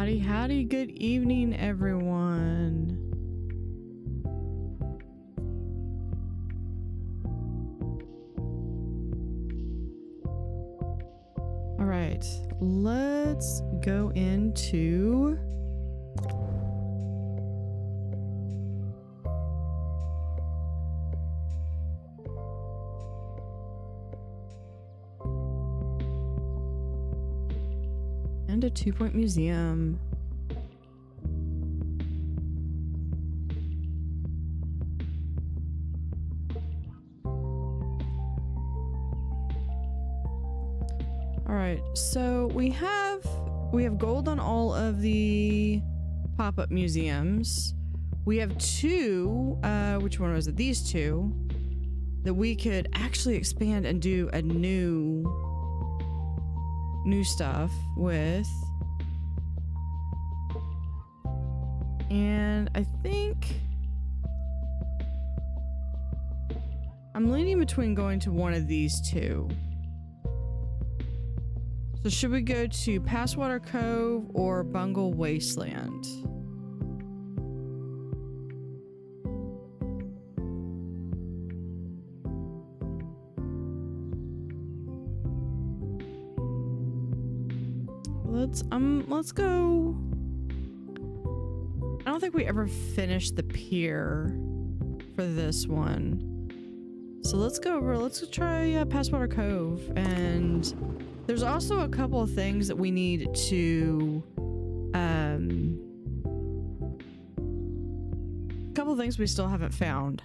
Howdy, howdy, good evening, everyone. All right, let's go into and a 2-point museum. All right, so we have gold on all of the pop-up museums. We have two, which one was it? These two that we could actually expand and do a new stuff with. And I think I'm leaning between going to one of these two. So should we go to Passwater Cove or Bungle Wasteland? Let's go. I don't think we ever finished the pier for this one. So let's go over, let's try Passwater Cove. And there's also a couple of things that we need to, a couple of things we still haven't found.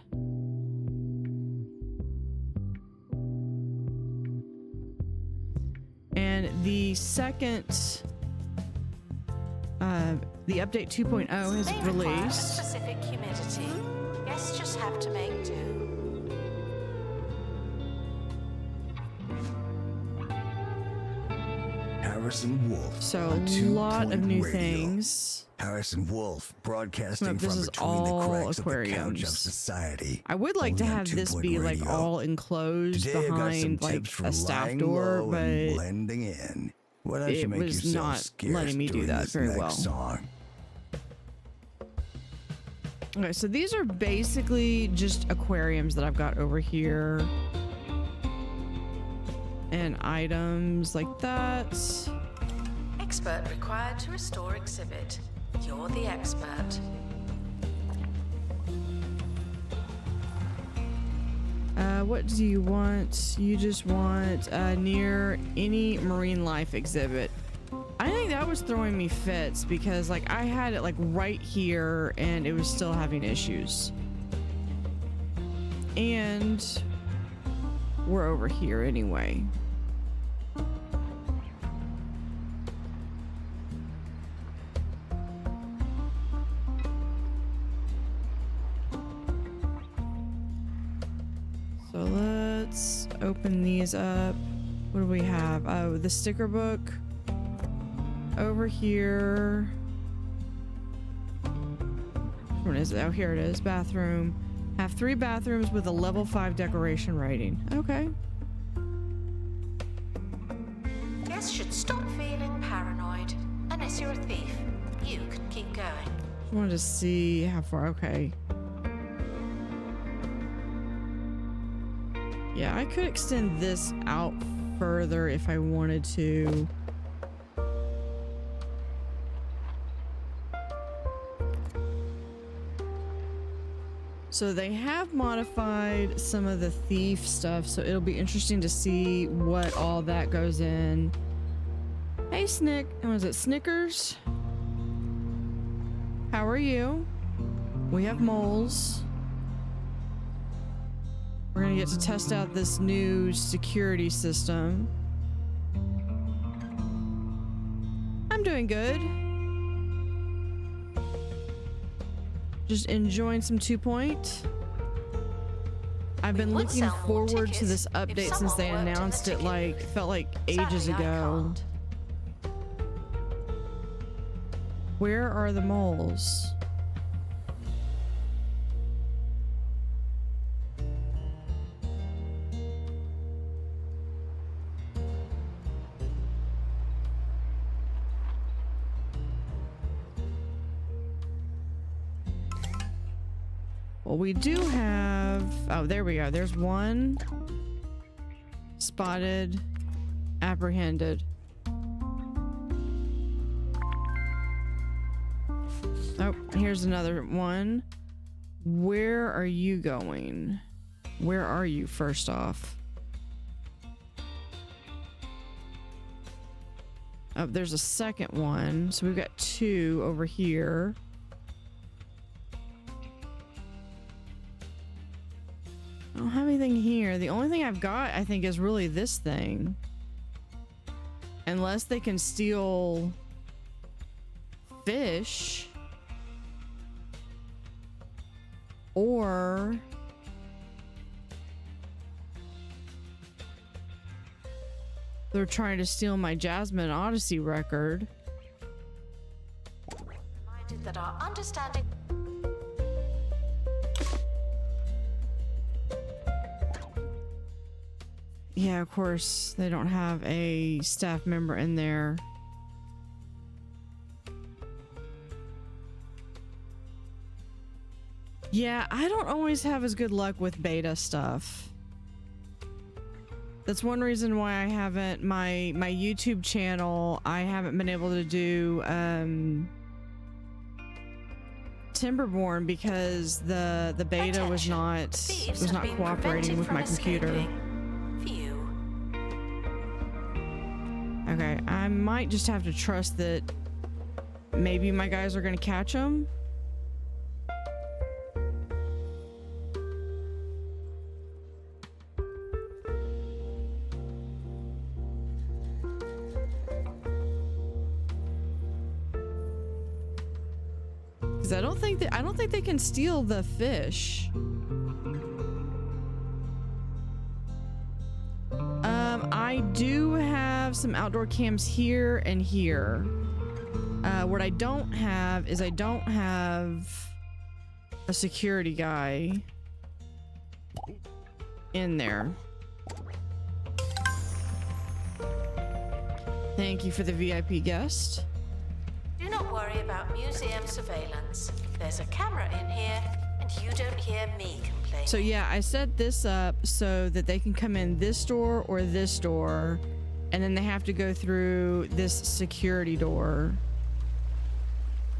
And the second, the update 2.0 has They released. require a specific humidity. Guests just have to make do. Harrison Wolf. So on a 2 lot of Point new Radio. things. Harrison Wolf broadcasting Look, this from is between the all cracks of the couch of aquariums. society. I would like to Only on have 2 this Point be like Radio. all enclosed Today I got some behind like tips for a staff lying door, low but and blending in. Why don't you it make was yourself not scarce letting me do during that this very next well. Song. okay, so these are basically just aquariums that I've got over here. And items like that. Expert required to restore exhibit. You're the expert. What do you want? You just want near any marine life exhibit. I think that was throwing me fits because like I had it like right here and it was still having issues. And we're over here anyway. So let's open these up. What do we have? Oh, the sticker book over here. Which one is it? Oh, here it is. Bathroom. Have 3 bathrooms with a level 5 decoration rating. Okay. Guests should stop feeling paranoid. Unless you're a thief, you can keep going. Just wanted to see how far. Okay. Yeah, I could extend this out further if I wanted to. So they have modified some of the thief stuff, so it'll be interesting to see what all that goes in. Hey, was it Snickers? How are you? We have moles. We're gonna get to test out this new security system. I'm doing good. Just enjoying some 2 Point. I've been would looking sell more forward to tickets this if update since they someone worked in the announced it, ticket like, booth. felt like ages Sadly, I ago. can't. Where are the moles? Well, we do have... Oh, there we go. There's one. Spotted. Apprehended. Oh, here's another one. Where are you going? Where are you, first off? Oh, there's a second one. So we've got two over here. I don't have anything here. The only thing I've got, I think, is really this thing. Unless they can steal fish. Or... they're trying to steal my Jasmine Odyssey record. Reminded that our understanding. Yeah, of course, they don't have a staff member in there. Yeah, I don't always have as good luck with beta stuff. That's one reason why I haven't my YouTube channel. I haven't been able to do Timberborn because the beta was not cooperating with my computer. Okay, I might just have to trust that maybe my guys are gonna catch them. I don't think they can steal the fish. I do have some outdoor cams here and here. What I don't have is I don't have a security guy in there. Thank you for the VIP guest. Do not worry about museum surveillance. There's a camera in here, and you don't hear me complain. So yeah, I set this up so that they can come in this door or this door, and then they have to go through this security door.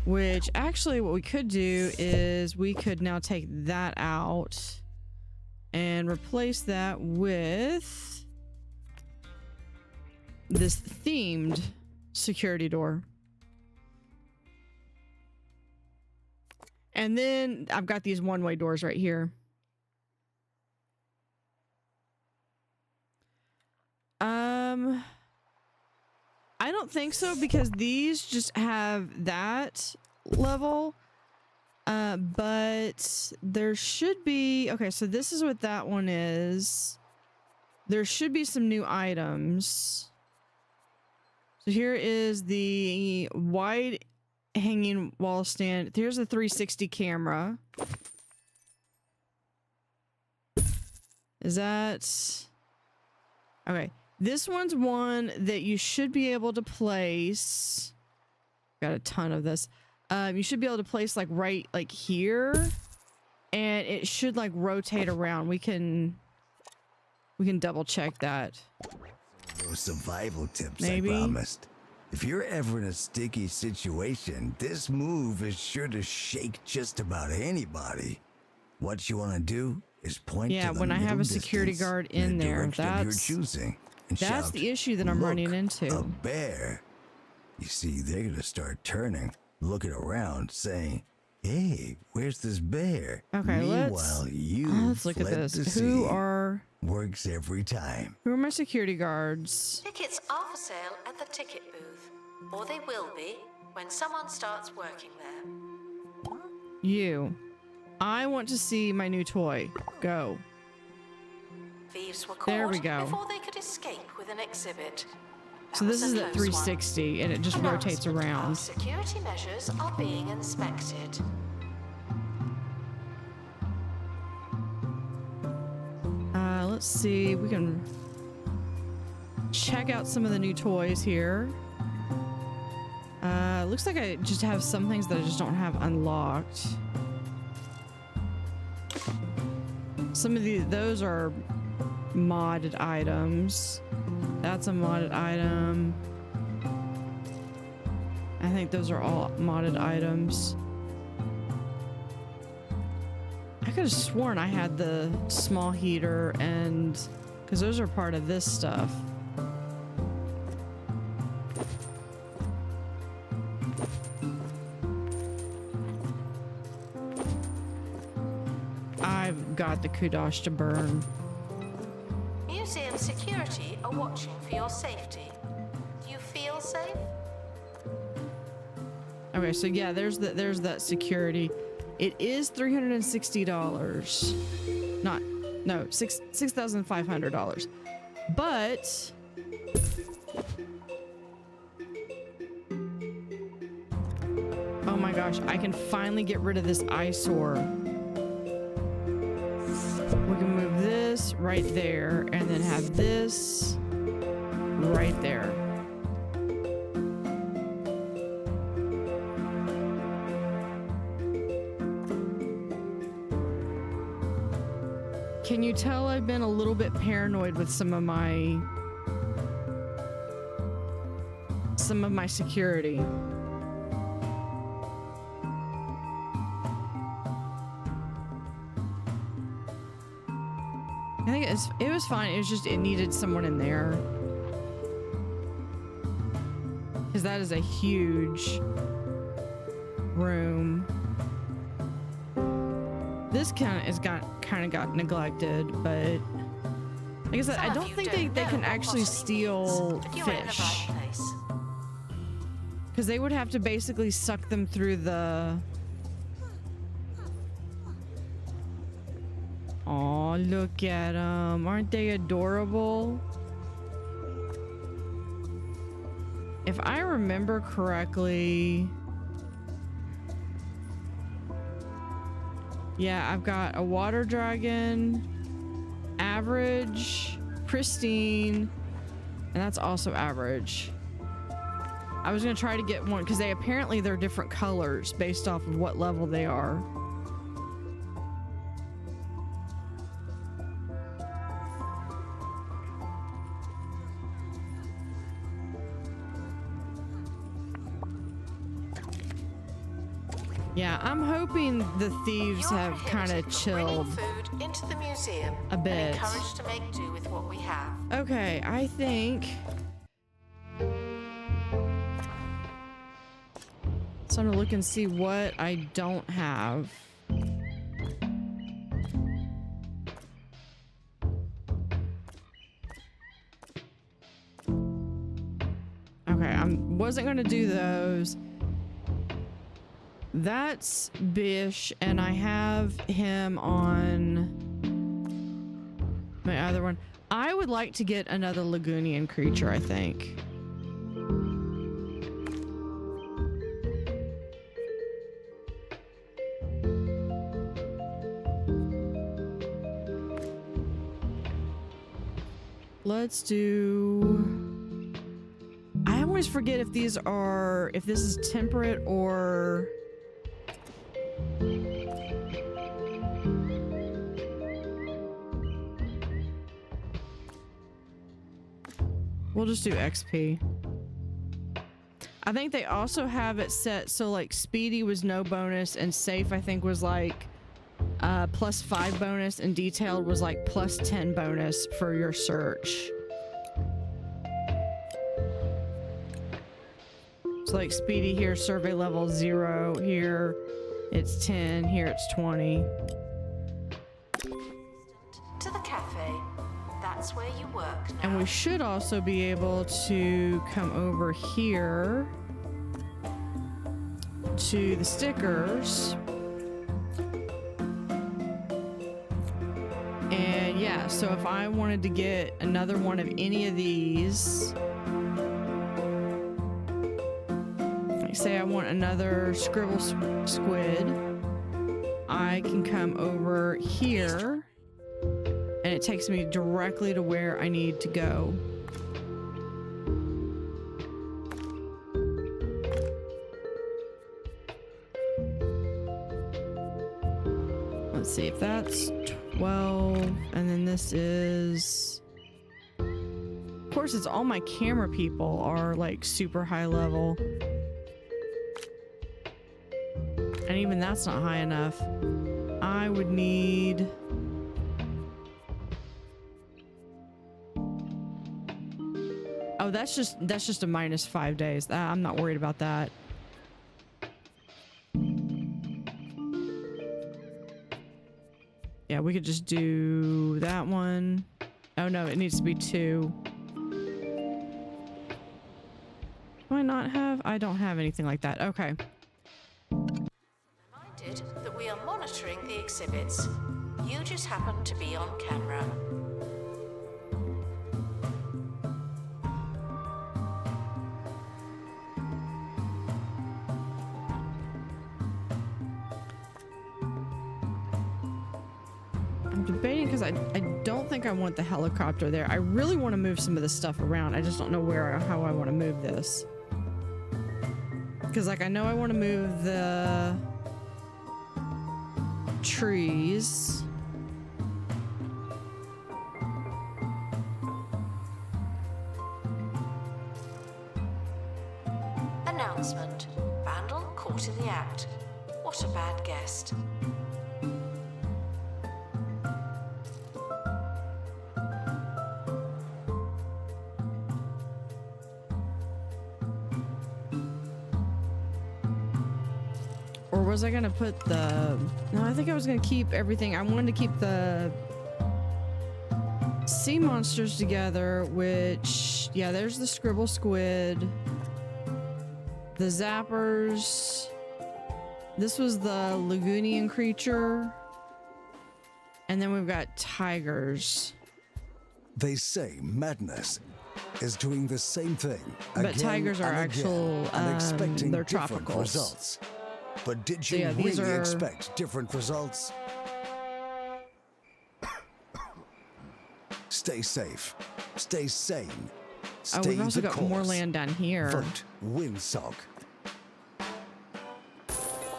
Which actually what we could do is we could now take that out and replace that with this themed security door. And then I've got these one-way doors right here. I don't think so because these just have that level. But there should be... Okay, so this is what that one is. There should be some new items. So here is the wide hanging wall stand. Here's a 360 camera. Is that... Okay. This one's one that you should be able to place. Got a ton of this. You should be able to place like right like here. And it should like rotate around. We can double check that. Those survival tips Maybe. I promised. If you're ever in a sticky situation, this move is sure to shake just about anybody. What you want to do is point to the when I have a middle security distance guard in in the there, direction of your that's choosing, and that's shout, the issue that I'm "Look, running into. A bear. You see, they're gonna start turning, looking around, saying, "Hey, where's this bear?" Okay, Meanwhile, let's look at fled this. to Who sea. are Works every time. my security guards? Tickets are for sale at the ticket booth, or they will be when someone starts working there. You. I want to see my new toy. Go. Thieves were There we caught go. before they could escape with an exhibit. So this is at 360 and it just rotates around. Security measures are being inspected. Let's see. We can check out some of the new toys here. Looks like I just have some things that I just don't have unlocked. Some of those are modded items. That's a modded item. I think those are all modded items. I could have sworn I had the small heater and because those are part of this stuff. I've got the kudosh to burn. Museum security are watching for your safety. Do you feel safe? Okay, so yeah, there's that security. It is $360. No, $6,500. But oh my gosh, I can finally get rid of this eyesore. We can move this right there and then have this right there. Can you tell I've been a little bit paranoid with some of my security? I think it was fine. It was just it needed someone in there. Because that is a huge room. This kind of got neglected, but like I said, I don't think they can actually steal fish. Because they would have to basically suck them through the... Aw, look at them. Aren't they adorable? If I remember correctly... Yeah, I've got a water dragon, average, pristine, and that's also average. I was gonna try to get one because they're different colors based off of what level they are. Yeah, I'm hoping the thieves have kind of chilled food into the museum a bit. Encouraged to make do with what we have. Okay, I think so. I'm gonna look and see what I don't have. Okay, I wasn't gonna do those. That's Bish, and I have him on my other one. I would like to get another Lagunian creature, I think. Let's do... I always forget if this is temperate or... We'll just do XP. I think they also have it set so like speedy was no bonus and safe I think was like +5 bonus and detailed was like +10 bonus for your search. So like speedy here, survey level 0, here it's 10, here it's 20. To the cafe. That's where you work now. And we should also be able to come over here to the stickers. And yeah, so if I wanted to get another one of any of these, like say I want another scribble squid, I can come over here and it takes me directly to where I need to go. Let's see if that's 12. And then this is... Of course, it's all my camera people are like super high level. And even that's not high enough. I would need... Oh, that's just a -5 days. I'm not worried about that. Yeah, we could just do that one. Oh no, it needs to be 2. Do I not have? I don't have anything like that. Okay. Reminded that we are monitoring the exhibits. You just happen to be on camera. I'm debating because I don't think I want the helicopter there. I really want to move some of this stuff around. I just don't know how I want to move this. Because like I know I want to move the trees. Announcement. Vandal caught in the act. What a bad guest. Or was I gonna put the... No, I think I was gonna keep everything. I wanted to keep the sea monsters together, which... Yeah, there's the scribble squid. The zappers. This was the Lagoonian creature. And then we've got tigers. They say madness is doing the same thing. But tigers are actual, and expecting they're different tropicals. results. But did you yeah, these really are- expect different results? Stay safe. Stay sane. Stay Oh, we've also the got course. more land down here. Vote Windsock.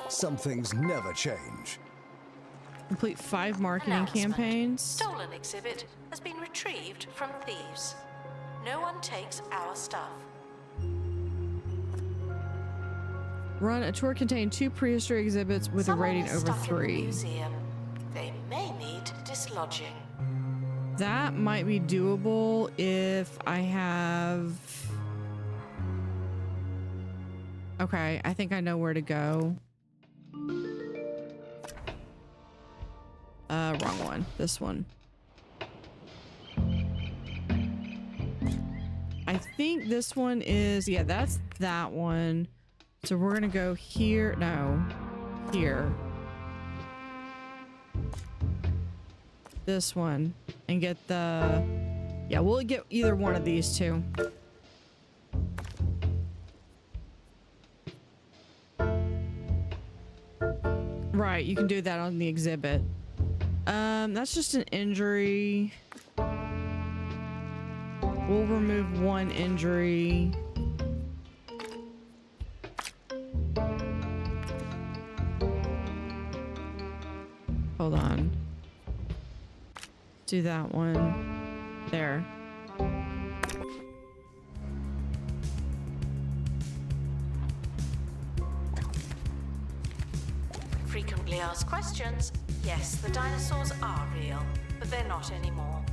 Some things never change. Complete 5 marketing Announcement. campaigns. Stolen exhibit has been retrieved from thieves. No one takes our stuff. Run a tour containing 2 prehistory exhibits with Someone a rating is over stuck in the 3. museum. They may need dislodging. That might be doable if I have... Okay, I think I know where to go. Wrong one. This one. I think this one is... Yeah, that's that one. So we're gonna go here. No. Here. This one. And get the... Yeah, we'll get either one of these two. Right, you can do that on the exhibit. That's just an injury. We'll remove 1 injury. Hold on. Do that one. There. Frequently asked questions. Yes, the dinosaurs are real, but they're not anymore.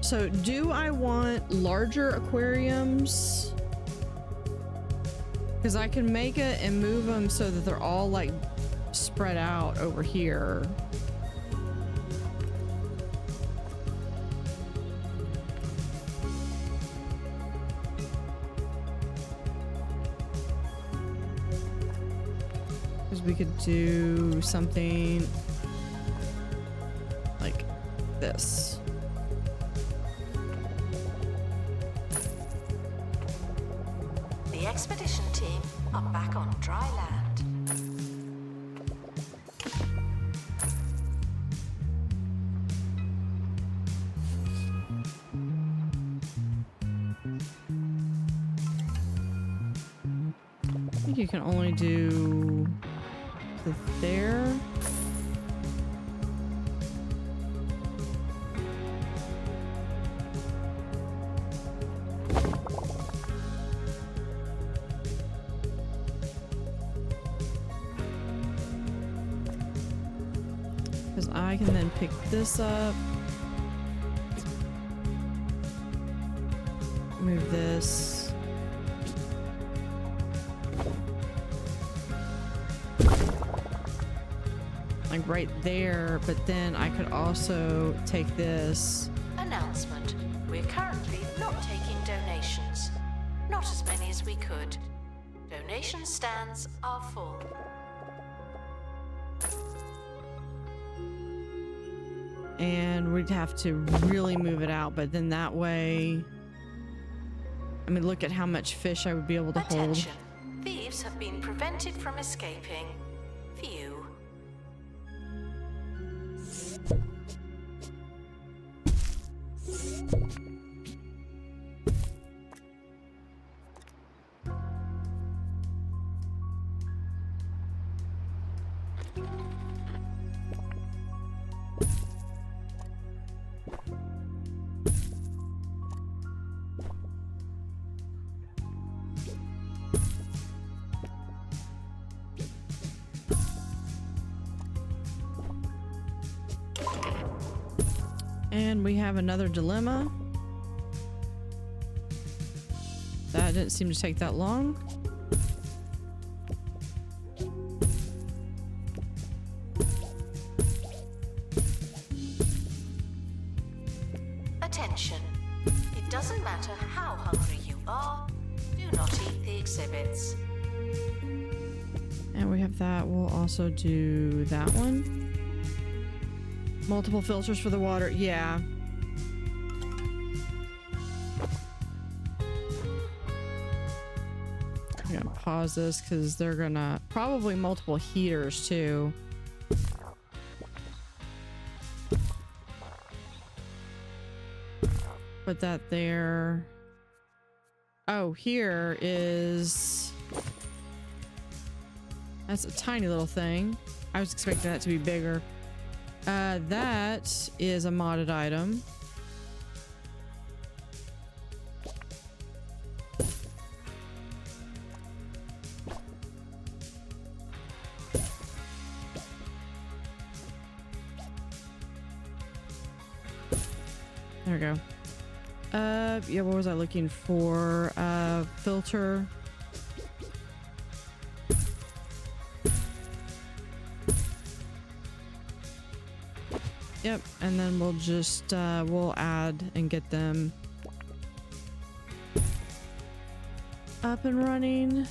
So, do I want larger aquariums? Because I can make it and move them so that they're all like spread out over here. Because we could do something like this. The expedition team are back on dry land. think you can only do the there. Because I can then pick this up. Move this. Like right there, but then I could also take this. Announcement. We're currently not taking donations. Not as many as we could. Donation stands are full. And we'd have to really move it out, but then that way, I mean, look at how much fish I would be able to Attention. Thieves have been prevented from escaping. Phew. And we have another dilemma. That didn't seem to take that long. Attention. It doesn't matter how hungry you are, do not eat the exhibits. And we have that. We'll also do that one. Multiple filters for the water. Yeah. I'm gonna pause this because they're gonna probably multiple heaters too. Put that there. Oh, here is. That's a tiny little thing. I was expecting that to be bigger. That is a modded item. There we go. Yeah, what was I looking for? Filter. Yep, and then we'll just, we'll add and get them up and running.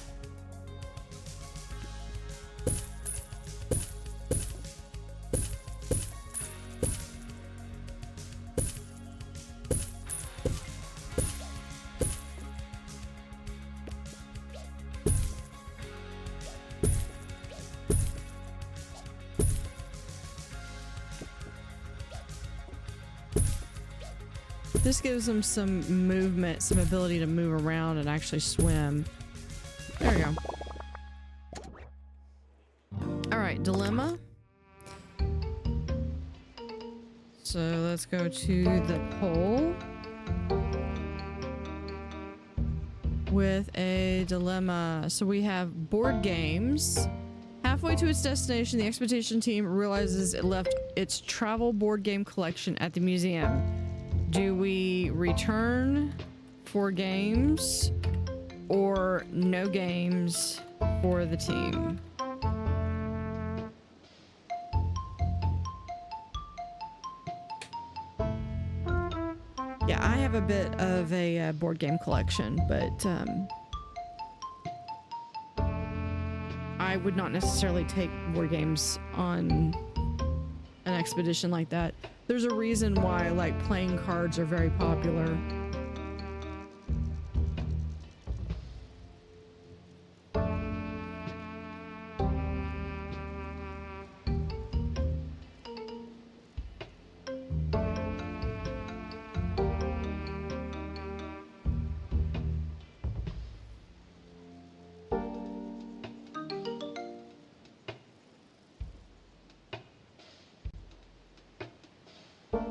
This gives them some movement, some ability to move around and actually swim. There we go. All right, dilemma. So let's go to the poll with a dilemma. So we have board games. Halfway to its destination, the expedition team realizes it left its travel board game collection at the museum. Do we return for games or no games for the team? Yeah, I have a bit of a board game collection, but I would not necessarily take board games on an expedition like that. There's a reason why, like, playing cards are very popular. All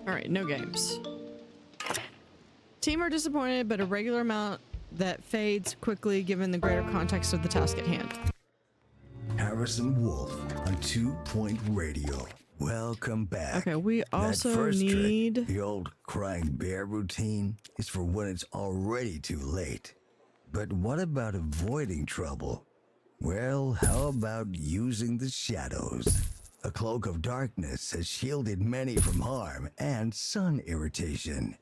right, no games. Team are disappointed, but a regular amount that fades quickly given the greater context of the task at hand. Harrison Wolf on 2-Point Radio. Welcome back. Okay, we also that first need... trick, the old crying bear routine, is for when it's already too late. But what about avoiding trouble? Well, how about using the shadows? A cloak of darkness has shielded many from harm and sun irritation.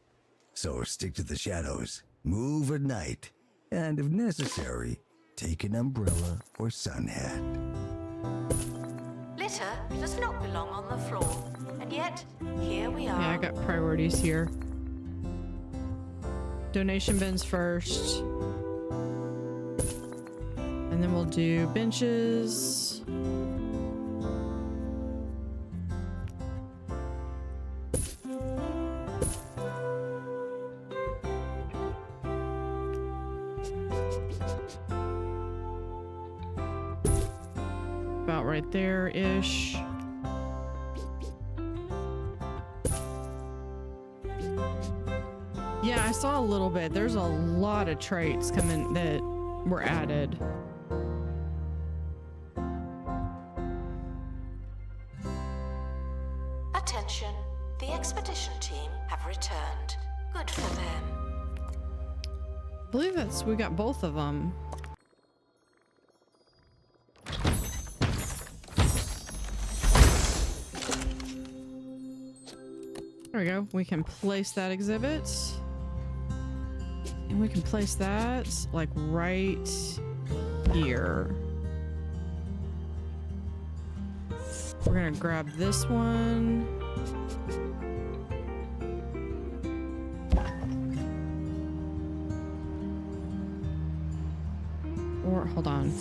So stick to the shadows, move at night, and if necessary, take an umbrella or sun hat. Litter does not belong on the floor, and yet here we are. Yeah, I got priorities here. Donation bins first. And then we'll do benches. About right there-ish. Yeah, I saw a little bit. There's a lot of traits coming that were added. Attention, the expedition team have returned. Good for them. I believe we got both of them. There we go. We can place that exhibit. And we can place that like right here. We're gonna grab this one. Or hold on.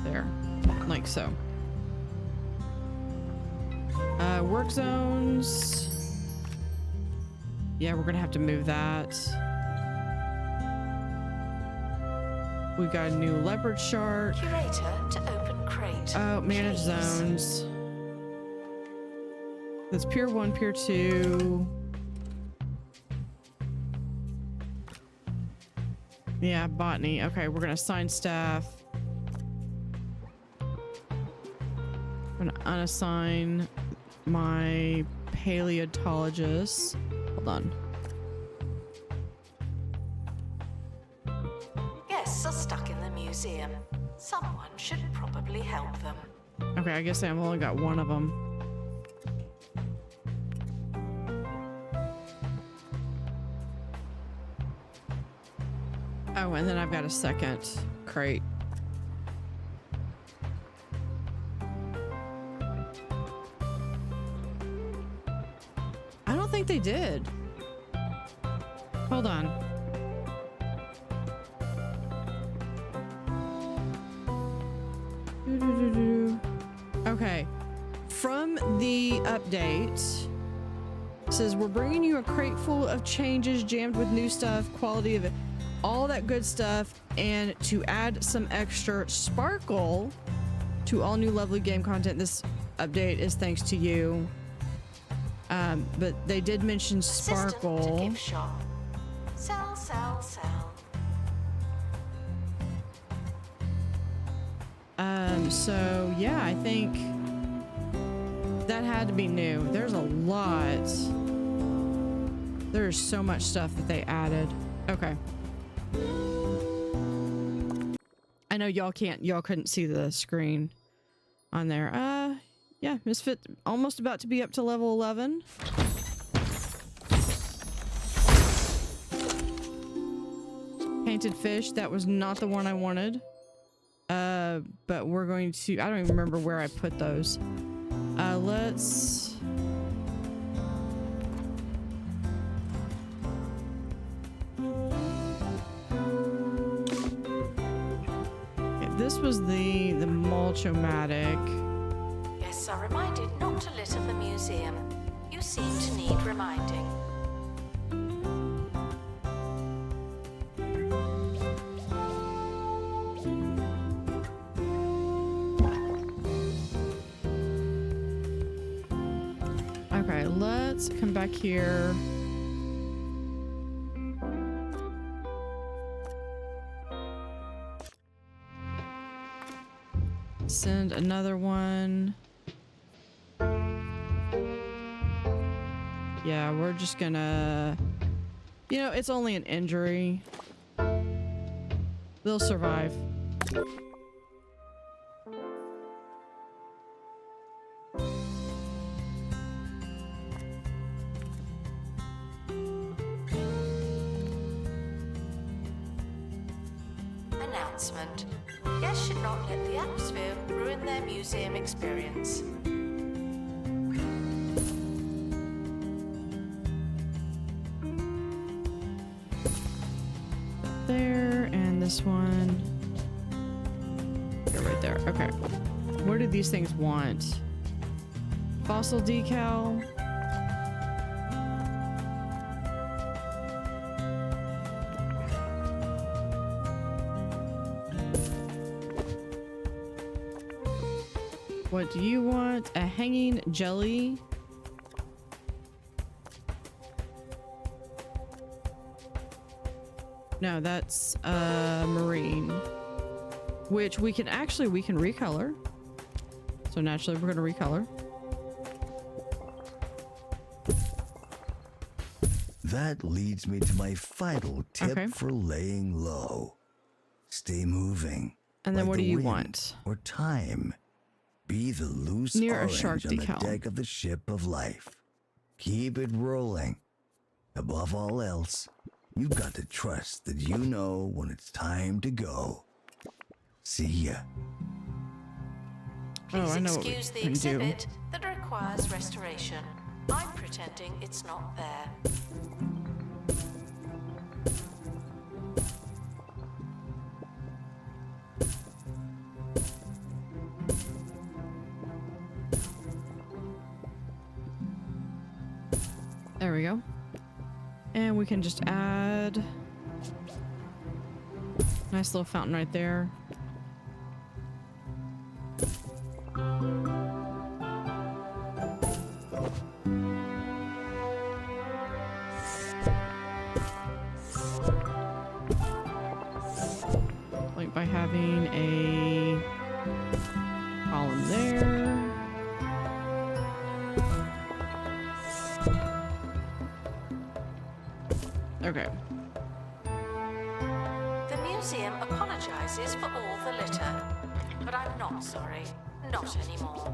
There. Like so. Work zones. Yeah, we're gonna have to move that. We got a new leopard shark. Curator to open crate. Oh, manage Please. zones. That's Pier 1, Pier 2. Yeah, Botany. Okay, we're gonna assign staff. I'm gonna unassign my paleontologist. Hold on. Guests are stuck in the museum. Someone should probably help them. Okay, I guess I've only got one of them. Oh, and then I've got a second crate. I don't think they did. Hold on. Okay. From the update, it says we're bringing you a crate full of changes jammed with new stuff, quality of it, all that good stuff, and to add some extra sparkle to all new lovely game content. This update is thanks to you. But they did mention Assistant to sparkle. gift shop. Sell, sell, sell. So yeah, I think that had to be new. There's a lot. There's so much stuff that they added. Okay. I know y'all couldn't see the screen on there. Yeah, Misfit almost about to be up to level 11. Painted fish, that was not the one I wanted. But we're going to, I don't even remember where I put those. Let's... Okay, this was the Mulchomatic. Guests are reminded not not a lit of the museum, you seem to need reminding. Okay, let's come back here. Send another one. Yeah, we're just gonna... You know, it's only an injury. They'll survive. Announcement. Guests should not let the atmosphere ruin their museum experience. There, and this one. You're right there. Okay. What do these things want? Fossil decal. What do you want? A hanging jelly. No, that's marine, which we can recolor. So naturally we're going to recolor. That leads me to my final tip for laying low. Stay moving. And then like what do the you wind want? Or time. Be the loose Near a orange shark on decal. the deck of the ship of life. Keep it rolling. Above all else, you've got to trust that you know when it's time to go. See ya. Please I know what excuse we the can do. exhibit that requires restoration. I'm pretending it's not there. There we go. And we can just add nice little fountain right there. Like by having a column there. Okay. The museum apologizes for all the litter, but I'm not sorry. Not anymore.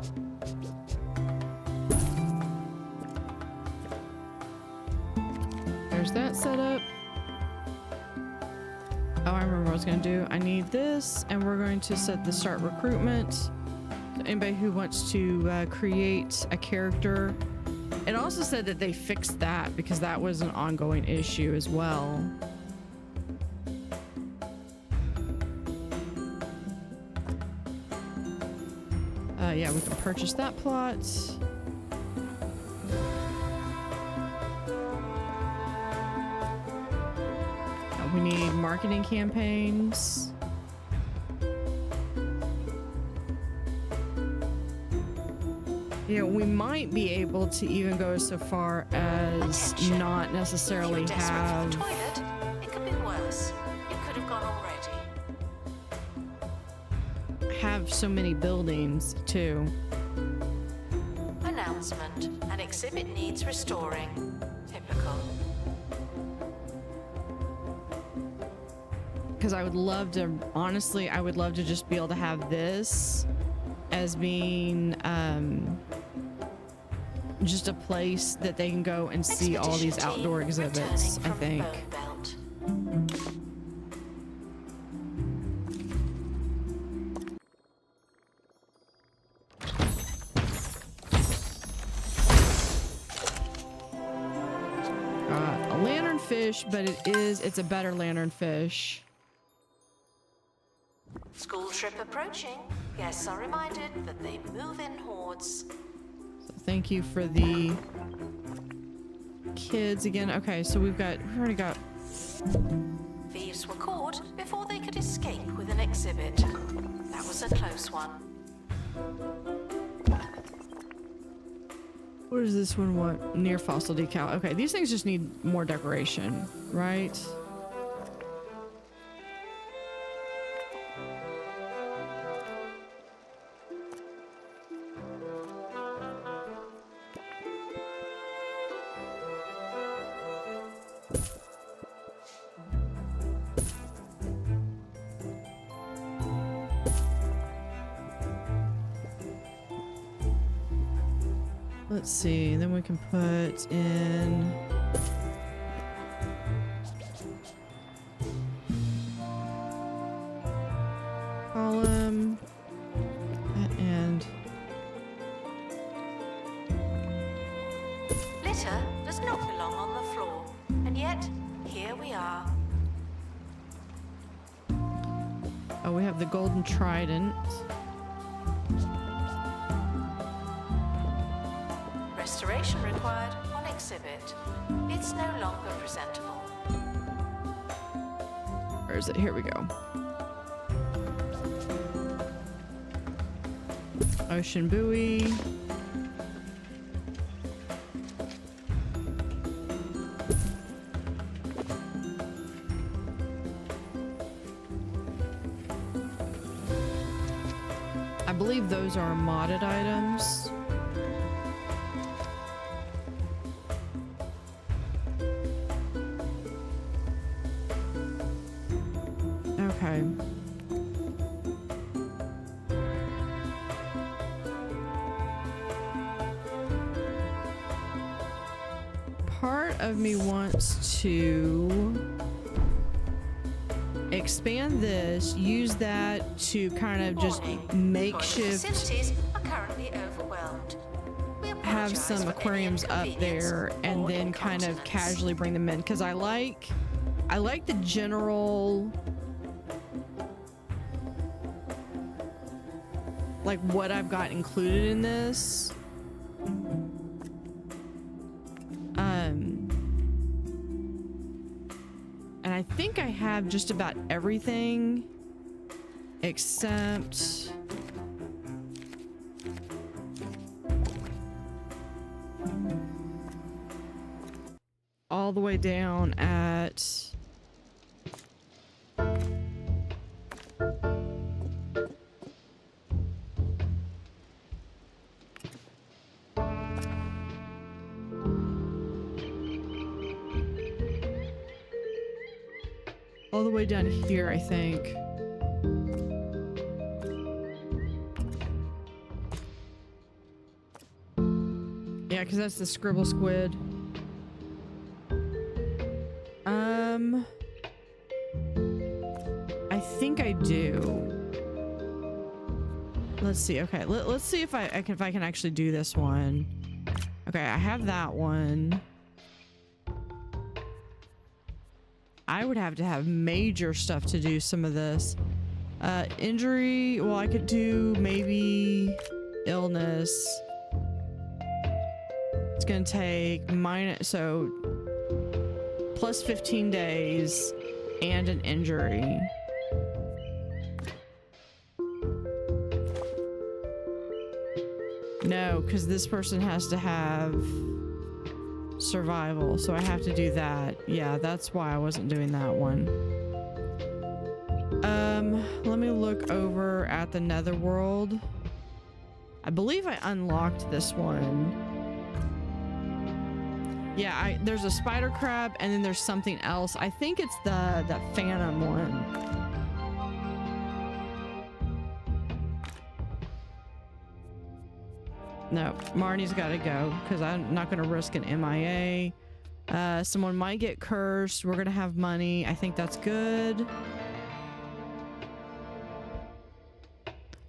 There's that setup. Oh, I remember what I was going to do. I need this, and we're going to set the start recruitment. So anybody who wants to create a character. It also said that they fixed that because that was an ongoing issue as well. Yeah, we can purchase that plot. We need marketing campaigns. You know, we might be able to even go so far as Attention. not necessarily If you're desperate have... for a toilet, it could be worse. You could have gone already. have so many buildings too. Announcement. An exhibit needs restoring. Typical. Because I would love to, honestly, I would love to just be able to have this as being just a place that they can go and see all these Expedition outdoor team exhibits, I returning think. from Bone Belt. A lanternfish, but it's a better lanternfish. School trip approaching. Guests are reminded that they move in hordes. So thank you for the kids again. Okay, so we already got. Thieves were caught before they could escape with an exhibit. That was a close one. What does this one want? Near fossil decal. Okay, these things just need more decoration, right? Let's see, then we can put in column and Litter does not belong on the floor, and yet here we are. oh, we have the golden trident. Restoration required on exhibit. It's no longer presentable. Where is it? Here we go. Ocean buoy. I believe those are modded items. Okay. Part of me wants to expand this, use that to kind of just Warning. makeshift, Facilities are currently overwhelmed. We have apologize some for any aquariums up inconvenience there and or then kind of incontinence. casually bring them in, because I like the general, like what I've got included in this. And I think I have just about everything except all the way down at all the way down here, I think. Yeah, because that's the scribble squid. I think I do. Let's see. Okay, let's see if I can actually do this one. Okay, I have that one. I would have to have major stuff to do some of this. Injury, well, I could do maybe illness. It's gonna take so plus 15 days and an injury. No, because this person has to have survival, so I have to do that. Yeah, that's why I wasn't doing that one. Let me look over at the netherworld. I believe I unlocked this one. Yeah, there's a spider crab and then there's something else. I think it's the phantom one. No, Marnie's got to go because I'm not going to risk an MIA. Someone might get cursed. We're going to have money. I think that's good.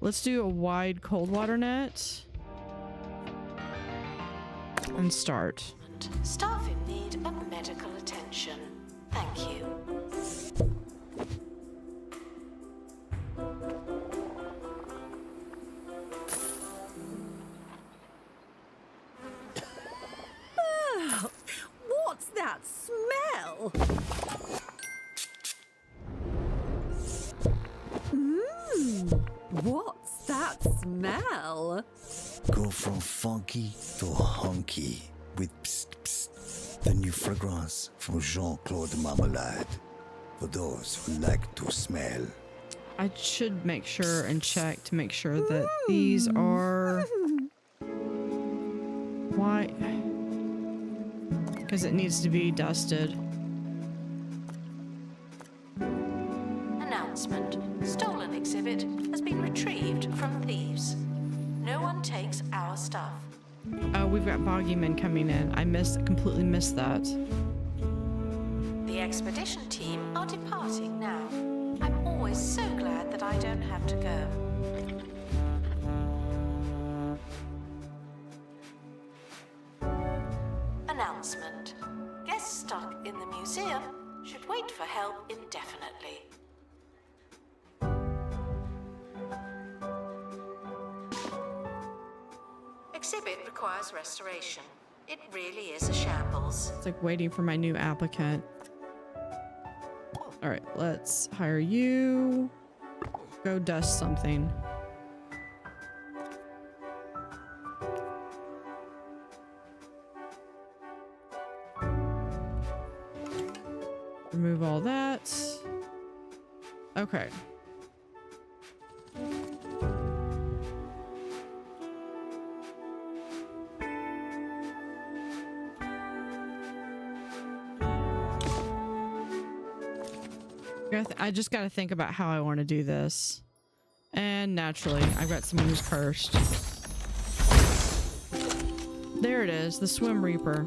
Let's do a wide cold water net. And start. Staff in need of medical attention. Thank you. smell. What's that smell? Go from funky to hunky with Psst Psst, the new fragrance from Jean-Claude Marmalade. For those who like to smell. I should make sure and check to make sure that these are... Why? Because it needs to be dusted. Announcement. Stolen exhibit has been retrieved from thieves. No one takes our stuff. Oh, we've got boggymen coming in. I completely missed that. The expedition team are departing now. I'm always so glad that I don't have to go. Announcement. Guests stuck in the museum should wait for help indefinitely. Exhibit requires restoration. It really is a shambles. It's like waiting for my new applicant. All right, let's hire you. Go dust something. Remove all that. Okay. I just got to think about how I want to do this. And naturally, I've got someone who's cursed. There it is, the Swim Reaper.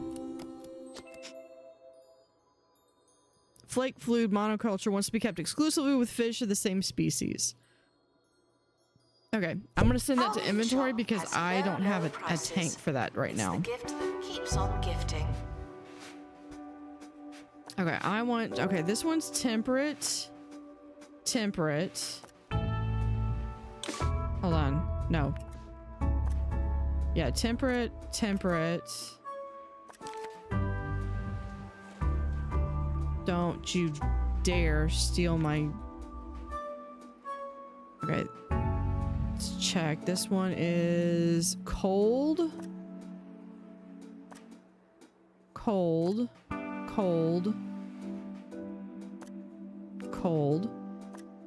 Flake fluid monoculture wants to be kept exclusively with fish of the same species. Okay, I'm going to send that to inventory because I don't have a tank for that right now. It's the gift that keeps on gifting. Okay, okay, this one's temperate. Temperate. Hold on. No. Yeah, temperate. Don't you dare steal my... Okay. Let's check. This one is cold. Cold.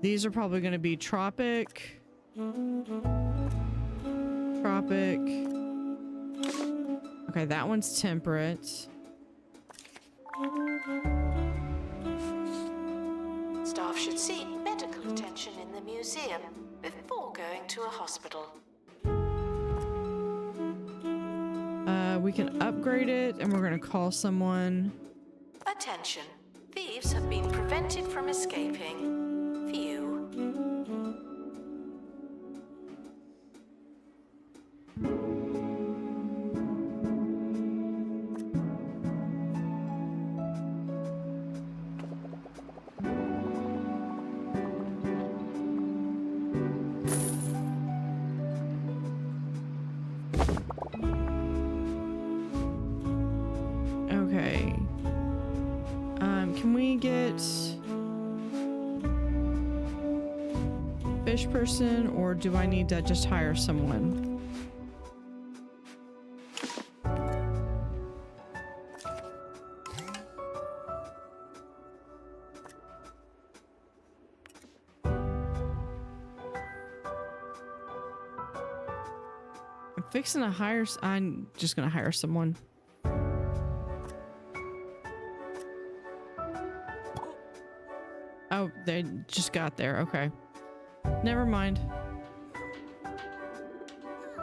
These are probably going to be tropic. Okay, that one's temperate. Staff should seek medical attention in the museum before going to a hospital. We can upgrade it, and we're going to call someone. Attention. Thieves have been prevented from escaping. Phew. Okay. Can we get fish person, or do I need to just hire someone? I'm just gonna hire someone. Oh, they just got there. Okay. Never mind.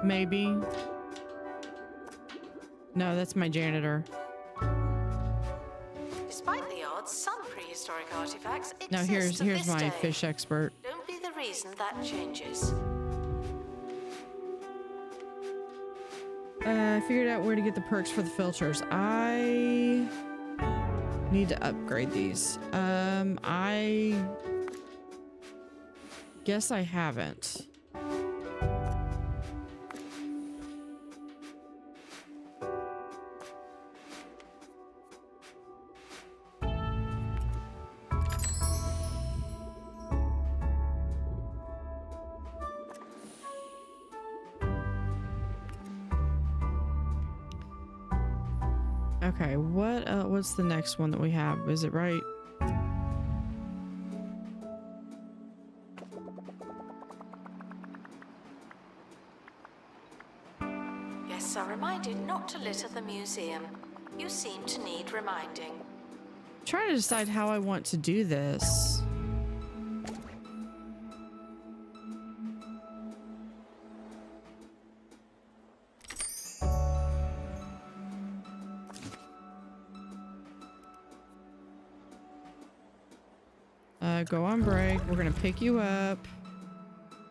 Maybe. No, that's my janitor. Despite the odds, some prehistoric artifacts exist No, here's to this my day. fish expert. Don't be the reason that changes. I figured out where to get the perks for the filters. I need to upgrade these. I guess I haven't. Okay, what's the next one that we have? Is it right? Guests are reminded not to litter the museum. You seem to need reminding. Trying to decide how I want to do this. Go on break. We're gonna pick you up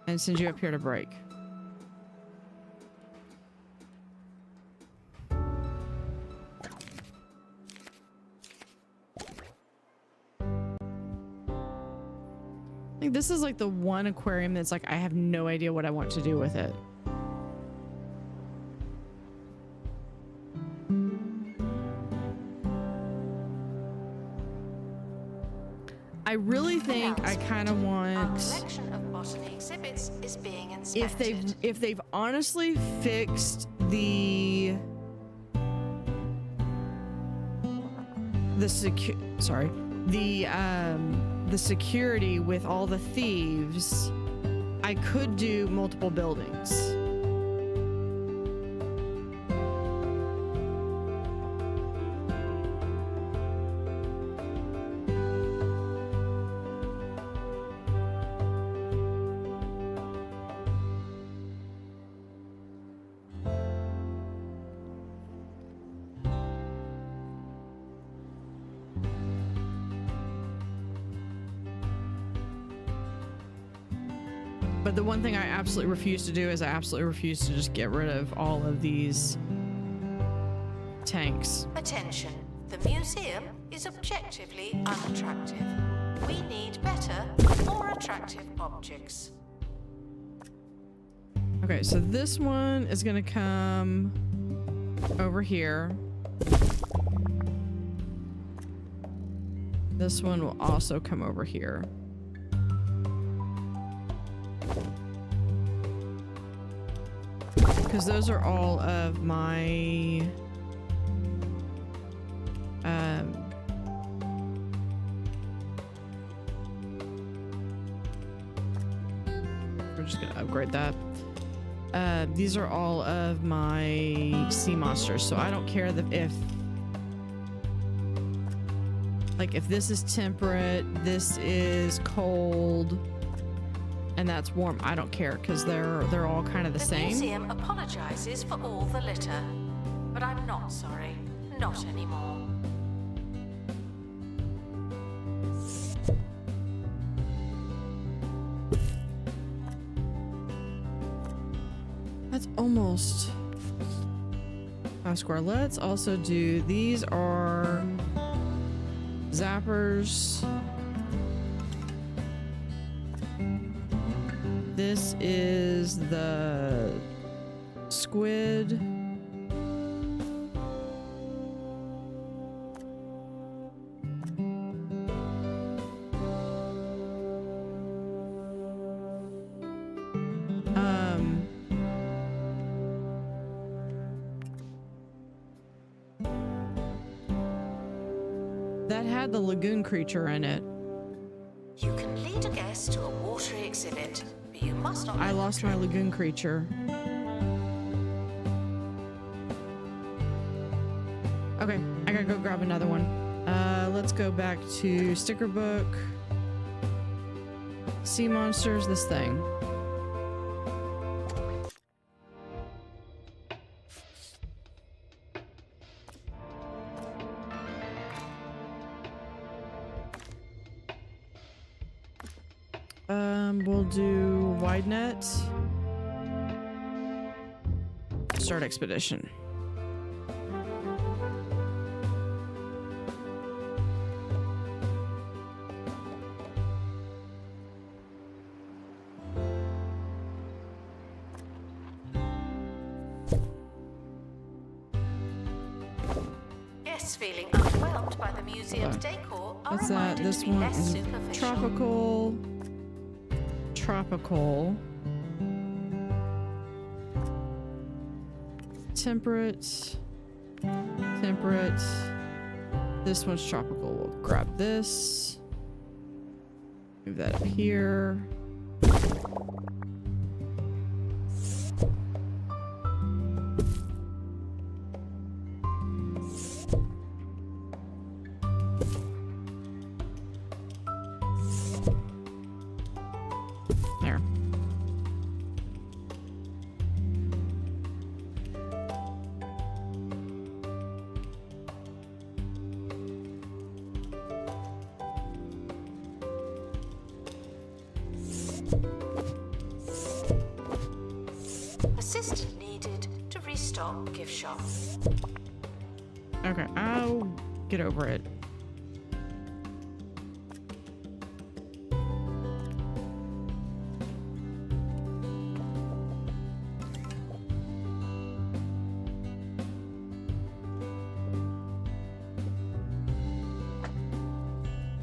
and send you up here to break. Like, this is like the one aquarium that's like I have no idea what I want to do with it. I really think I kind of Our want, collection of botany exhibits is being inspected. if they've honestly fixed the security with all the thieves, I could do multiple buildings. But the one thing I absolutely refuse to do is I absolutely refuse to just get rid of all of these tanks. Attention, the museum is objectively unattractive. We need better, more attractive objects. Okay, so this one is gonna come over here. This one will also come over here. Because those are all of my we're just gonna upgrade that. These are all of my sea monsters, so I don't care that if this is temperate, this is cold, and that's warm. I don't care because they're all kind of the same. The museum apologizes for all the litter, but I'm not sorry. Not anymore. That's almost 5 square. Let's also do, these are zappers. This is the squid. That had the lagoon creature in it. You can lead a guest to a watery exhibit, but you must not. I lost my lagoon creature. Okay, I gotta go grab another one. Let's go back to sticker book. Sea monsters, this thing. We'll do wide net. Start expedition. Guests feeling overwhelmed by the museum's decor are What's that? reminded This to be one less is superficial. tropical. Temperate. temperate. This one's tropical. We'll grab this. Move that up here. There. Assistant needed to restock gift shop. Okay, I'll get over it.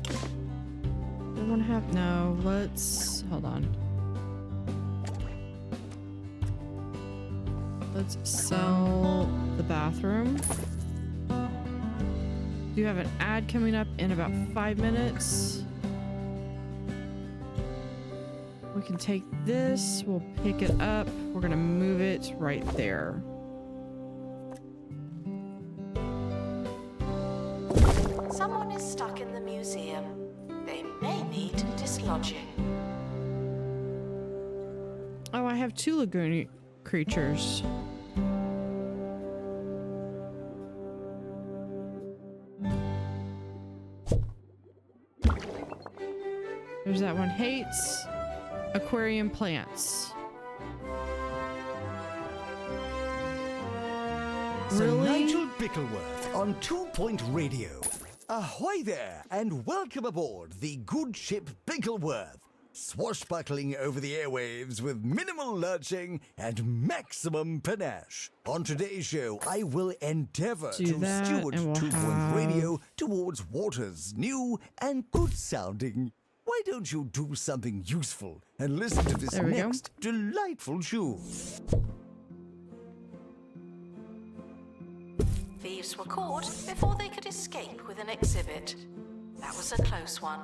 I want to have no. Let's hold on. Let's sell the bathroom. Do you have an ad coming up in about 5 minutes? We can take this, we'll pick it up. We're gonna move it right there. Someone is stuck in the museum. They may need dislodging. Oh, I have 2 lagoon creatures. There's that one. Hates aquarium plants. Sir Really? Nigel Bickleworth on 2 Point Radio. Ahoy there, and welcome aboard the good ship Bickleworth, swashbuckling over the airwaves with minimal lurching and maximum panache. On today's show, I will endeavor Do to that, steward and we'll 2 Point have- Radio towards waters new and good sounding. Why don't you do something useful and listen to this There we go. next delightful tune? Thieves were caught before they could escape with an exhibit. That was a close one.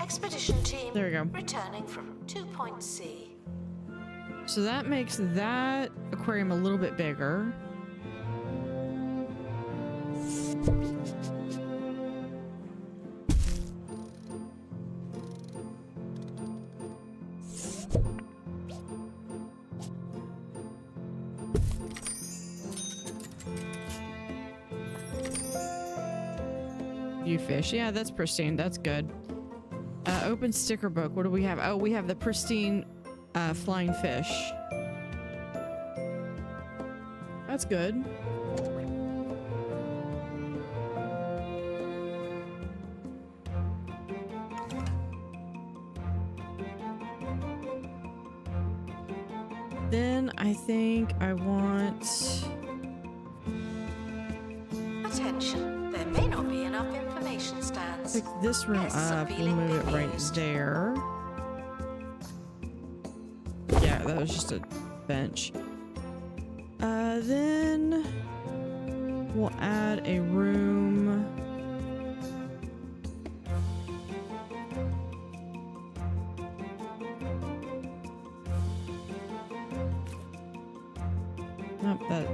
Expedition team There we go. returning from 2 Point C. So that makes that aquarium a little bit bigger. View fish. Yeah, that's pristine. That's good. Open sticker book. What do we have? Oh, we have the pristine flying fish. That's good. Then I think I want... Attention, there may not be enough information stands. pick this room Yes, up. We'll feeling move it right bemused. there. Yeah, that was just a bench. Then we'll add a room. Nope, that.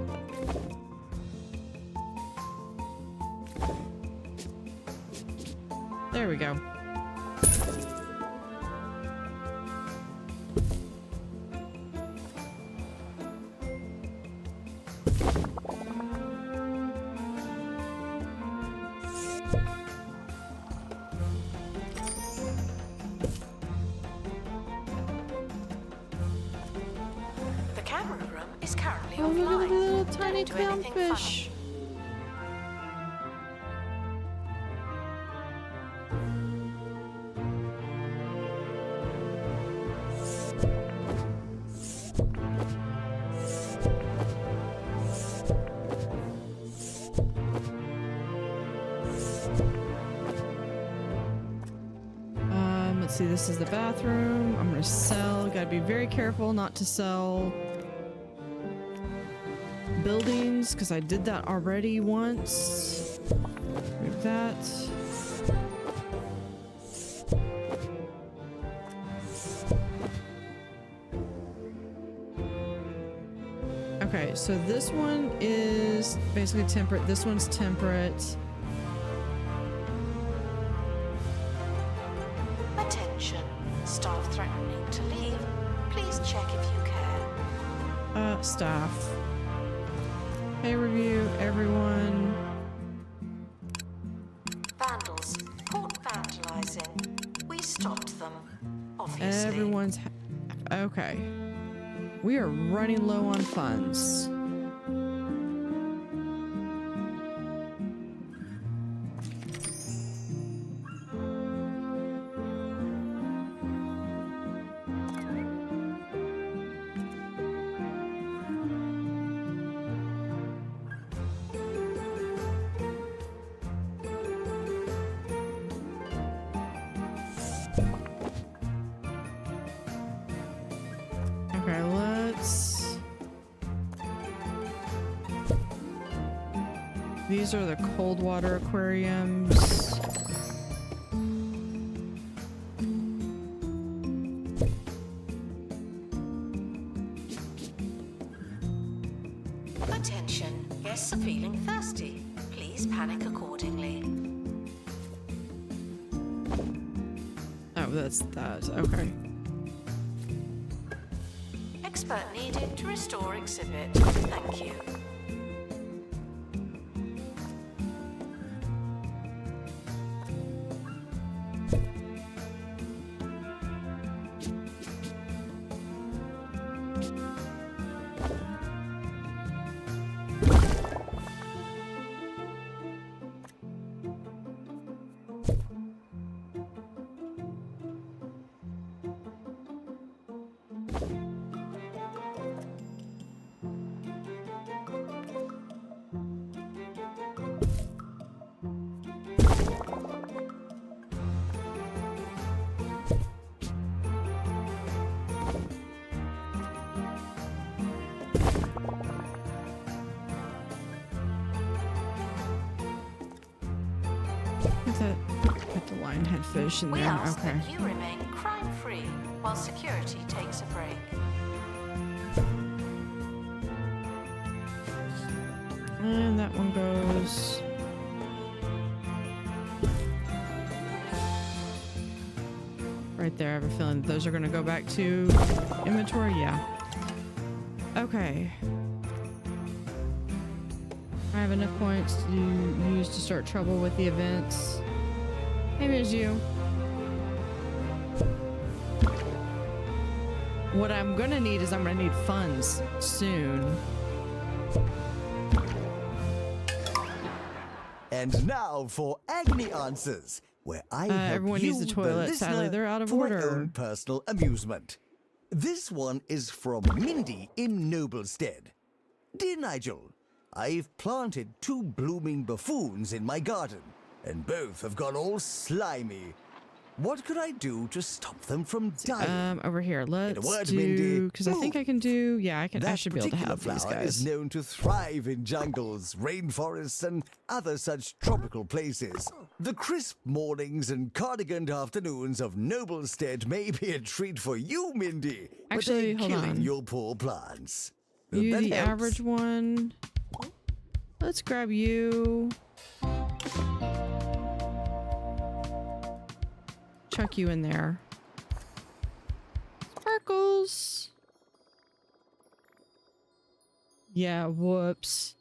There we go. The camera room is currently Oh, look at offline. the little Don't tiny do anything clownfish. Let's let's see, this is the bathroom. I'm gonna sell. Gotta be very careful not to sell buildings because I did that already once. Move that. Okay, so this one is basically temperate. This one's temperate. Attention. Staff threatening to leave. Please check if you can. Staff. Pay review, everyone. Vandals. Caught vandalizing. We stopped them. Obviously. Everyone's okay. We are running low on funds. Okay, let's... These are the cold water aquariums. Attention. Guests are feeling thirsty. Please panic accordingly. Oh, that's that. Okay. Expert needed to restore exhibit. Thank you. Put the lionhead fish in We there. ask Okay. that you remain crime-free while security takes a break. And that one goes. Right there. I have a feeling those are going to go back to inventory. Yeah. Okay. I have enough points to use to start trouble with the events. Maybe it's you. What I'm gonna need is I'm gonna need funds soon. And now for Agony Answers, where I help everyone you, needs the toilet. listener, Sadly, they're out of for order. my own personal amusement. This one is from Mindy in Noblestead. Dear Nigel, I've planted 2 blooming buffoons in my garden, and both have gone all slimy. What could I do to stop them from dying? Over here. Let's word, do Mindy. because I think I can do. Yeah, I can. I That should be able to particular have these flower guys. is known to thrive in jungles, rainforests, and other such tropical places. The crisp mornings and cardiganed afternoons of Noblestead may be a treat for you, Mindy, Actually, but they're hold killing on. your poor plants. Hope You, that the helps. average one. Let's grab you. Chuck you in there. Sparkles. Yeah, whoops.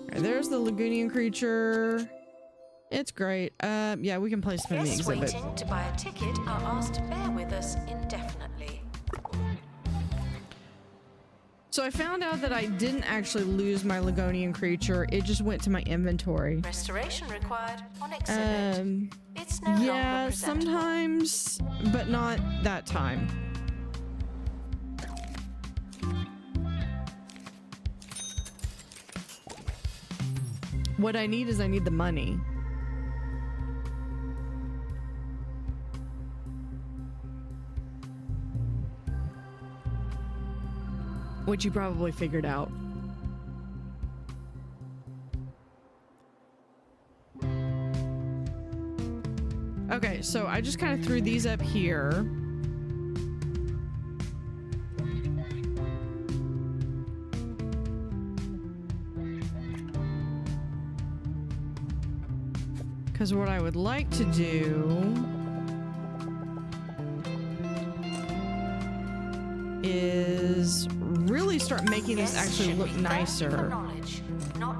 Alright, there's the Lagunian creature. It's great. Yeah, we can place them in the Guests exhibit. waiting to buy a ticket are asked to bear with us indefinitely. So I found out that I didn't actually lose my Lagunian creature. It just went to my inventory. Restoration required on exhibit. It's no Yeah, longer presentable. sometimes, but not that time. What I need is I need the money. Which you probably figured out. Okay, so I just kind of threw these up here. Because what I would like to do is really start making this actually look nicer.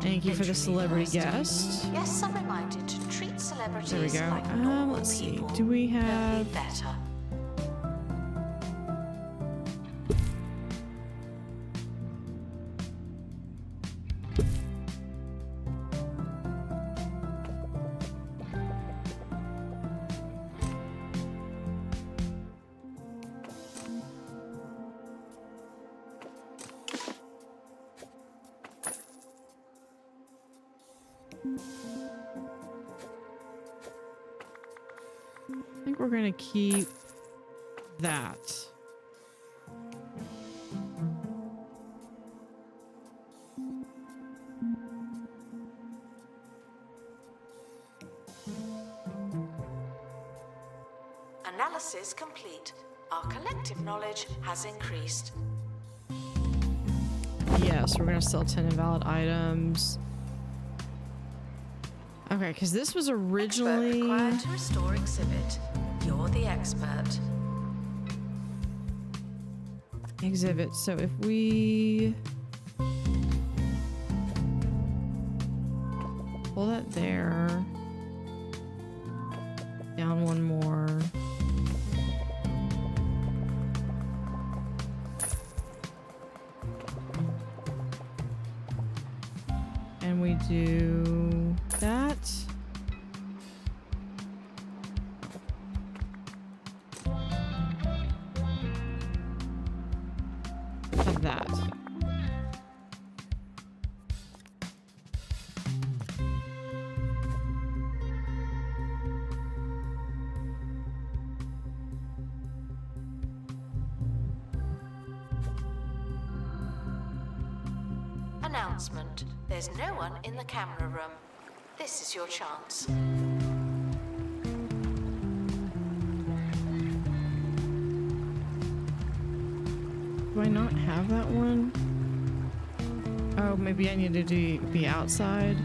Thank you for the celebrity guest. Yes, some reminded to treat celebrities There we go. like normal Let's see. people. Do we They'll have... be better. I think we're gonna keep that. Analysis complete. Our collective knowledge has increased. Yes, we're gonna sell 10 invalid items. Okay, because this was originally... Expert required to restore exhibit. You're the expert. Exhibit. So if we... pull that there. Down one more. And we do that. Of that. Announcement. There's no one in the camera room. This is your chance. Do I not have that one? Oh, maybe I need to be outside.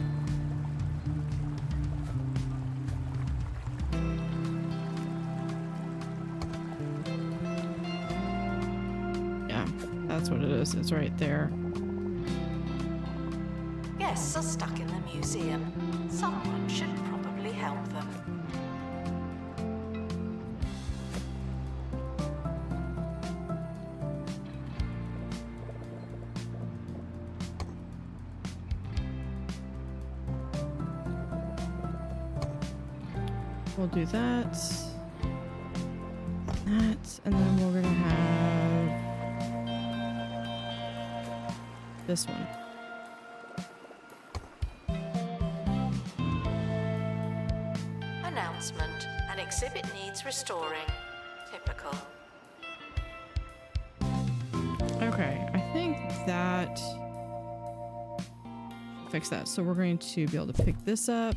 Yeah, that's what it is. It's right there. Guests are stuck in the museum. Someone should probably help them. We'll do that. That, and then we're gonna have this one. Announcement. An exhibit needs restoring. Typical. Okay, I think that fix that. So we're going to be able to pick this up.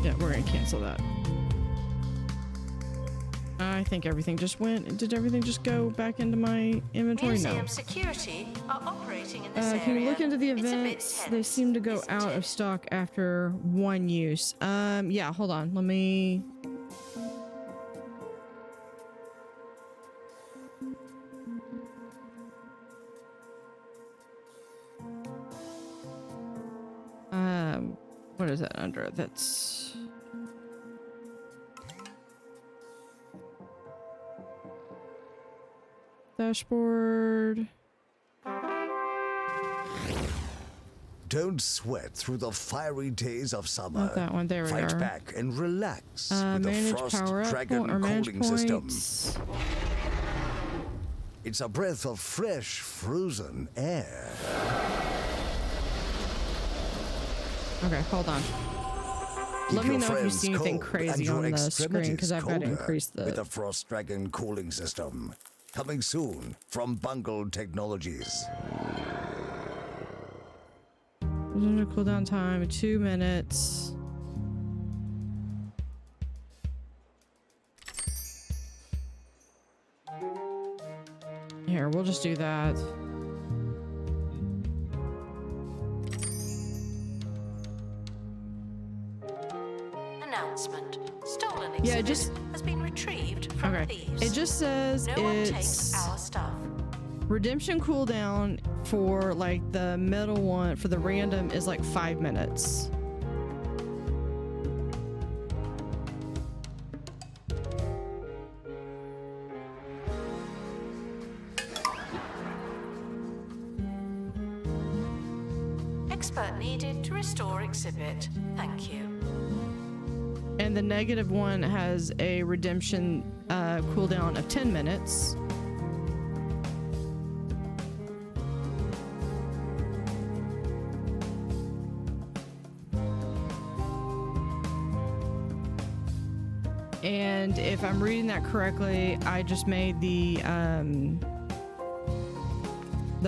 Yeah, we're gonna cancel that. I think everything just went. Did everything just go back into my inventory? Museum No. security are operating in this area. Can we look into the It's a bit events? They tense, seem to go isn't out it? of stock after one use. Yeah, hold on. Let me... What is that under? That's dashboard. Don't sweat through the fiery days of summer. Not that one. There we Fight are. back and relax with the Manage Frost power up Dragon or manage cooling system. points. It's a breath of fresh, frozen air. Okay, hold on. Let me know if you see anything crazy on the screen because I've got to increase with the the. Frost Dragon cooling system. Coming soon from Bungled Technologies. Cooldown time 2 minutes. Here, we'll just do that. Announcement. Stolen Yeah, exhibit just- has been retrieved from Okay. thieves. It just says No one takes it's our stuff. redemption cooldown for like the middle one for the random is like 5 minutes. Expert needed to restore exhibit. Thank you. And the negative one has a redemption cooldown of 10 minutes. And if I'm reading that correctly, I just made the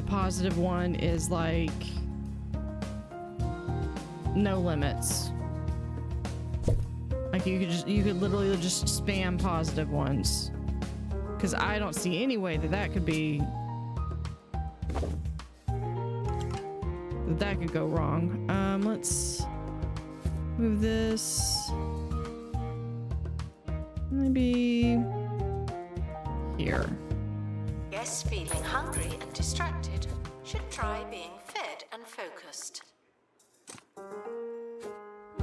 positive one is like no limits. Like you could literally just spam positive ones. Because I don't see any way that could be that could go wrong. Let's move this. Maybe here. Guests feeling hungry and distracted should try being fed and focused.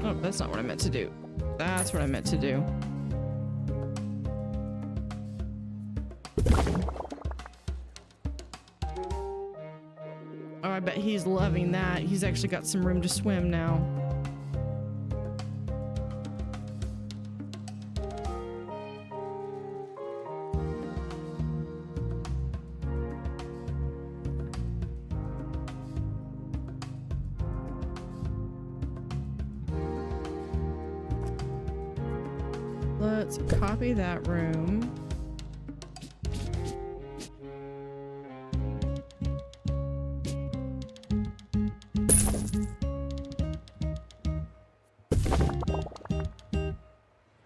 Oh, that's not what I meant to do. That's what I meant to do. Oh, I bet he's loving that. He's actually got some room to swim now. Let's copy that room.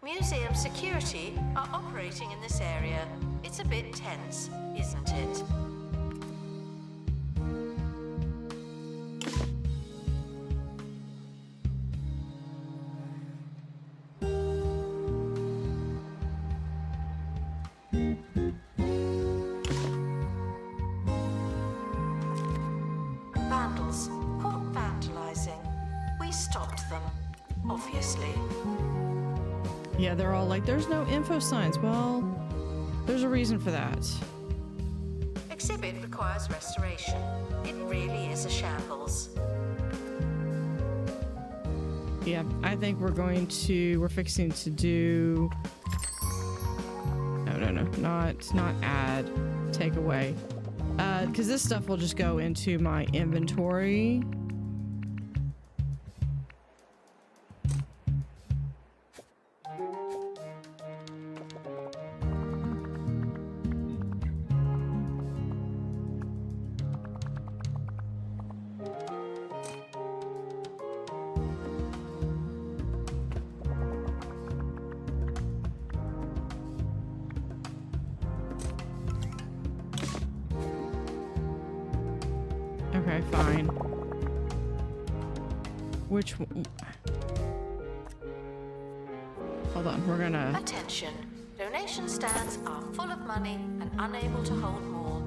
Museum security are operating in this area. It's a bit tense, isn't it? Vandals caught vandalizing. We stopped them, obviously. Yeah, they're all like, there's no info signs. Well, there's a reason for that. Exhibit requires restoration. It really is a shambles. Yeah, I think we're fixing to do, no, not add, take away. Because this stuff will just go into my inventory. Okay, fine. Which one? Hold on, we're gonna... Attention. Donation stands are full of money and unable to hold more.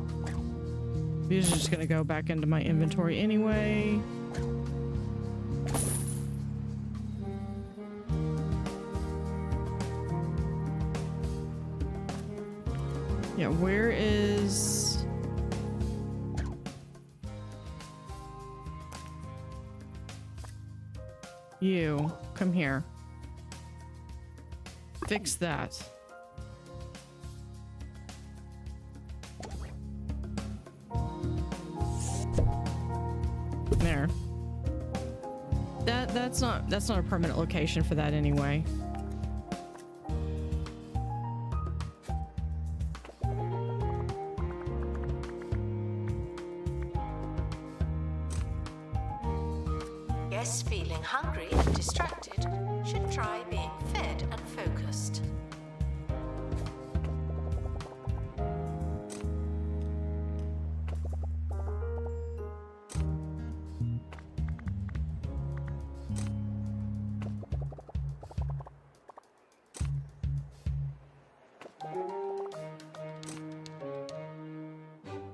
These are just gonna go back into my inventory anyway. Yeah, where is... You, come here. Fix that. There. That's not a permanent location for that anyway. Guests feeling hungry and distracted should try being fed and focused.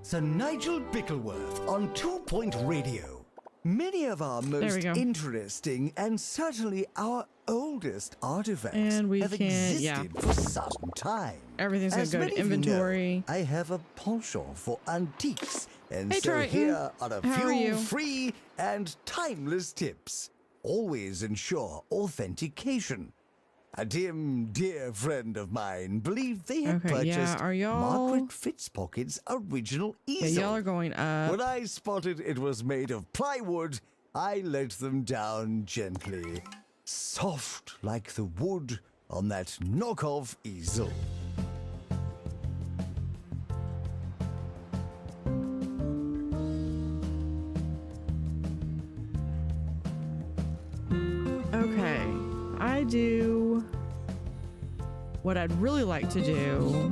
Sir Nigel Bickleworth on 2 Point Radio. Many of our most go. interesting and certainly our oldest artifacts And we have can- existed yeah. for some time. Everything's gonna As go to many of you know, inventory. I have a penchant for antiques, and Hey, so Triton. here are a How are you? few free and timeless tips. Always ensure authentication. A dear friend of mine believed they had Okay, yeah, purchased are y'all- Margaret Fitzpocket's original Yeah, easel. y'all are going up. When I spotted it was made of plywood, I let them down gently. Soft like the wood on that knockoff easel. Okay, I do what I'd really like to do.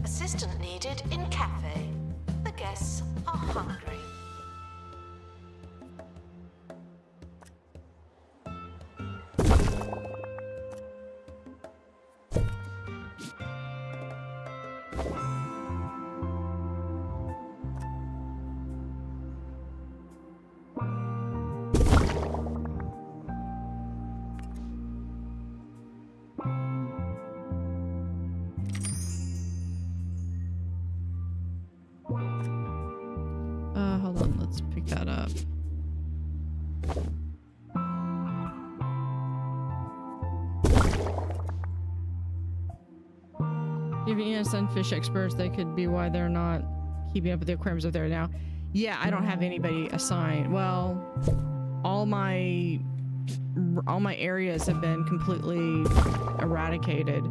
Assistant needed in cafe. The guests are hungry. Hold on, let's pick that up. Giving you sunfish experts, they could be why they're not keeping up with the aquariums up there now. Yeah, I don't have anybody assigned. Well, all my areas have been completely eradicated.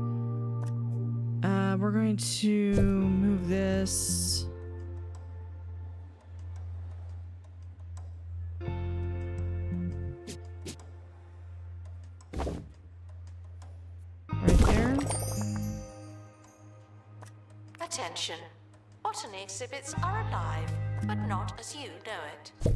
We're going to move this. Right there. Attention. Botany exhibits are alive, but not as you know it.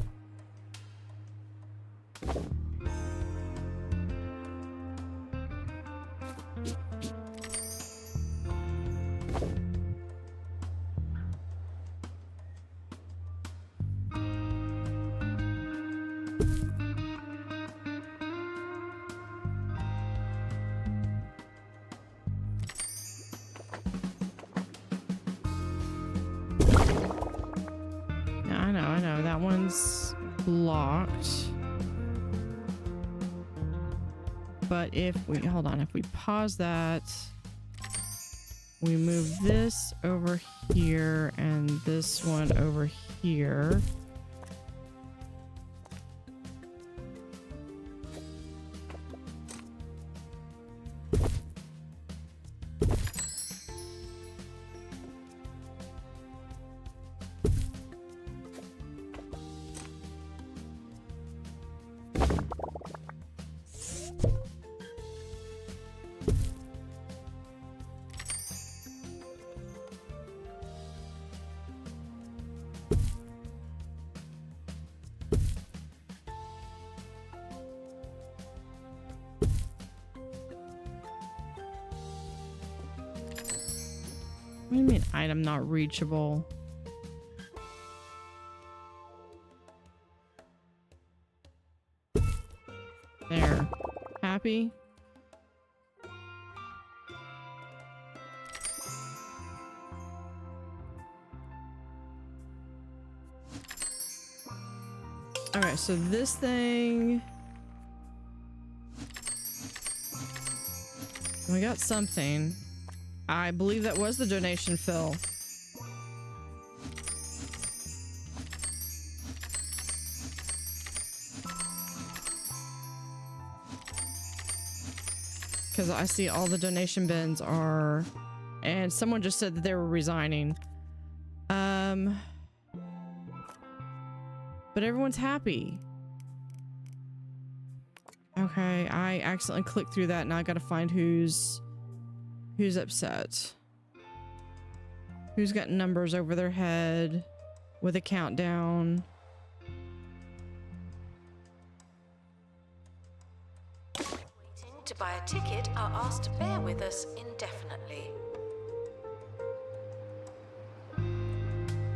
I know. That one's blocked. But if we, hold on, if we pause that, we move this over here and this one over here. What do you mean item not reachable? There. Happy? Okay, so this thing... We got something. I believe that was the donation fill. Because I see all the donation bins are... And someone just said that they were resigning. But everyone's happy. Okay, I accidentally clicked through that. Now I gotta find who's upset. Who's got numbers over their head with a countdown. Waiting to buy a ticket are asked to bear with us indefinitely.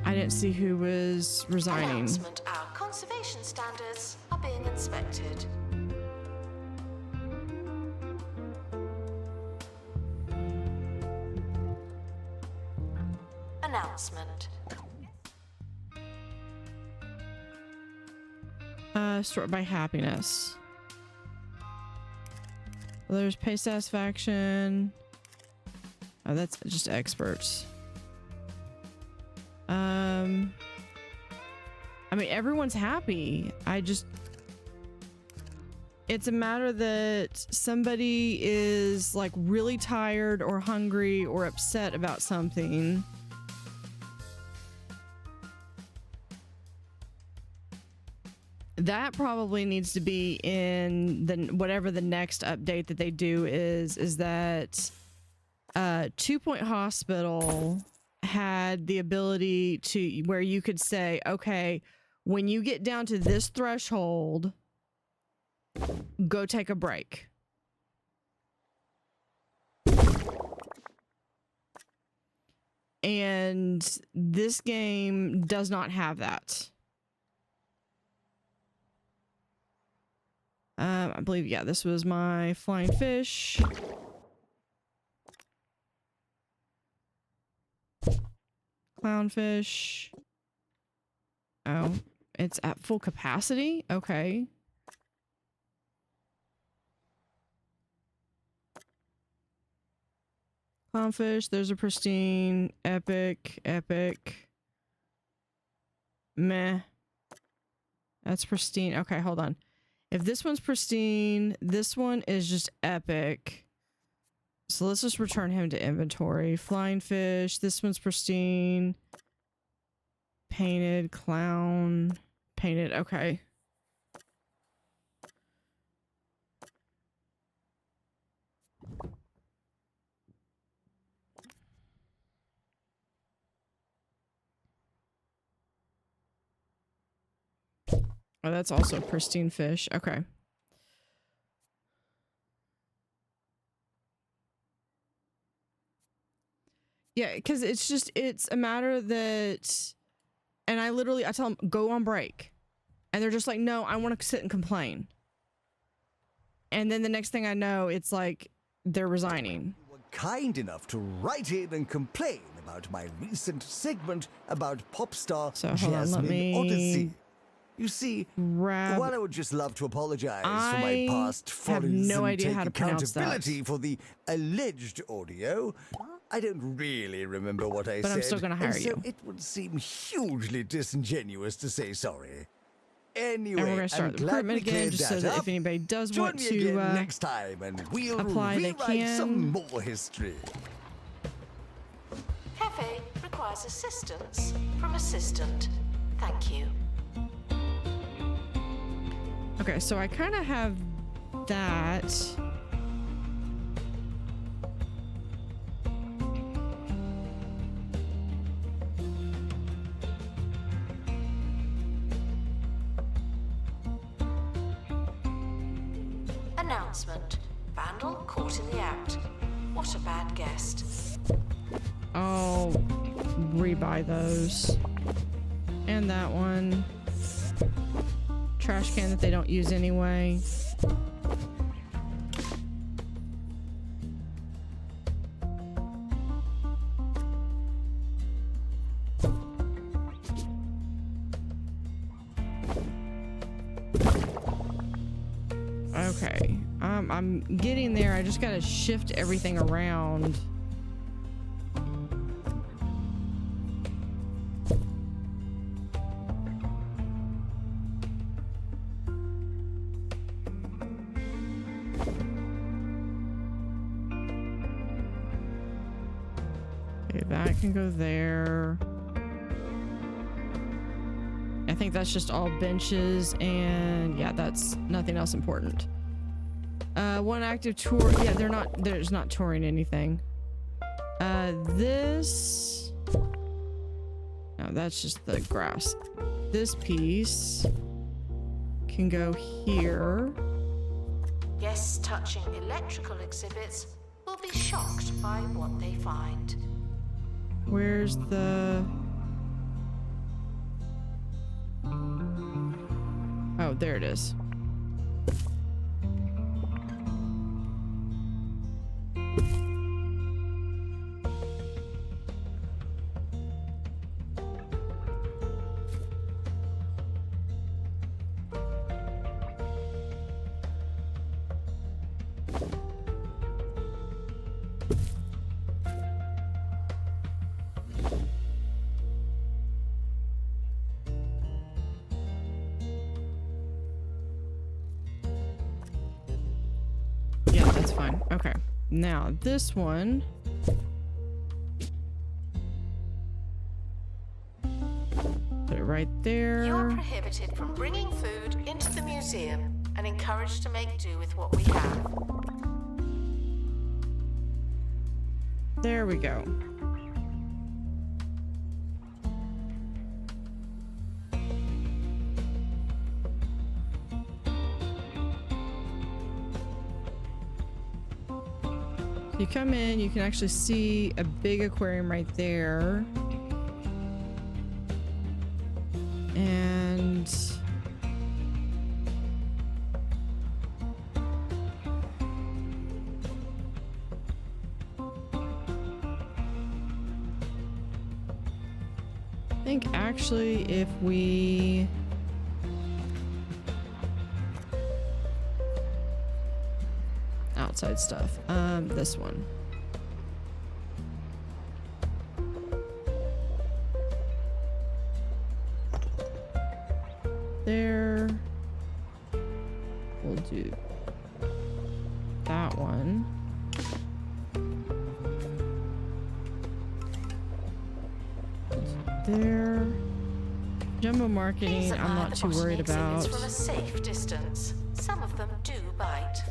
I didn't see who was resigning. Announcement: our conservation standards are being inspected. Announcement. Sort by happiness. Well, there's pay satisfaction. Oh, that's just experts. I mean, everyone's happy. It's a matter that somebody is like really tired or hungry or upset about something. That probably needs to be in the whatever the next update that they do is that 2 Point Hospital had the ability to where you could say, okay, when you get down to this threshold, go take a break. And this game does not have that. I believe, yeah, this was my flying fish. Clownfish. Oh, it's at full capacity? Okay. Clownfish, there's a pristine, epic. Meh. That's pristine. Okay, hold on. If this one's pristine, this one is just epic. So let's just return him to inventory. Flying fish. This one's pristine. Painted. Clown. Painted. Okay. Oh, that's also a pristine fish. Okay. Yeah, because it's a matter that, and I tell them, go on break. And they're just like, no, I want to sit and complain. And then the next thing I know, it's like, they're resigning. You were kind enough to write in and complain about my recent segment about pop star So, hold on, let Jasmine me Odyssey. You see, while I would just love to apologize for my past have follies no and idea take how to pronounce that. accountability for the alleged audio, I don't really remember what I said. But I'm still gonna hire and so you. it would seem hugely disingenuous to say sorry. Anyway, And we're going to start the recruitment again, just so that if anybody does Join want me to again next time and we'll apply, they rewrite can. some more history. Cafe requires assistance from assistant. Thank you. Okay, so I kind of have that. Announcement. Vandal caught in the act. What a bad guest. Oh, rebuy those. And that one. Trash can that they don't use anyway. Okay, I'm getting there. I just gotta shift everything around. Okay, that can go there. I think that's just all benches, and yeah, that's nothing else important. One active tour. Yeah, there's not touring anything. This. No, that's just the grass. This piece can go here. Guests touching electrical exhibits will be shocked by what they find. Where's the... Oh, there it is. Okay, now this one. Put it right there. You are prohibited from bringing food into the museum and encouraged to make do with what we have. There we go. You come in, you can actually see a big aquarium right there. And I think actually if we outside stuff. This one. There. We'll do that one. There. Jumbo marketing, I'm not too worried about. From a safe distance. Some of them do bite.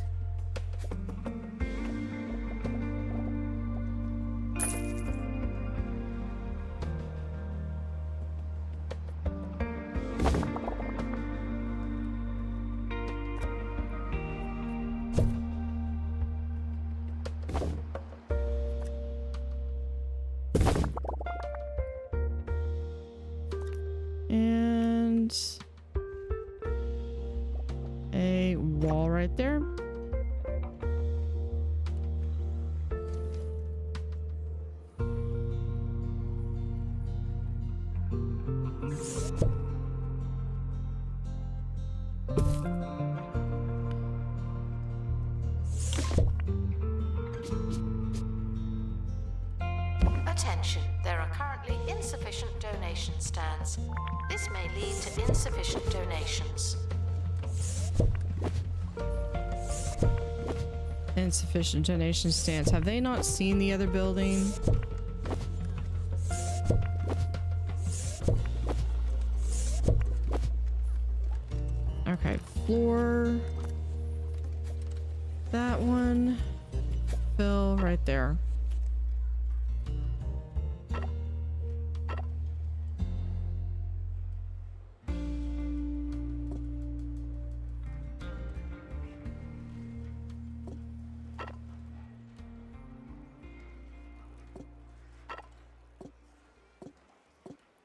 And a wall right there. Attention, there are currently insufficient donation stands. This may lead to insufficient donations. Insufficient donation stands. Have they not seen the other building? Okay, floor. That one. Fill right there.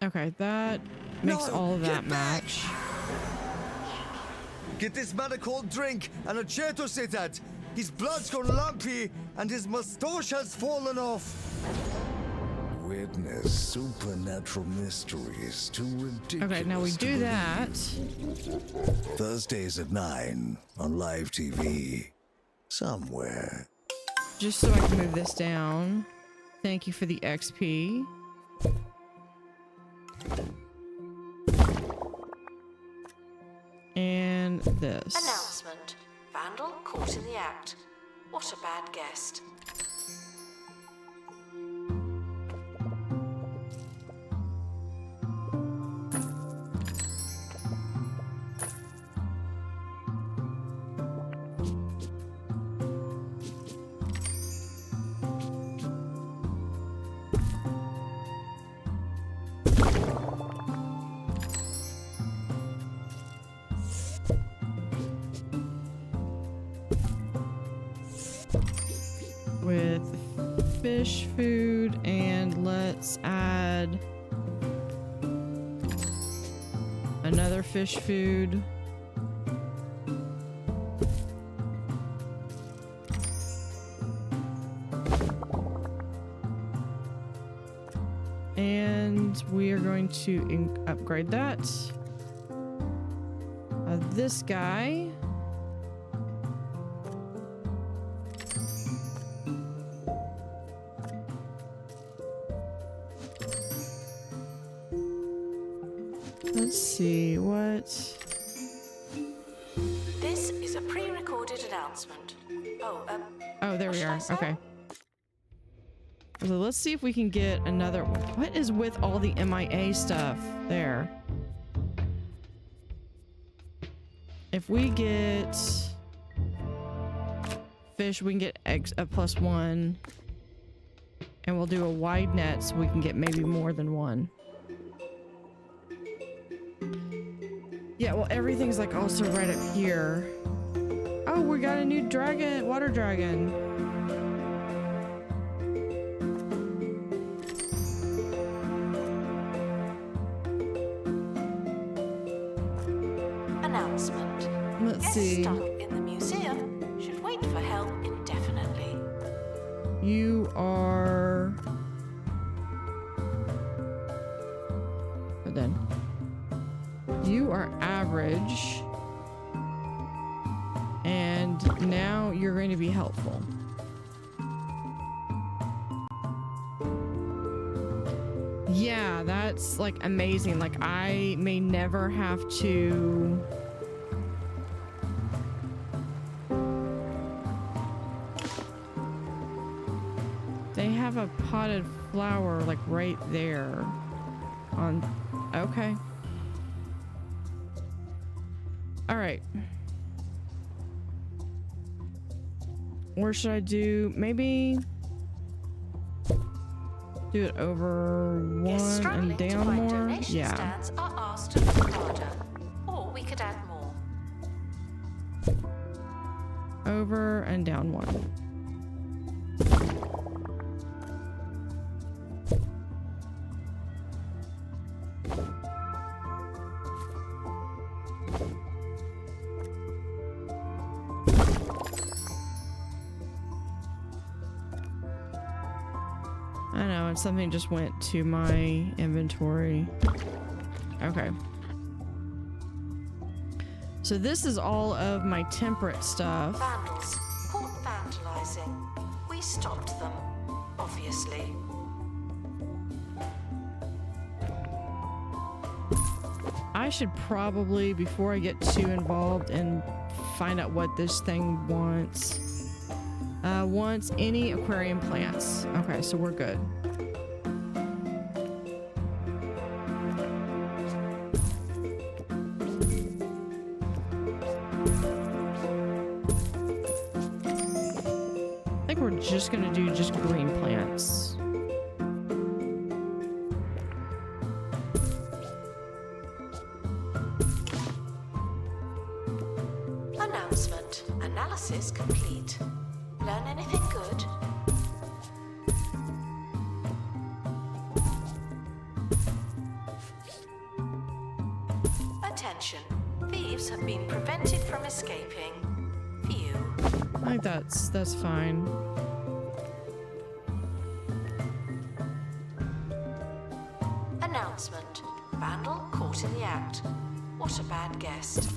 Okay, that makes No, all of that get back! match. Get this man a cold drink and a chair to sit at. His blood's gone lumpy and his moustache has fallen off. Witness supernatural mysteries too ridiculous. Okay, now we to do believe. that. Thursdays at 9 on live TV. Somewhere. Just so I can move this down. Thank you for the XP. And this. Announcement. Vandal caught in the act. What a bad guest. With fish food, and let's add another fish food. And we are going to upgrade that. This guy. Let's see, what? This is a pre-recorded announcement. Oh, there we what are. should I say? Okay. So let's see if we can get another. What is with all the MIA stuff there? If we get fish, we can get eggs at +1. And we'll do a wide net so we can get maybe more than one. Yeah, well, everything's like also right up here. Oh, we got a new dragon, water dragon. Announcement. Let's Guests see. stuck in the museum should wait for help indefinitely. You are. But then. You are average. And now you're going to be helpful. Yeah, that's like amazing. Like I may never have to. They have a potted flower like right there on. Okay. All right. Or should I do maybe do it over Guests one struggling and to down find more? donation Yeah. stands are asked to look harder. Or we could add more. Over and down one. I know, and something just went to my inventory. Okay. So this is all of my temperate stuff. Vandals caught vandalizing. We stopped them, obviously. I should probably, before I get too involved and find out what this thing wants, wants any aquarium plants. Okay, so we're good. I think we're just gonna do just green plants. Announcement. Analysis complete. Learn anything good? Attention, thieves have been prevented from escaping. Phew. I think that's fine. Announcement. Vandal caught in the act. What a bad guest.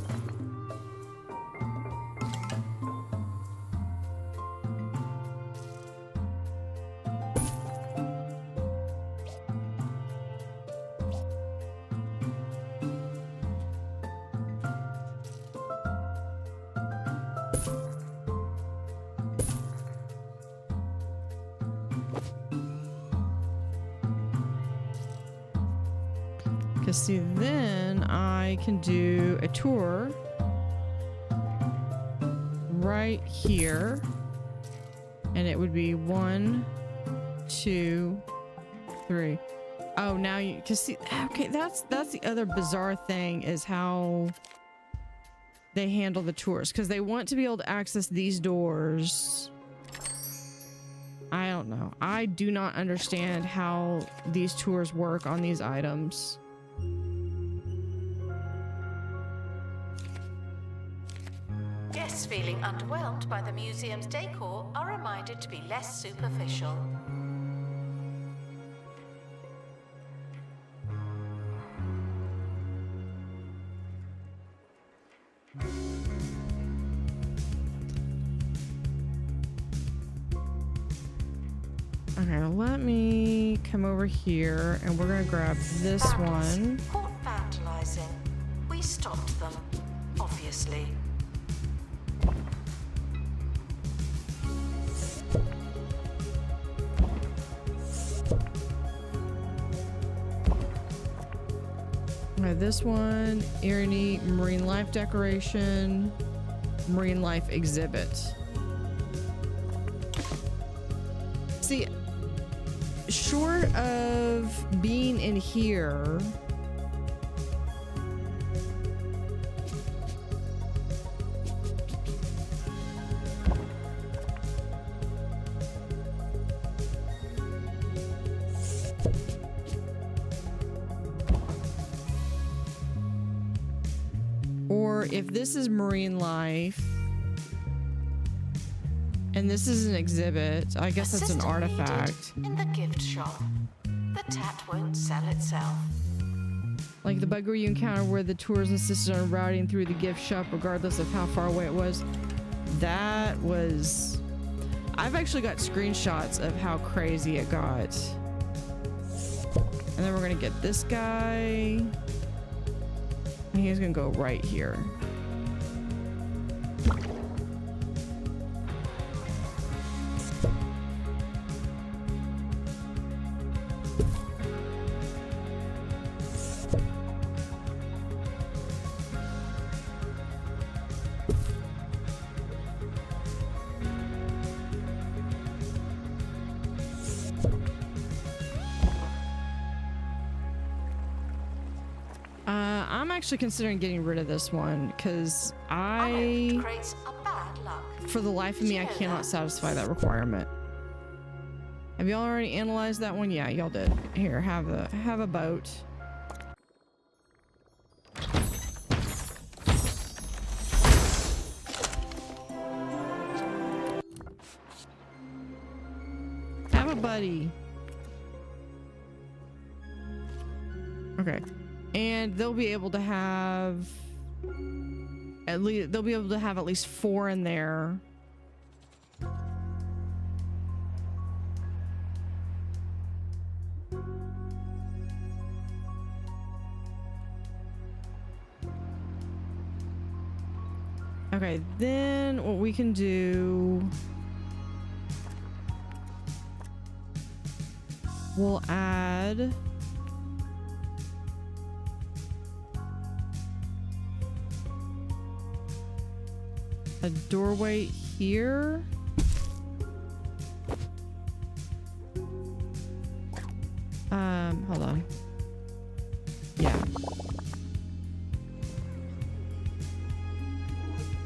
Because see, then I can do a tour right here. And it would be 1, 2, 3. Oh, now you can see. Okay, that's the other bizarre thing is how they handle the tours. Because they want to be able to access these doors. I don't know. I do not understand how these tours work on these items. Guests feeling underwhelmed by the museum's decor are reminded to be less superficial. Okay, let me come over here and we're gonna grab this one. Caught vandalizing. We stopped them, obviously. Okay, this one, Erie Marine Life Decoration, Marine Life Exhibit. See, short of being in here, or if this is Marine Life and this is an exhibit, I guess that's an artifact. In the gift shop, the tat won't sell itself. Like the bugger you encounter where the tours insisted on routing through the gift shop regardless of how far away it was. That was... I've actually got screenshots of how crazy it got. And then we're gonna get this guy. And he's gonna go right here. I'm actually considering getting rid of this one because Creates a bad luck. for the life of me, I cannot satisfy that requirement. Have y'all already analyzed that one? Yeah, y'all did. Here, have a boat. Have a buddy. Okay. And they'll be able to have at least 4 in there. Okay, then what we can do, we'll add a doorway here. Hold on. Yeah.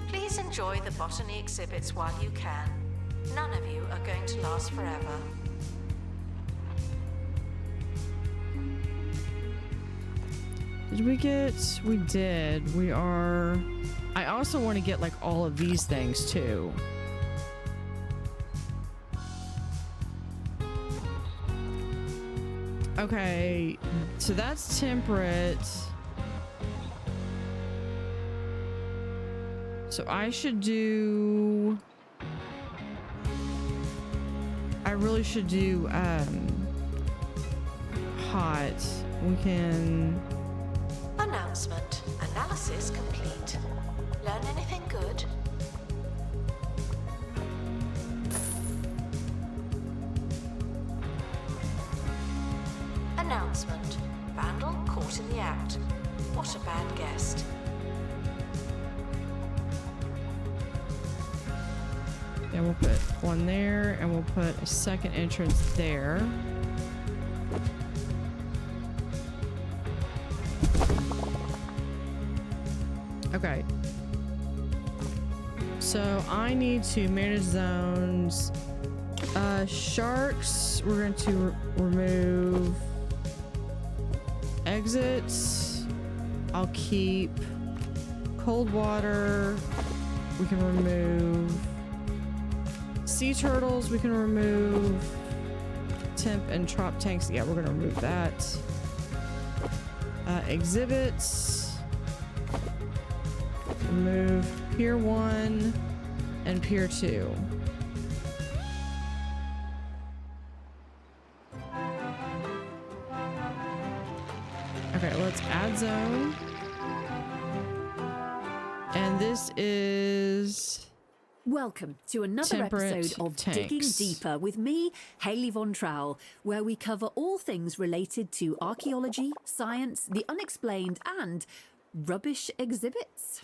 Please enjoy the botany exhibits while you can. None of you are going to last forever. Did we get? We did. We are. I also want to get like all of these things too. Okay, so that's temperate. So I should do. I really should do hot. We can. Announcement. Analysis complete. Learn anything good? Announcement. Vandal caught in the act. What a bad guest. And we'll put one there, and we'll put a second entrance there. Okay. So I need to manage zones. Sharks, we're going to remove exits. I'll keep cold water. We can remove sea turtles. We can remove temp and trop tanks. Yeah, we're going to remove that. Exhibits. Remove Pier 1 and Pier 2. Okay, let's add zone. And this is... Welcome to another Temperate episode of tanks. Digging Deeper with me, Hayley Von Trowell, where we cover all things related to archaeology, science, the unexplained, and rubbish exhibits.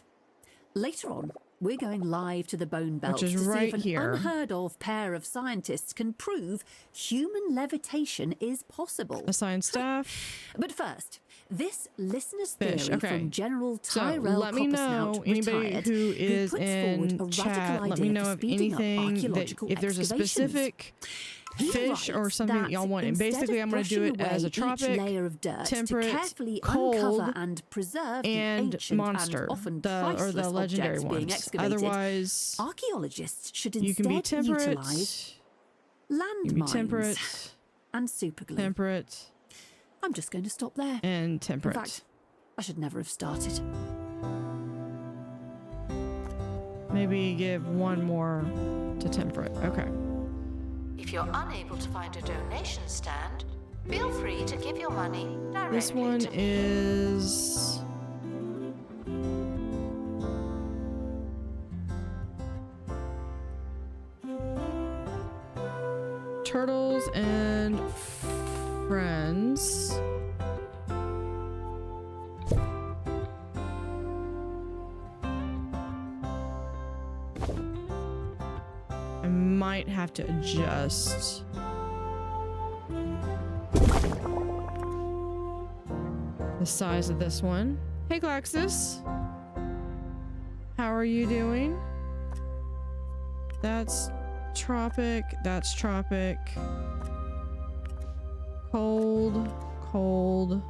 Later on, we're going live to the Bone Belt Which is to right see if an here. unheard of pair of scientists can prove human levitation is possible. Assign staff. But first, this listener's Fish, theory okay. from General So Tyrell let me know, Coppersnout, anybody retired, who is puts in forward a chat, radical let me idea know for of speeding up anything that, archaeological if there's a excavations. specific He fish or writes something that y'all want. And instead basically of I'm going to do it brushing as a away tropic, each layer of dirt temperate, to carefully cold, uncover and preserve and the ancient monster, and often or priceless the legendary objects being ones. excavated, Otherwise, archaeologists should you can be instead temperate, utilize you can be landmines temperate, and superglue. temperate, I'm just going to stop there. and In temperate. fact, I should never have started. Maybe give one more to temperate. Okay. If you're unable to find a donation stand, feel free to give your money directly This one to me. is... Turtles and friends. I might have to adjust. The size of this one. Hey, Glaxus. How are you doing? That's tropic. That's tropic. Cold, cold,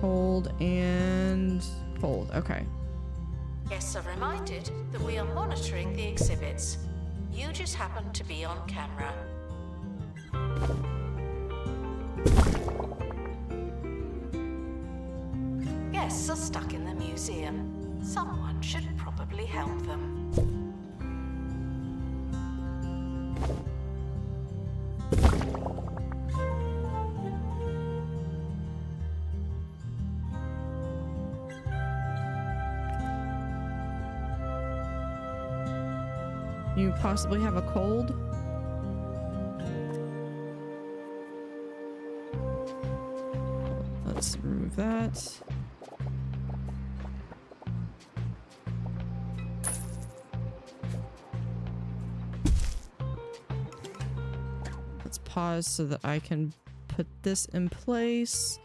cold, and cold. Okay. Guests are reminded that we are monitoring the exhibits. You just happen to be on camera. Guests are stuck in the museum. Someone should probably help them. You possibly have a cold? Let's remove that. Let's pause so that I can put this in place.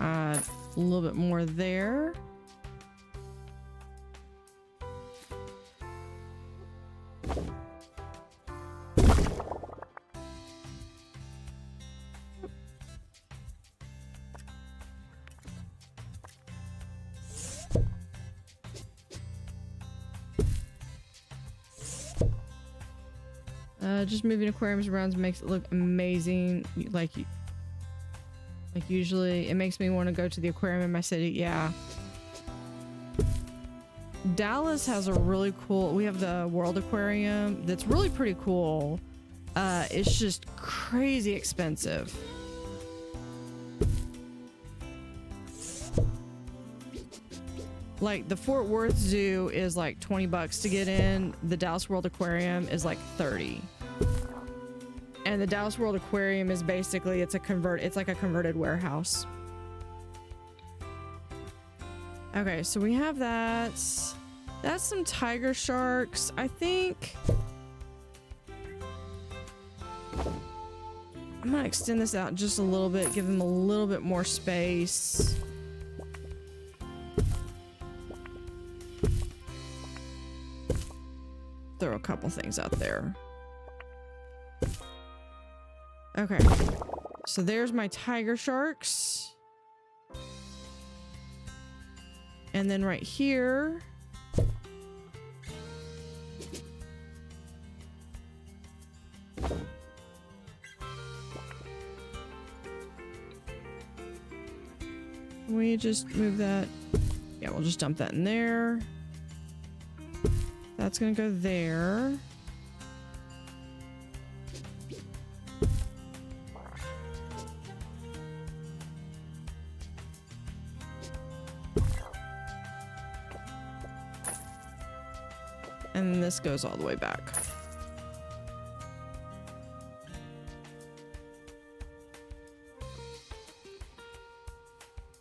add a little bit more there. Just moving aquariums around makes it look amazing. Like usually it makes me want to go to the aquarium in my city. Yeah. Dallas has a really cool, we have the World Aquarium that's really pretty cool. It's just crazy expensive. Like the Fort Worth Zoo is like 20 bucks to get in. The Dallas World Aquarium is like 30. And the Dallas World Aquarium is basically, it's like a converted warehouse. Okay, so we have that. That's some tiger sharks, I think. I'm gonna extend this out just a little bit, give them a little bit more space. Throw a couple things out there. Okay, so there's my tiger sharks. And then right here, we just move that. Yeah, we'll just dump that in there. That's gonna go there. And this goes all the way back.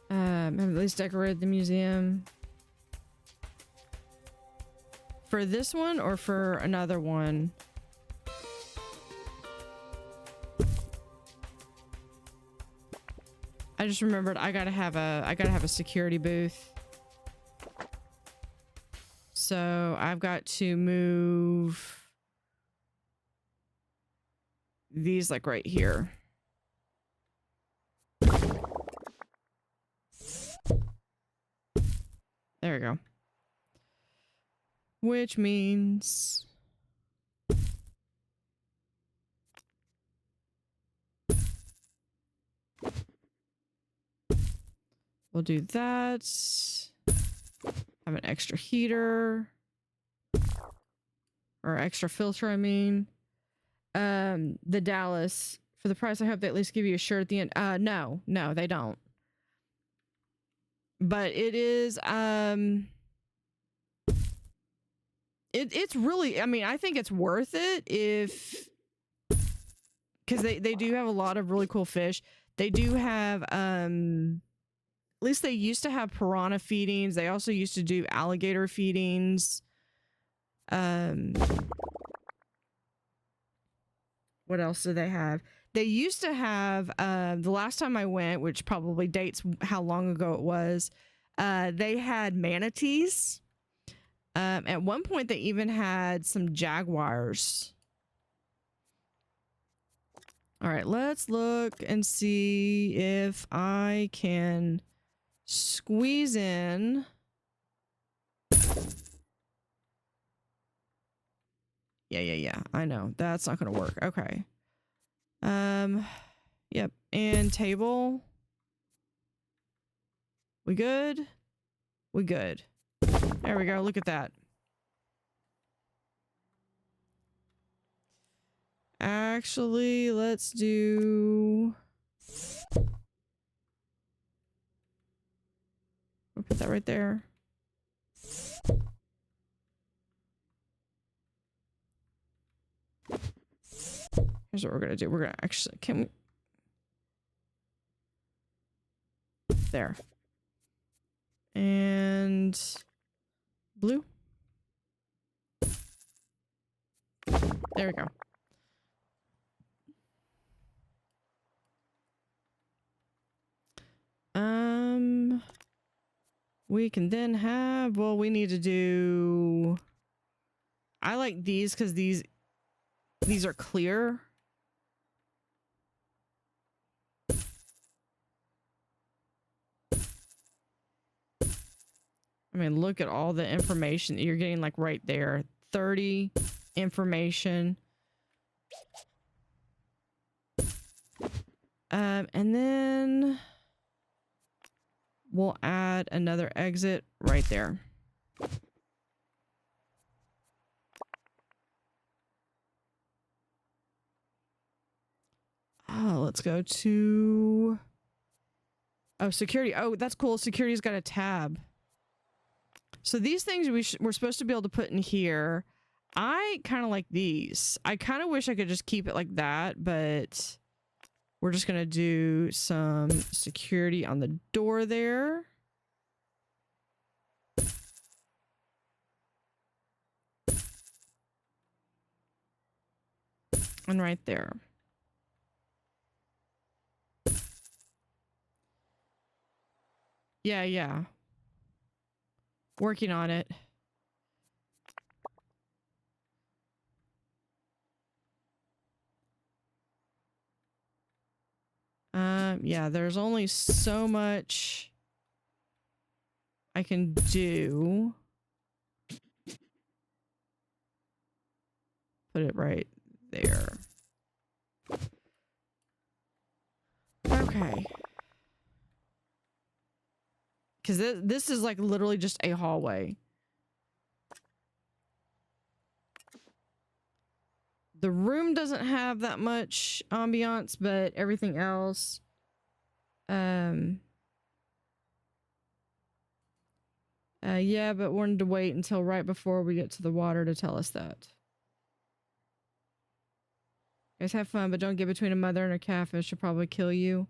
Have at least decorated the museum. For this one or for another one? I just remembered I gotta have a security booth. So I've got to move these like right here. There we go. Which means we'll do that. Have an extra heater or extra filter, I mean. The Dallas, for the price, I hope they at least give you a shirt at the end. No, they don't. But it is, it's really, I mean, I think it's worth it if, because they do have a lot of really cool fish. They do have, at least they used to have piranha feedings. They also used to do alligator feedings. What else do they have? They used to have, the last time I went, which probably dates how long ago it was, they had manatees. At one point, they even had some jaguars. All right, let's look and see if I can squeeze in. Yeah. I know. That's not going to work. Okay. Yep. And table. We good? We good. There we go. Look at that. Actually, let's do... We'll put that right there. Here's what we're gonna do. We're gonna actually... Can we... There. And... Blue. There we go. We can then have, well, we need to do, I like these because these are clear. I mean, look at all the information that you're getting, like right there. 30 information. And then we'll add another exit right there. Oh, let's go to, oh, security. Oh, that's cool. Security's got a tab. So these things we're supposed to be able to put in here. I kind of like these. I kind of wish I could just keep it like that, but we're just going to do some security on the door there. And right there. Yeah. Working on it. Yeah, there's only so much I can do. Put it right there. Okay. Because this is like literally just a hallway. The room doesn't have that much ambiance, but everything else. Yeah, but wanted to wait until right before we get to the water to tell us that. Guys, have fun, but don't get between a mother and a calf. It should probably kill you.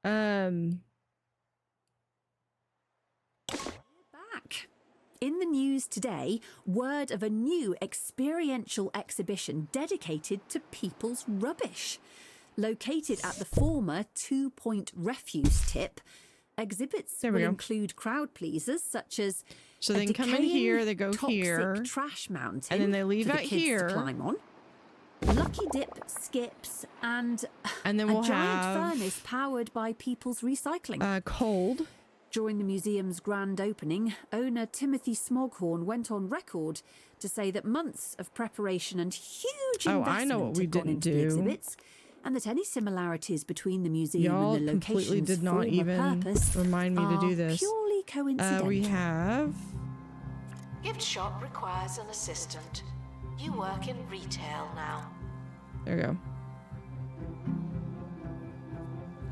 Back. In the news today, word of a new experiential exhibition dedicated to people's rubbish. Located at the former 2 Point refuse tip, exhibits will include crowd pleasers such as so they can come in here, they go here, trash mountain, and then they leave out here, to climb on, lucky dip skips, and then we'll a giant have furnace powered by people's recycling. Cold. During the museum's grand opening, owner Timothy Smoghorn went on record to say that months of preparation and huge investment had gone into the exhibits, and that any similarities between the museum and the completely location's did not even purpose remind me to do this. Purely coincidental. We have Gift shop requires an assistant. You work in retail now. there we go.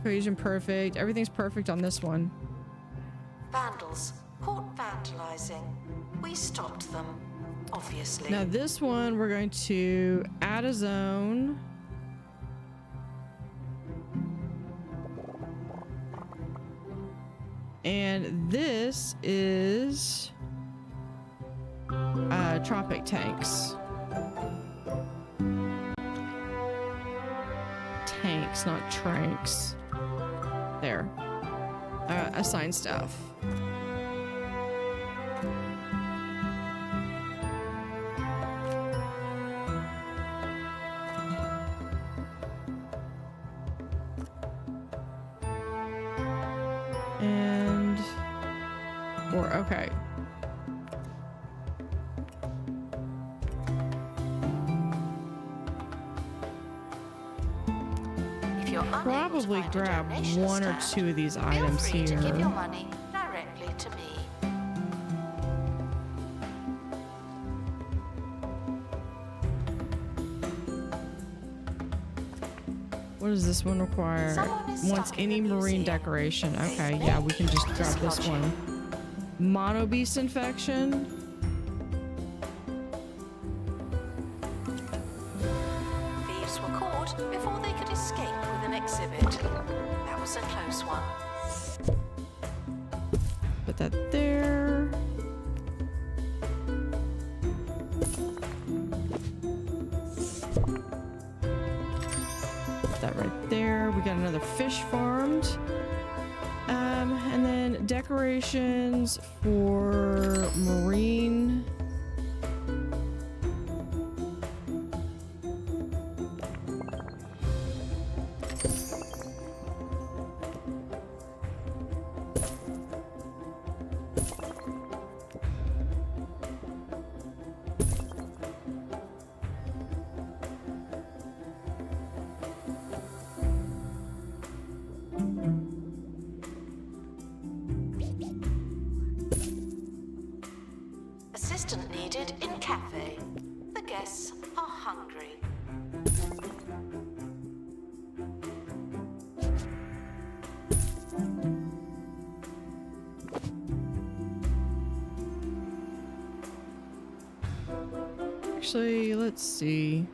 Cohesion perfect. Everything's perfect on this one. Vandals caught vandalizing. We stopped them, obviously. Now this one we're going to add a zone. And this is tropic tanks. Tanks, not tranks. There. Assign stuff. And we're okay. If you're Probably grab one or two of these items here. Feel free to give your money directly to me. What does this one require? Wants any marine decoration. Okay, yeah, we can just grab this one. Mono beast infection. Thieves were caught before they could escape with an exhibit. That was a close one. Put that there. Put that right there. We got another fish farmed. decorations for marine. Assistant needed in cafe. The guests are hungry. Actually, let's see.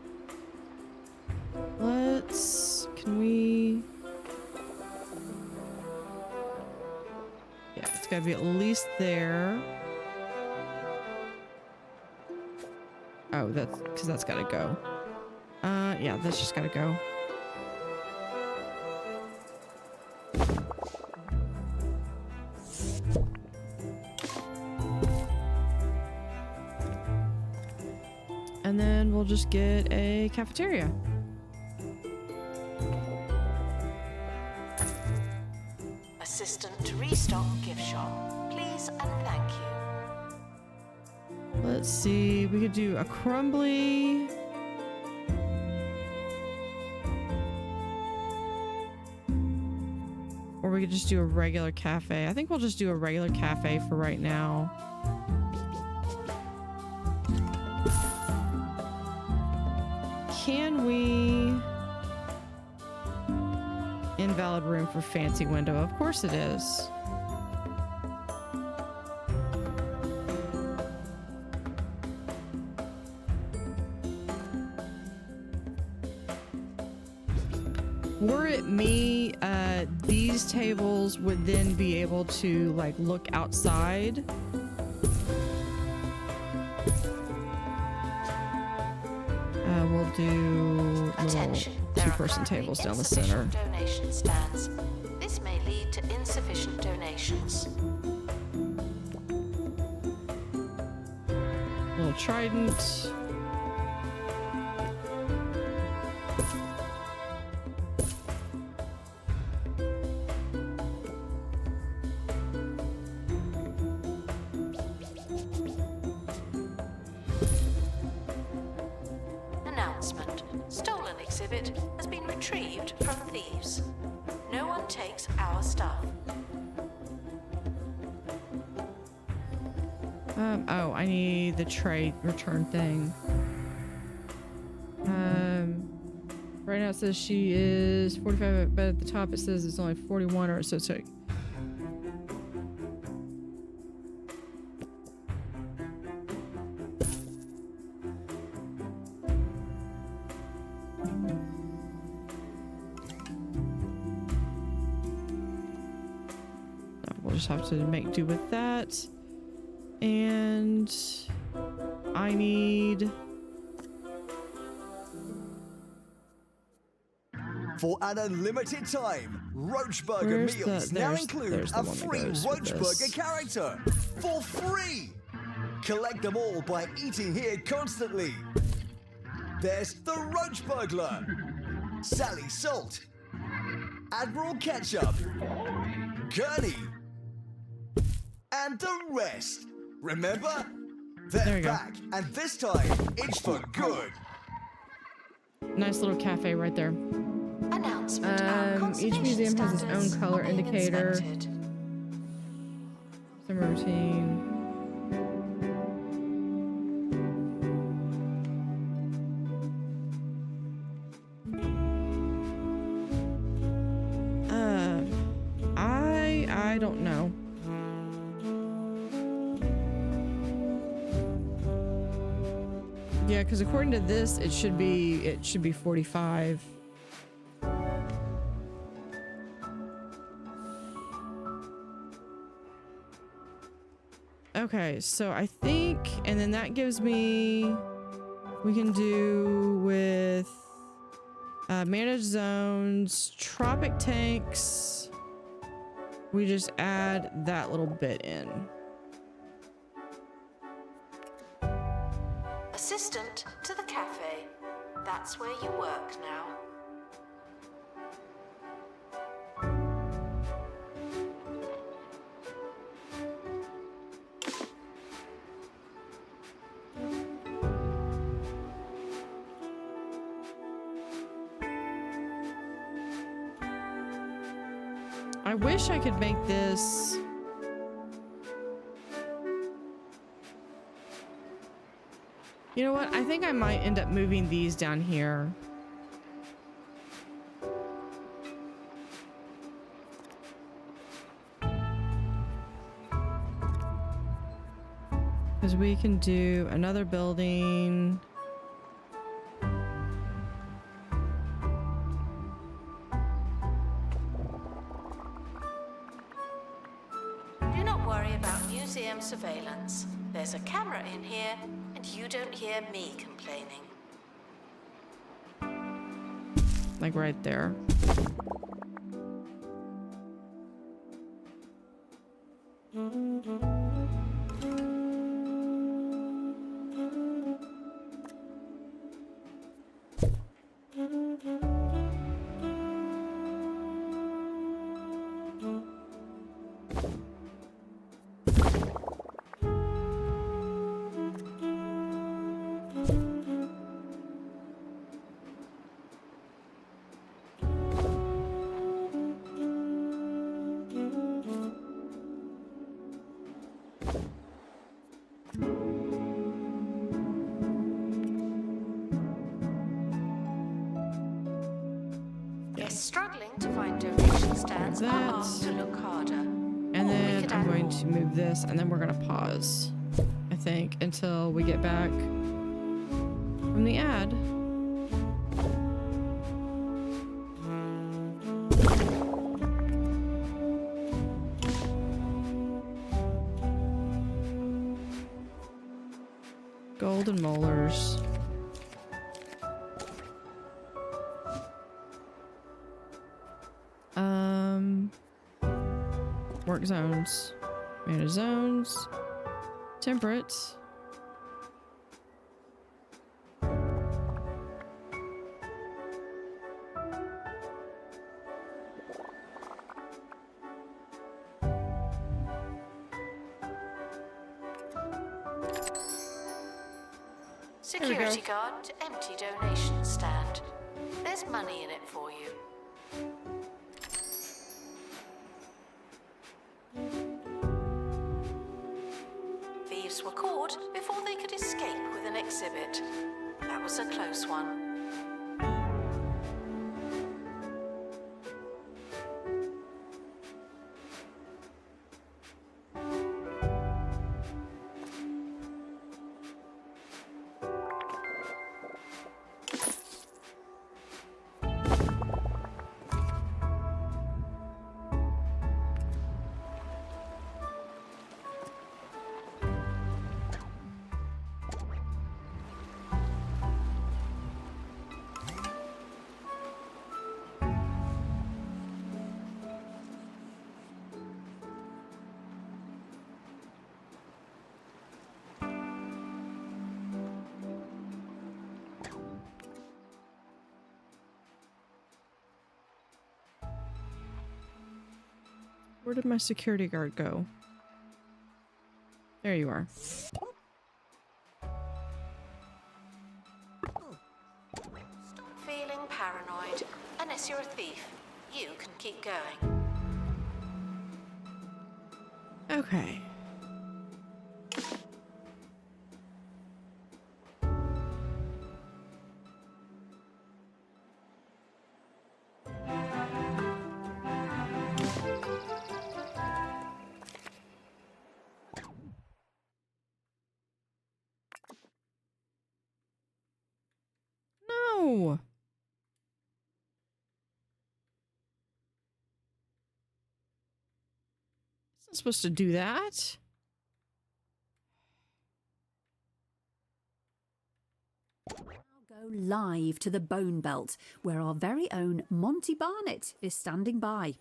Can we? Yeah, it's gotta be at least there. Oh, that's because that's gotta go. Yeah, that's just gotta go. And then we'll just get a cafeteria. Assistant to restock gift shop. Please and thank you. Let's see, we could do a crumbly. Or we could just do a regular cafe. I think we'll just do a regular cafe for right now. Can we... Invalid room for fancy window. Of course it is. Were it me, these tables would then be able to like look outside. We'll do Attention, little two-person tables down the center. Donation stands. This may lead to insufficient donations. Little trident. Announcement. Stolen exhibit has been retrieved from thieves. No one takes our stuff. Oh, I need the trade return thing. Right now it says she is 45, but at the top it says it's only 41 or so. We'll just have to make do with that. And I need... For an unlimited time, Roachburger Where's meals the- now there's include the a one that free goes with this. Roachburger character for free. Collect them all by eating here constantly. There's the Roachburglar, Sally Salt, Admiral Ketchup, Gurney, and the rest. Remember? There They're we go. back, and this time it's for good. Nice little cafe right there. Announcement. Our Each conservation museum has its own standards color are being indicator. inspected. Summer routine. I don't know. Yeah, because according to this, it should be 45. Okay, so I think, and then that gives me, we can do with managed zones, tropic tanks, we just add that little bit in. Assistant to the cafe. That's where you work now. I wish I could make this. You know what? I think I might end up moving these down here. Because we can do another building. Do not worry about museum surveillance. There's a camera in here, and you don't hear me complaining. Like right there. Struggling to find donation stands are That. asked to look harder. And Or we then could I'm add going more. to move this, and then we're going to pause, I think, until we get back from the ad. Golden molars. Work zones. Manage zones. Temperate. Security guard to empty donation stand. There's money in it for you. Thieves were caught before they could escape with an exhibit. That was a close one. Where did my security guard go? There you are. Stop feeling paranoid. Unless you're a thief, you can keep going. Okay. No. It's not supposed to do that. Go live to the Bone Belt, where our very own Monty Barnett is standing by.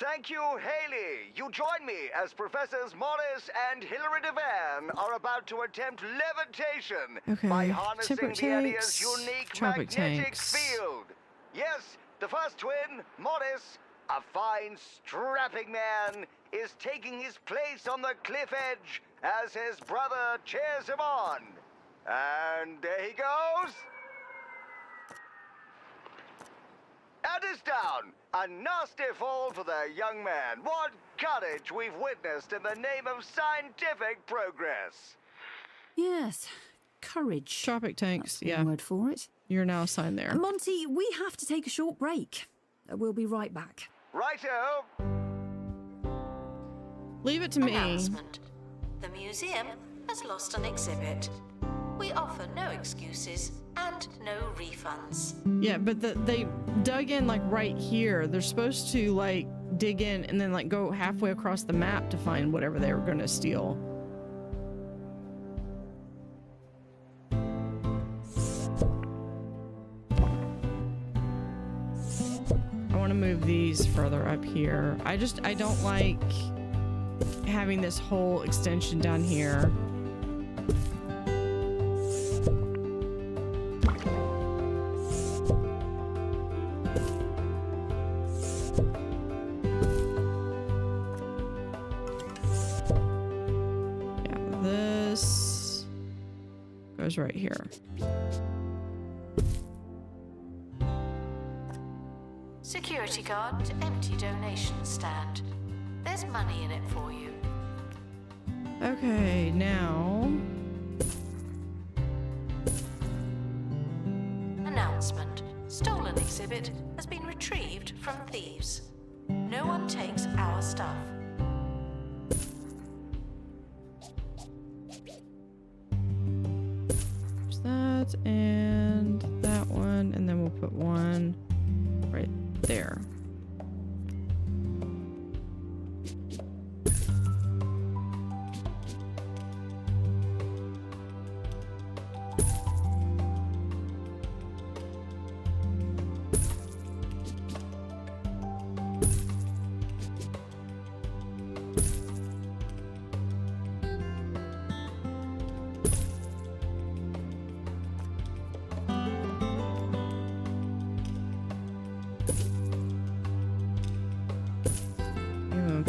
Thank you, Haley. You join me as Professors Morris and Hilary Devan are about to attempt levitation by Okay, harnessing temperate the Adia's tanks, unique tropic magnetic tanks. field. Yes, the first twin, Morris, a fine, strapping man, is taking his place on the cliff edge as his brother cheers him on. And there he goes. And it's down. A nasty fall for the young man. What courage we've witnessed in the name of scientific progress. Yes, courage. Tropic tanks, That's one yeah. word for it. You're now assigned there. Monty, we have to take a short break. We'll be right back. Righto. Leave it to me. Announcement. The museum has lost an exhibit. We offer no excuses and no refunds. Yeah, but they dug in like right here. They're supposed to like dig in and then like go halfway across the map to find whatever they were going to steal. I want to move these further up here. I don't like having this whole extension down here. Goes right here. Security guard to empty donation stand. There's money in it for you. Okay, now Announcement. Stolen exhibit has been retrieved from thieves. No one takes our stuff. that and that one, and then we'll put one right there.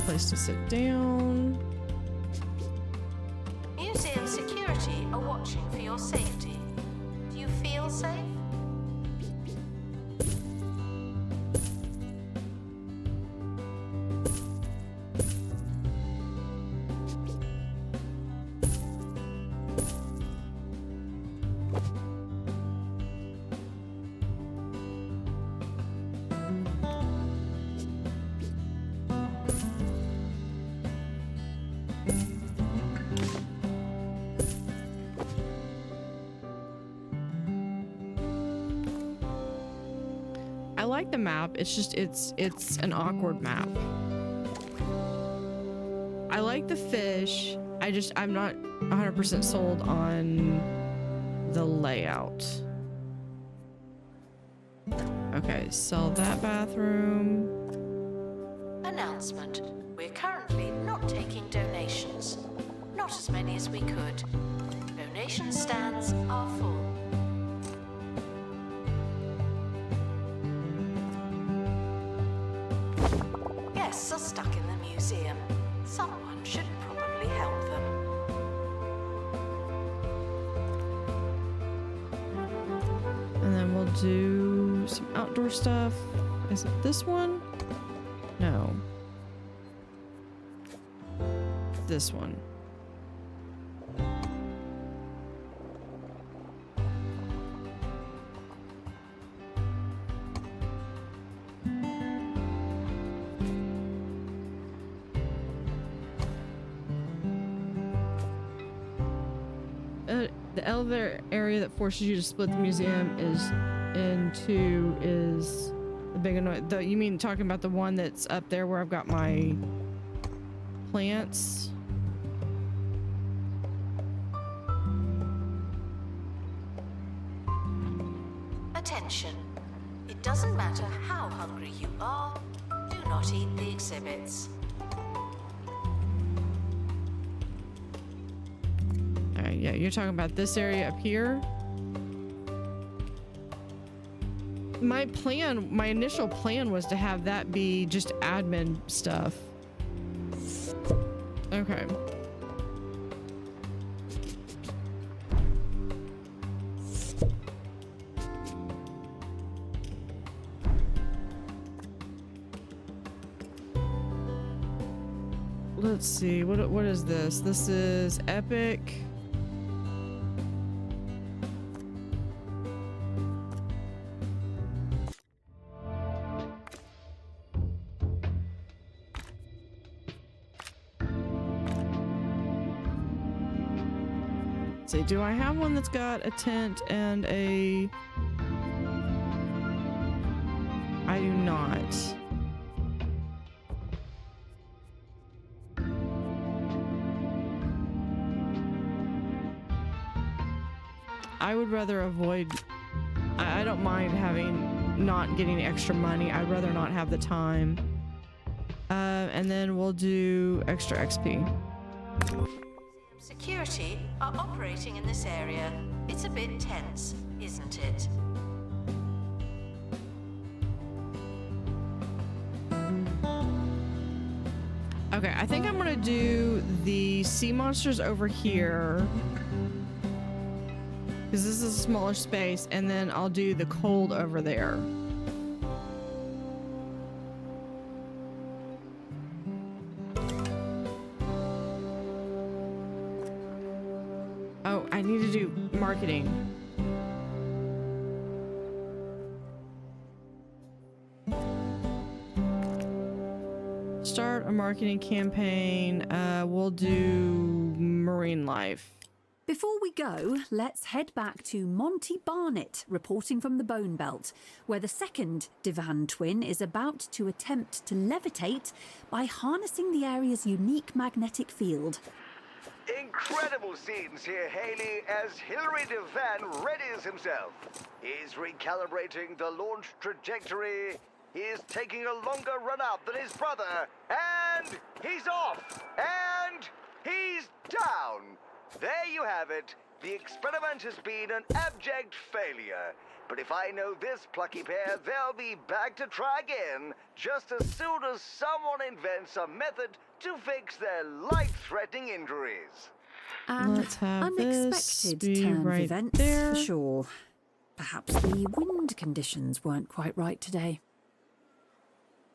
Place to sit down. Museum security are watching for your safety. Do you feel safe? I like the map. It's just it's an awkward map. I like the fish. I'm not 100% sold on the layout. Okay, sell that bathroom. Announcement. We're currently not taking donations. Not as many as we could. Donation stands are full. Guests are stuck in the museum. Someone should probably help them. And then we'll do some outdoor stuff. Is it this one? No. This one. The elevator area that forces you to split the museum is the big annoying. You mean talking about the one that's up there where I've got my plants? Attention. It doesn't matter how hungry you are. Do not eat the exhibits. Alright, yeah, you're talking about this area up here. My initial plan was to have that be just admin stuff. Okay. Let's see, what is this? This is epic. Let's see, do I have one that's got a tent and a... I do not. I would rather avoid... I don't mind not getting extra money. I'd rather not have the time. And then we'll do extra XP. Security are operating in this area. It's a bit tense, isn't it? Okay, I think I'm gonna do the sea monsters over here, because this is a smaller space, and then I'll do the cold over there. Oh, I need to do marketing. Start a marketing campaign. We'll do marine life. Before we go, let's head back to Monty Barnett, reporting from the Bone Belt, where the second Divan twin is about to attempt to levitate by harnessing the area's unique magnetic field. Incredible scenes here, Haley, as Hilary Devan readies himself. He's recalibrating the launch trajectory. He's taking a longer run up than his brother. And he's off. And he's down. There you have it. The experiment has been an abject failure. But if I know this plucky pair, they'll be back to try again just as soon as someone invents a method to fix their life-threatening injuries. An Let's have unexpected this be turn of right events, there. for sure. Perhaps the wind conditions weren't quite right today.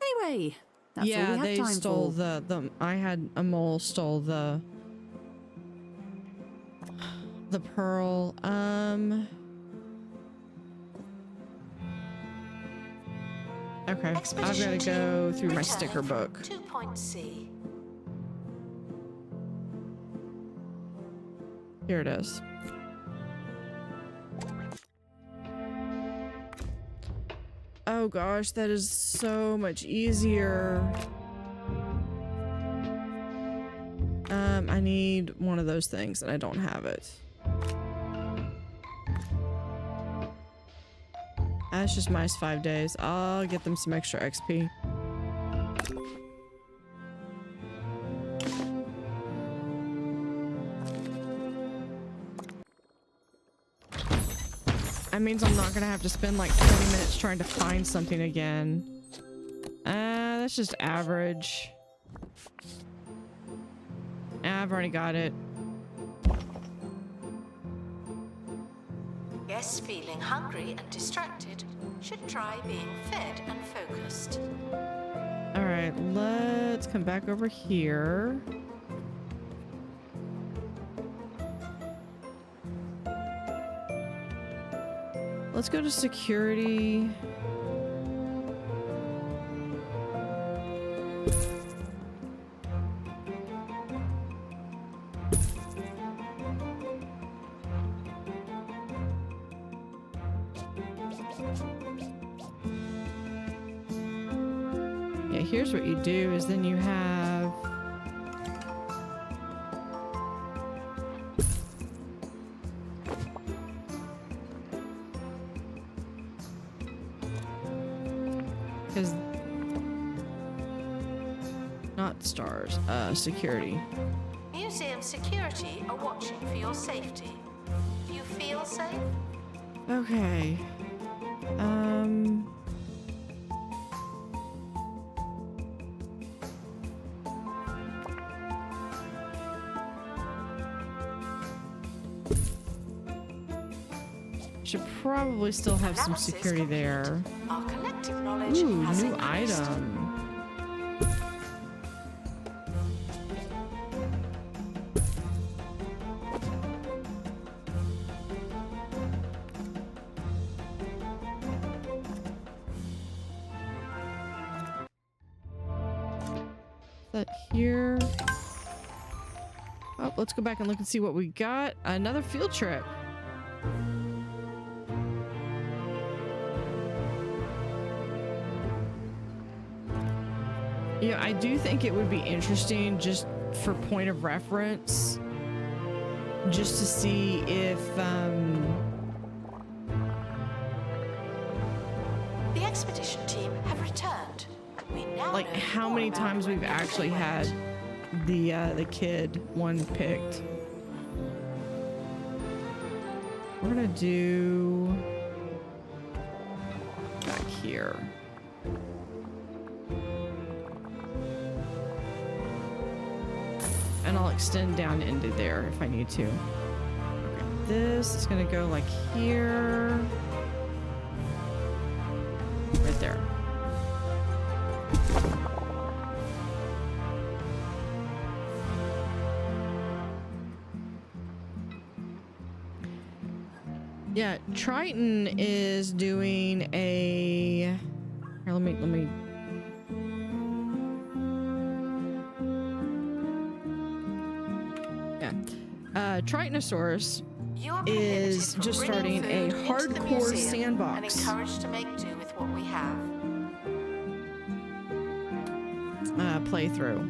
Anyway, that's all Yeah, we have they time stole for. the I had a mole stole the pearl. Okay, I've got to go through my sticker book. 2.C. Here it is. Oh gosh, that is so much easier. I need one of those things and I don't have it. That's just minus 5 days. I'll get them some extra XP. That means I'm not gonna have to spend like 20 minutes trying to find something again. That's just average. I've already got it. Guests feeling hungry and distracted should try being fed and focused. All right, let's come back over here. Let's go to security. Yeah, here's what you do is then you have because Not stars. Security. Museum security are watching for your safety. Do you feel safe? Okay. Should probably still have some Analysis security complete. there. Our collective knowledge Ooh, has new increased. item. That here. Oh, let's go back and look and see what we got. Another field trip. You know, I do think it would be interesting just for point of reference, just to see if, The expedition team have returned. We now like know how more many about times we've where actually they had went. the kid one picked. We're gonna do back here. And I'll extend down into there if I need to. Okay, this is gonna go like here. Right there. Yeah, Triton is doing a. Here, let me. Yeah, Tritanosaurus You're is prohibited from just bringing starting a food into the hardcore museum sandbox. and encouraged to make do with what we have. Playthrough,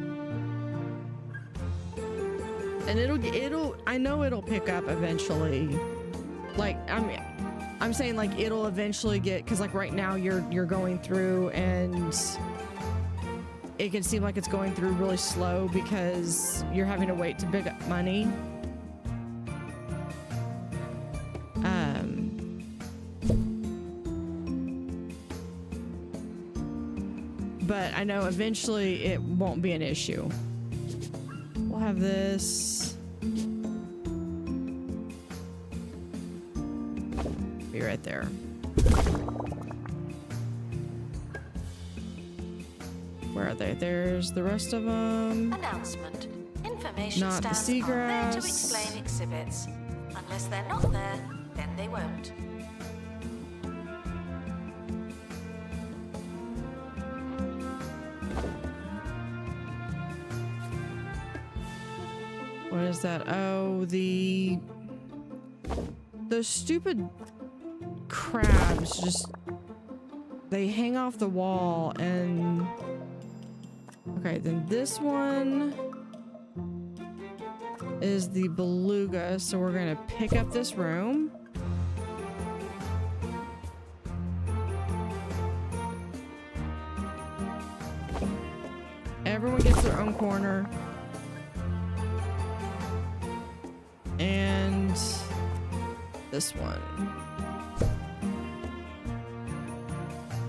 and it'll. I know it'll pick up eventually. Like I'm saying like it'll eventually get, because like right now you're going through and it can seem like it's going through really slow because you're having to wait to pick up money. But I know eventually it won't be an issue. We'll have this be right there. Where are they? There's the rest of them. Announcement. Information Not the stands are there to seagrass. explain exhibits. Unless they're not there, then they won't. What is that? Oh, those stupid crabs just, they hang off the wall and okay, then this one is the beluga, so we're gonna pick up this room. Everyone gets their own corner. And this one.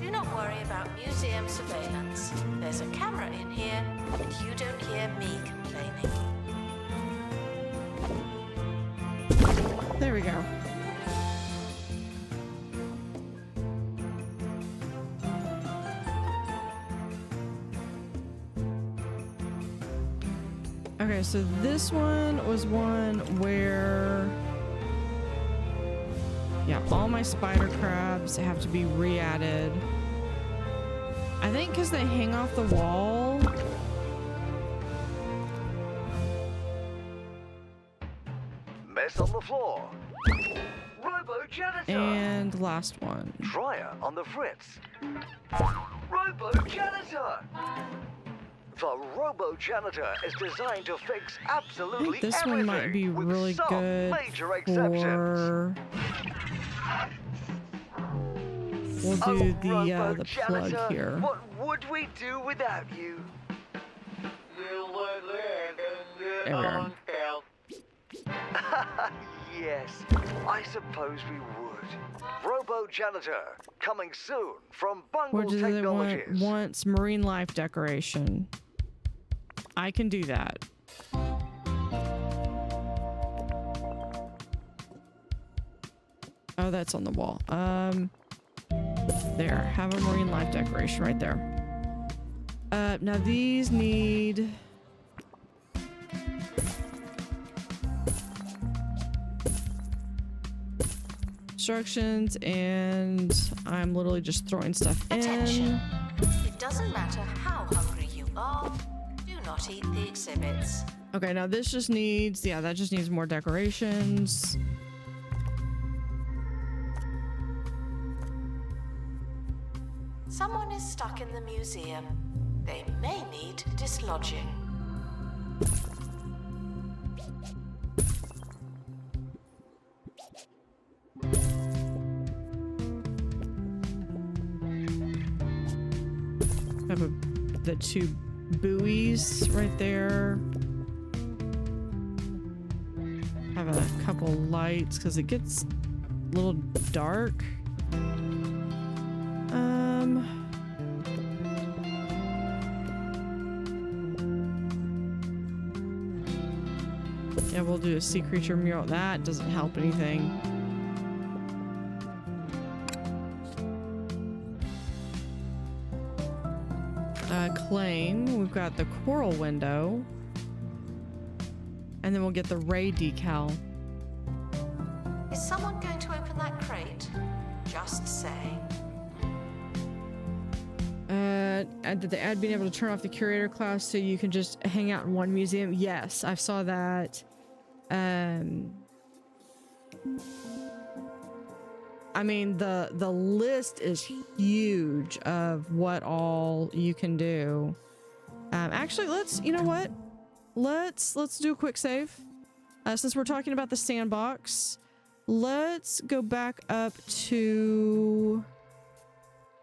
Do not worry about museum surveillance. There's a camera in here, and you don't hear me complaining. There we go. Okay, so this one was one where, yeah, all my spider crabs have to be re-added. I think because they hang off the wall. Mess on the floor. Robo-janitor. And last one. Dryer on the fritz. Robo-janitor. The Robo-janitor is designed to fix I absolutely think this everything, one might be with really some good major exceptions. for. We'll do the Robo-janitor, plug here. What would we do without you? everywhere. Yes, I suppose we would. Robo Janitor, coming soon from What Bungle do they Technologies. wants marine life decoration. I can do that. Oh, that's on the wall. There, have a marine life decoration right there. Now these need... instructions, and I'm literally just throwing stuff Attention. in. It doesn't matter how hungry you are, do not eat the exhibits. Okay, now this just needs, yeah, that just needs more decorations. Someone is stuck in the museum. They may need dislodging. Have the two buoys right there. Have a couple lights because it gets a little dark. Yeah, we'll do a sea creature mural. That doesn't help anything. Claim. We've got the coral window. And then we'll get the Ray decal. Is someone going to open that crate? Just say. Did they add being able to turn off the curator class so you can just hang out in one museum? Yes, I saw that. I mean, the list is huge of what all you can do. Actually, you know what? Let's do a quick save. Since we're talking about the sandbox, let's go back up to...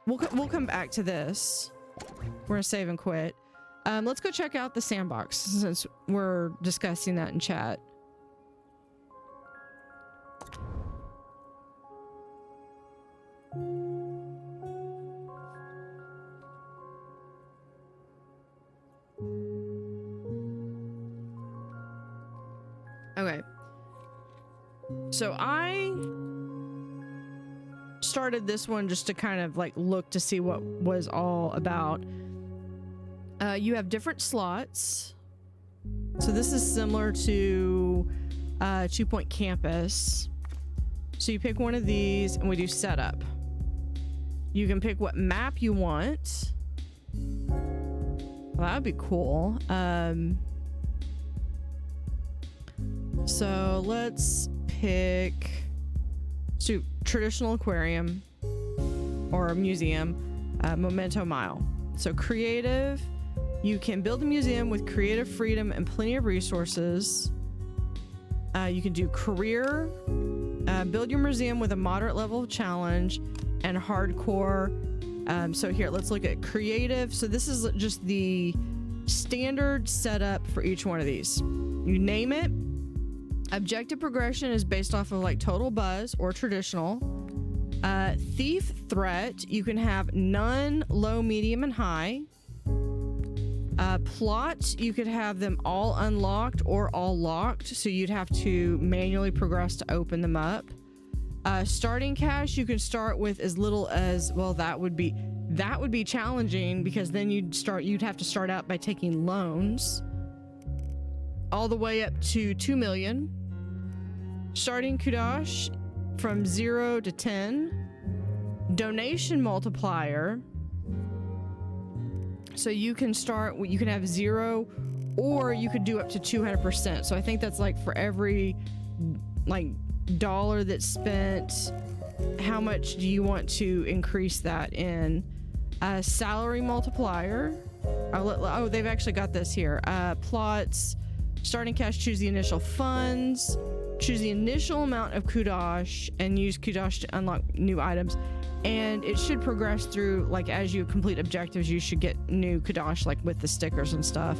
We'll come back to this. We're gonna save and quit. Let's go check out the sandbox since we're discussing that in chat. Okay. So I started this one just to kind of like look to see what was all about. You have different slots. So this is similar to 2 Point Campus. So you pick one of these and we do setup. You can pick what map you want. Well, that would be cool. So let's pick traditional aquarium or museum, Memento Mile. So creative, you can build a museum with creative freedom and plenty of resources. You can do career, build your museum with a moderate level of challenge, and hardcore. So here, let's look at creative. So this is just the standard setup for each one of these. You name it. Objective progression is based off of like total buzz or traditional. Thief threat, you can have none, low, medium, and high. Plot, you could have them all unlocked or all locked, so you'd have to manually progress to open them up. Starting cash, you can start with as little as, well, that would be challenging because then you'd have to start out by taking loans. All the way up to 2 million. Starting kudosh from 0 to 10. Donation multiplier. So you can have 0 or you could do up to 200%. So I think that's like for every like dollar that's spent, how much do you want to increase that in? Salary multiplier. Oh, they've actually got this here. Plots. Starting cash, choose the initial funds, choose the initial amount of kudosh, and use kudosh to unlock new items. And it should progress through, like, as you complete objectives, you should get new kudosh, like with the stickers and stuff.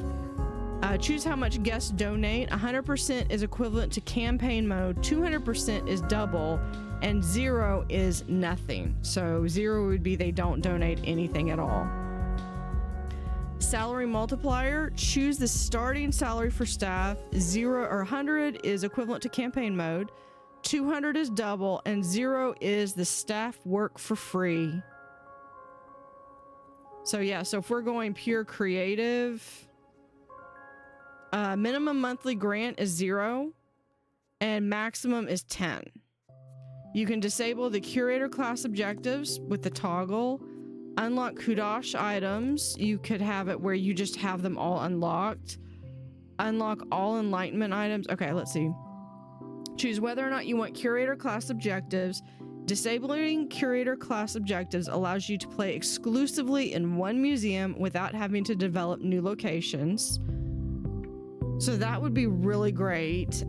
Choose how much guests donate. 100% is equivalent to campaign mode, 200% is double, and 0 is nothing. So 0 would be they don't donate anything at all. Salary multiplier, choose the starting salary for staff. 0 or 100 is equivalent to campaign mode, 200 is double, and 0 is the staff work for free. So yeah, so if we're going pure creative, minimum monthly grant is 0 and maximum is 10. You can disable the curator class objectives with the toggle. Unlock Kudosh items. You could have it where you just have them all unlocked. Unlock all enlightenment items. Okay, let's see. Choose whether or not you want curator class objectives. Disabling curator class objectives allows you to play exclusively in one museum without having to develop new locations. So that would be really great.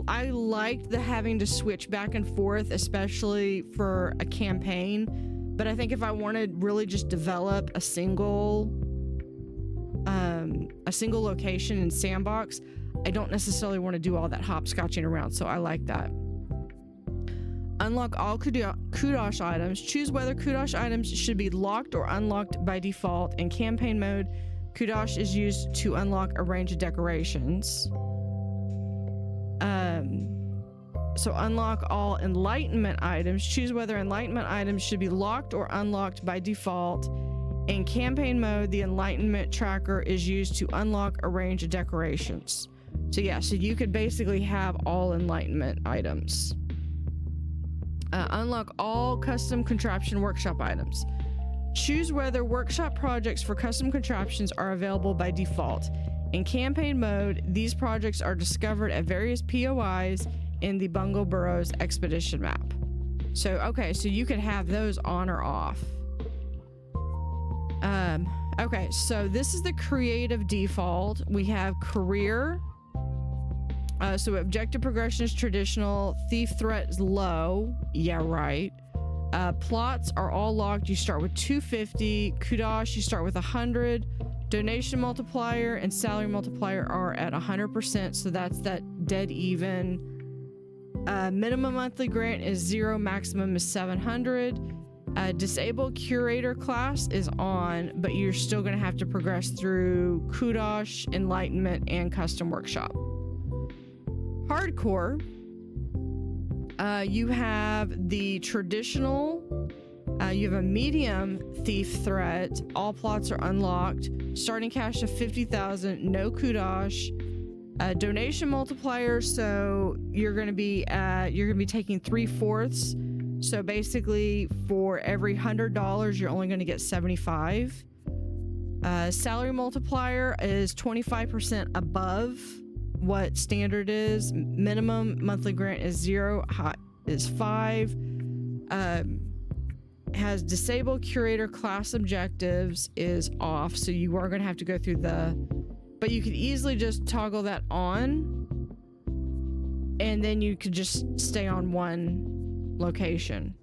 I liked the having to switch back and forth, especially for a campaign. But I think if I wanted really just develop a single location in Sandbox, I don't necessarily want to do all that hopscotching around. So I like that. Unlock all Kudosh items. Choose whether Kudosh items should be locked or unlocked by default. In campaign mode, Kudosh is used to unlock a range of decorations. So unlock all enlightenment items. Choose whether enlightenment items should be locked or unlocked by default. In campaign mode, the enlightenment tracker is used to unlock a range of decorations. So yeah, so you could basically have all enlightenment items. Unlock all custom contraption workshop items. Choose whether workshop projects for custom contraptions are available by default. In campaign mode, these projects are discovered at various POIs in the Bungle Burrows expedition map. So, okay, so you could have those on or off. Okay, so this is the creative default. We have career. So objective progression is traditional. Thief threat is low. Yeah, right. Plots are all locked. You start with 250. Kudosh, you start with 100. Donation multiplier and salary multiplier are at 100%. So that's that dead even. Minimum monthly grant is 0. Maximum is 700. Disable curator class is on, but you're still going to have to progress through Kudosh, enlightenment, and custom workshop. Hardcore, you have the traditional, you have a medium thief threat, all plots are unlocked, starting cash of 50,000, no Kudosh, donation multiplier, so you're going to be taking 3/4. So basically for every $100 you're only going to get 75. Salary multiplier is 25% above what standard is. Minimum monthly grant is 0, hot is 5. Has disabled curator class objectives is off, so you are going to have to go through but you could easily just toggle that on and then you could just stay on one location.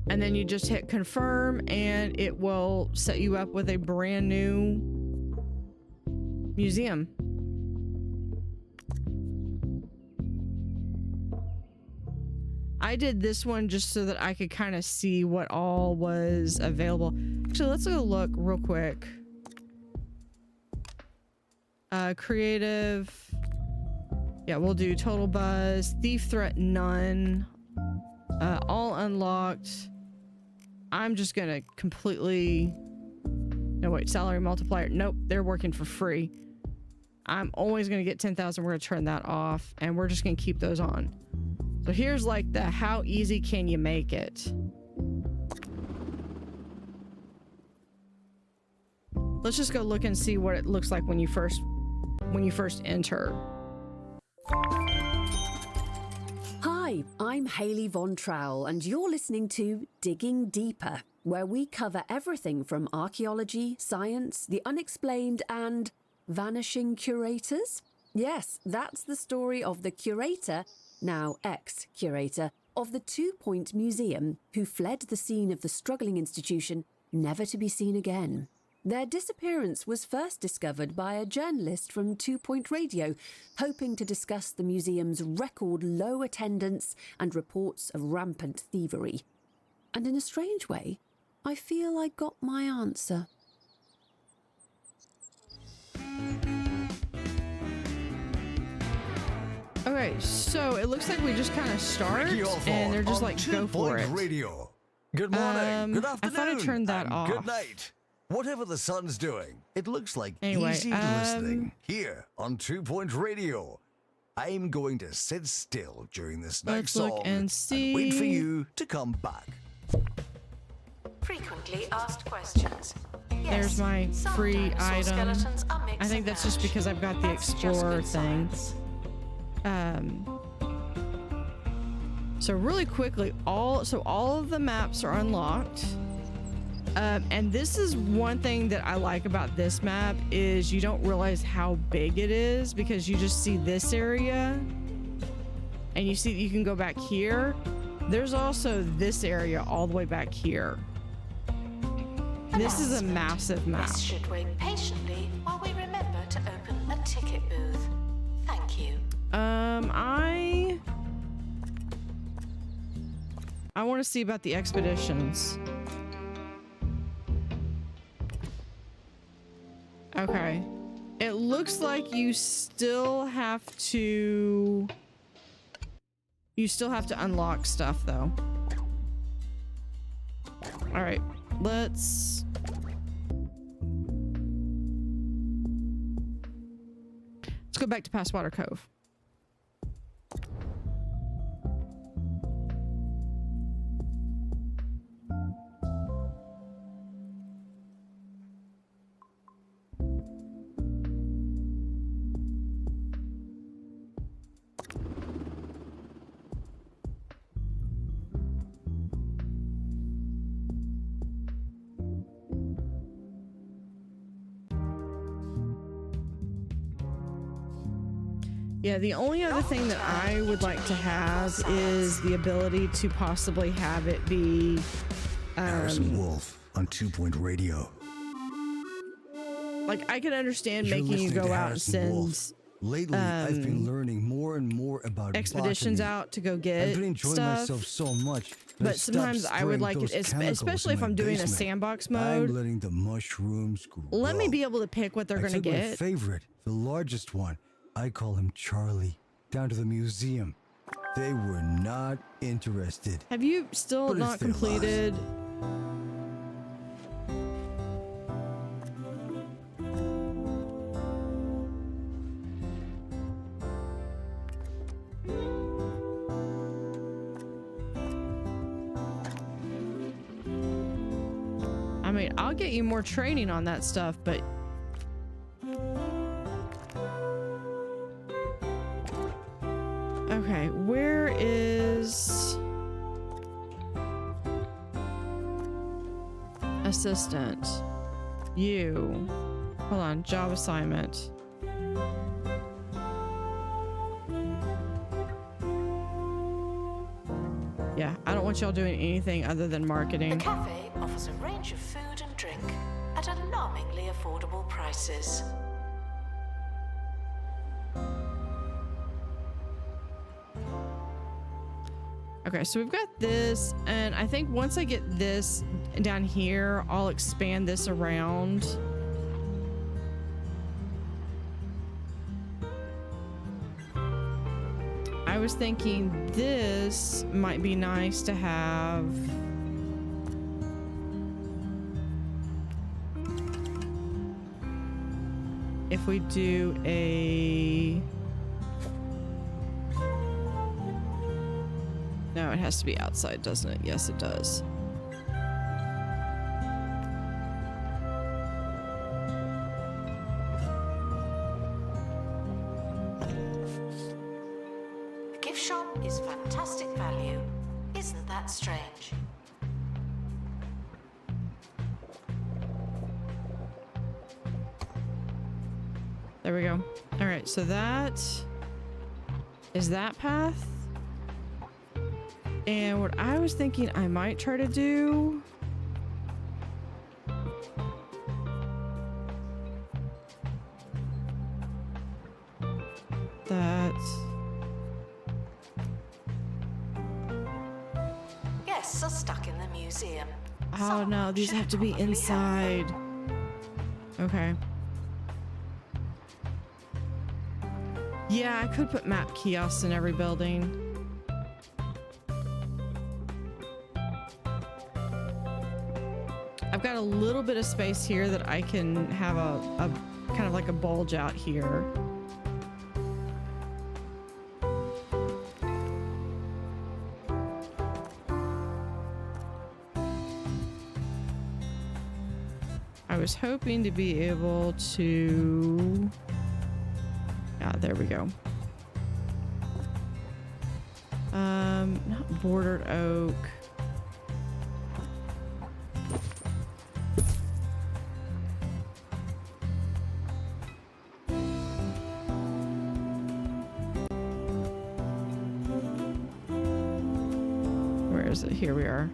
And then you just hit confirm and it will set you up with a brand new museum. I did this one just so that I could kind of see what all was available. Actually, let's go look real quick. Creative. Yeah, we'll do total buzz. Thief threat, none. All unlocked. I'm just gonna completely... No, wait, salary multiplier. Nope, they're working for free. I'm always gonna get 10,000. We're gonna turn that off, and we're just gonna keep those on. So here's like the how easy can you make it. Let's just go look and see what it looks like when you first enter. Hi, I'm Hayley Von Trowell, and you're listening to Digging Deeper, where we cover everything from archaeology, science, the unexplained, and vanishing curators. Yes, that's the story of the curator, now ex-curator, of the 2 Point Museum, who fled the scene of the struggling institution, never to be seen again. Their disappearance was first discovered by a journalist from 2 Point Radio, hoping to discuss the museum's record low attendance and reports of rampant thievery. And in a strange way, I feel I got my answer. Okay, so it looks like we just kind of start, and they're just like, go for it. Radio. Good morning, good I afternoon, thought I turned that and off. good night. Whatever the sun's doing, it looks like Anyway, easy listening here on 2 Point Radio. I'm going to sit still during this next Let's look song and see. wait for you to come back. Frequently asked questions. Yes, There's my some free dinosaur item. skeletons are mix I think and that's just match. because I've got the That's just Explorer good thing. science. So really quickly, all of the maps are unlocked. And this is one thing that I like about this map is you don't realize how big it is because you just see this area and you see that you can go back here. There's also this area all the way back here. This is a massive map. This should wait patiently while we remember to open a ticket booth. Thank you. I want to see about the expeditions. Okay. It looks like you still have to unlock stuff though. All right. Let's go back to Passwater Cove. Yeah, the only other thing that I would like to have is the ability to possibly have it be Harrison Wolf on 2 Point Radio. like I can understand You're making you listening go to out and Harrison send Wolf. Lately, I've been learning more and more about expeditions botany. out to go I've get been enjoying stuff. myself so much. that I But stopped sometimes I would spraying like it, those chemicals especially in if my I'm doing a basement. sandbox I'm mode. letting the mushrooms grow. Let me be able to pick what they're I gonna took my get. favorite, the largest one. I call him Charlie. Down to the museum. They were not interested. Have you still But it's not their loss. completed? I mean, I'll get you more training on that stuff, but okay, where is assistant? You. Hold on, job assignment. Yeah, I don't want y'all doing anything other than The marketing. cafe offers a range of food and drink at alarmingly affordable prices. Okay, so we've got this, and I think once I get this down here, I'll expand this around. I was thinking this might be nice to have. If we do a... No, it has to be outside, doesn't it? Yes, it does. The gift shop is fantastic value. Isn't that strange? There we go. All right, so that is that path. And what I was thinking I might try to do guests are stuck in the museum. Oh Someone no, these should have to be probably help them. inside. Okay. Yeah, I could put map kiosks in every building. I've got a little bit of space here that I can have a kind of like a bulge out here. I was hoping to be able to... Yeah, there we go. Not bordered oak. Where is it? Here we are.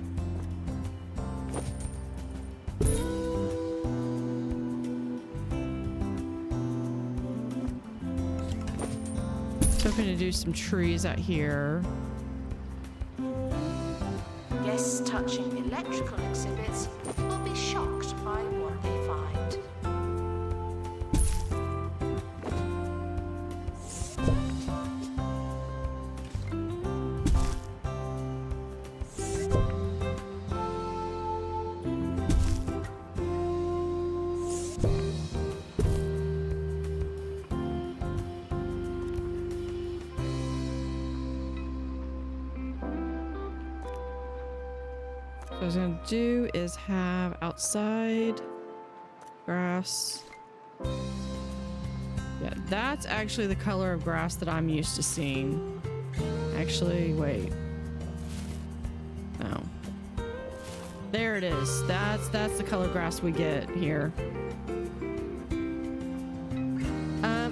Hoping to do some trees out here. Guests touching electrical exhibits will be shocked by what they find. What I was gonna do is have outside grass. Yeah, that's actually the color of grass that I'm used to seeing. Actually, wait. No. There it is. That's the color grass we get here.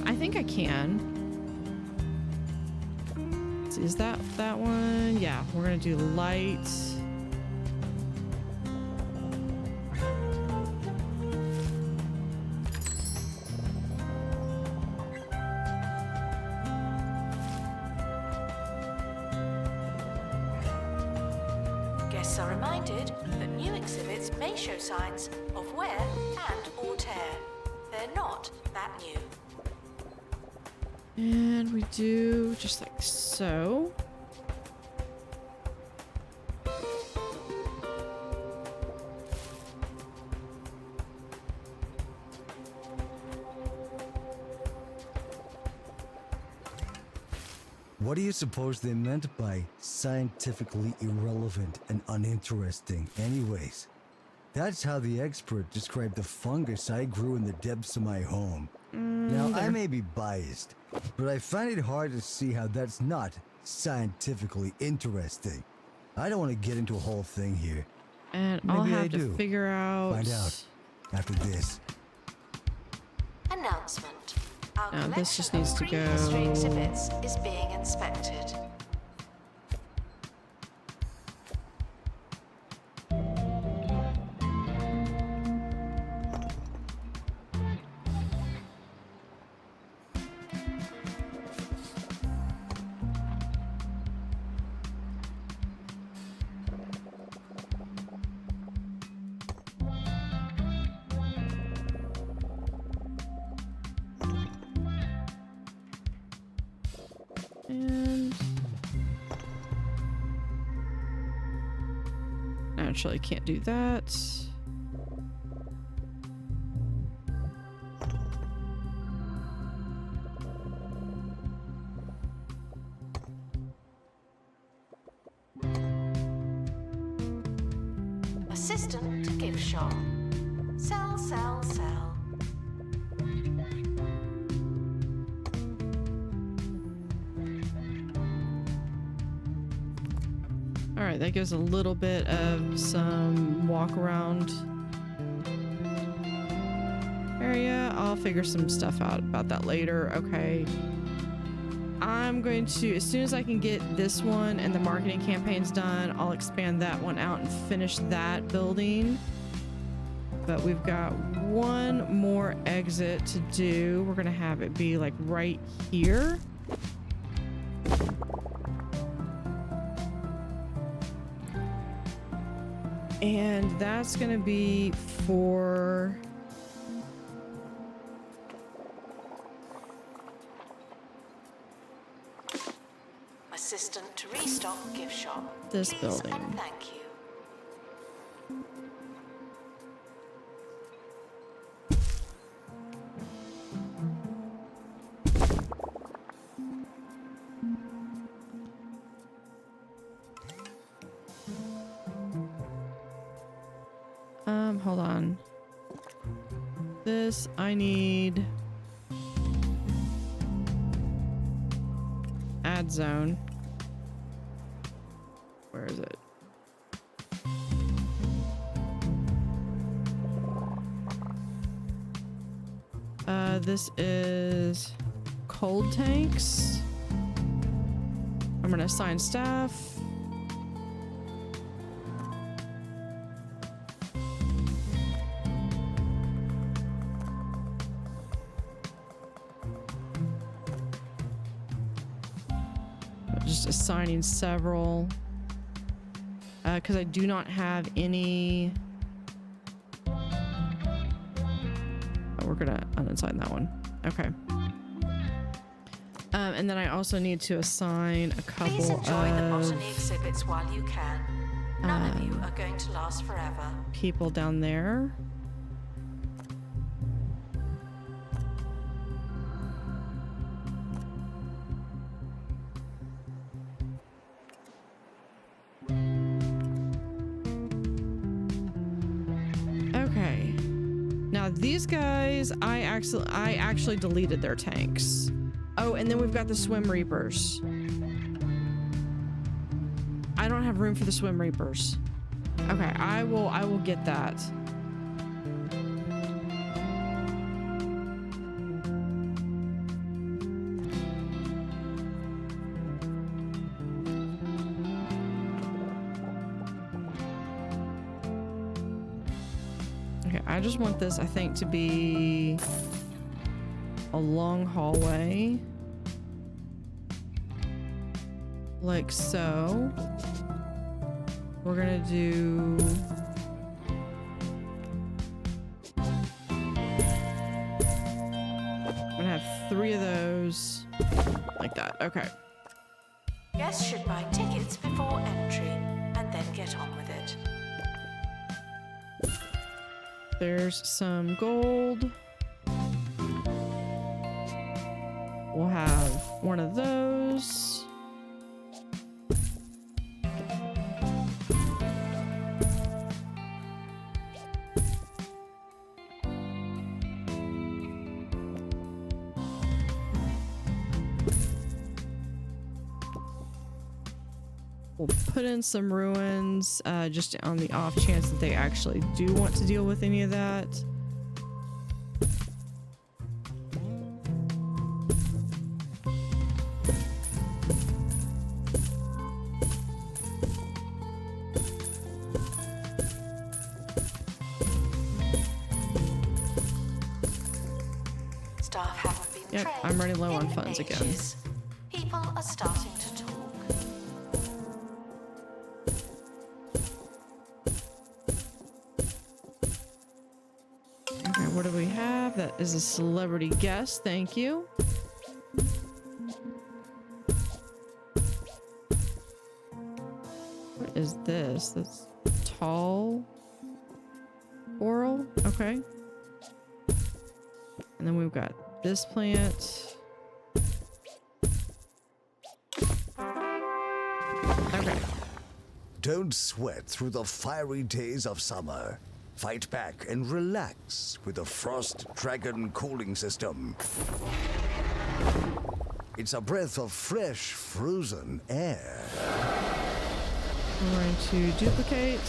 I think I can. Is that one? Yeah, we're gonna do light. Guests are reminded that new exhibits may show signs of wear and or tear. They're not that new. And we do just like so. What do you suppose they meant by scientifically irrelevant and uninteresting anyways? That's how the expert described the fungus I grew in the depths of my home. Now, I may be biased, but I find it hard to see how that's not scientifically interesting. I don't want to get into a whole thing here. And I'll Maybe I have to do. figure out. Find out after this. Announcement. Our No, this just collection needs of to prehistory go- exhibits is being inspected. And actually can't do that. Assistant to gift shop. Sell, sell, sell. All right, that gives a little bit of some walk around area. I'll figure some stuff out about that later. Okay. I'm going to, as soon as I can get this one and the marketing campaigns done, I'll expand that one out and finish that building. But we've got one more exit to do. We're gonna have it be like right here. And that's gonna be for Assistant to restock gift shop. this Please building. and thank you. Hold on. This I need. Add zone. Where is it? This is cold tanks. I'm gonna assign staff. Just assigning several because I do not have any. Oh, we're gonna unassign that one. Okay. And then I also need to assign a couple Please enjoy the of botany exhibits while you can. None of you are going to last forever. people down there. Okay. Now these guys, I actually deleted their tanks. Oh, and then we've got the swim reapers. I don't have room for the swim reapers. Okay, I will get that. Okay, I just want this, I think, to be a long hallway. Like so. We're gonna do... I'm gonna have 3 of those. Like that, okay. Guests should buy tickets before entry and then get on with it. There's some gold. We'll have one of those. We'll put in some ruins, just on the off chance that they actually do want to deal with any of that. Staff haven't been Yep, trained I'm running low on in funds again. ages. People are starting to talk. Okay, what do we have? That is a celebrity guest, thank you. What is this? That's tall coral, okay. And then we've got this plant. Okay. Don't sweat through the fiery days of summer. Fight back and relax with the Frost Dragon cooling system. It's a breath of fresh, frozen air. I'm going to duplicate.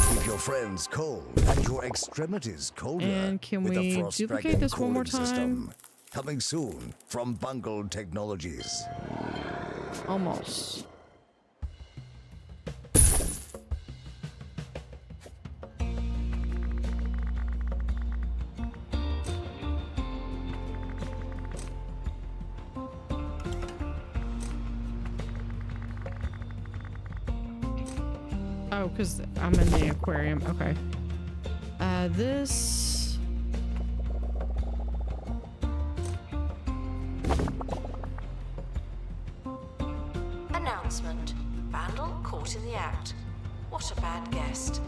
Keep your friends cold and your extremities colder. And can with we the Frost duplicate Dragon this one more cooling time? system. Coming soon from Bungled Technologies. Almost. Oh, because I'm in the aquarium. Okay. This... Announcement. Vandal caught in the act. What a bad guest.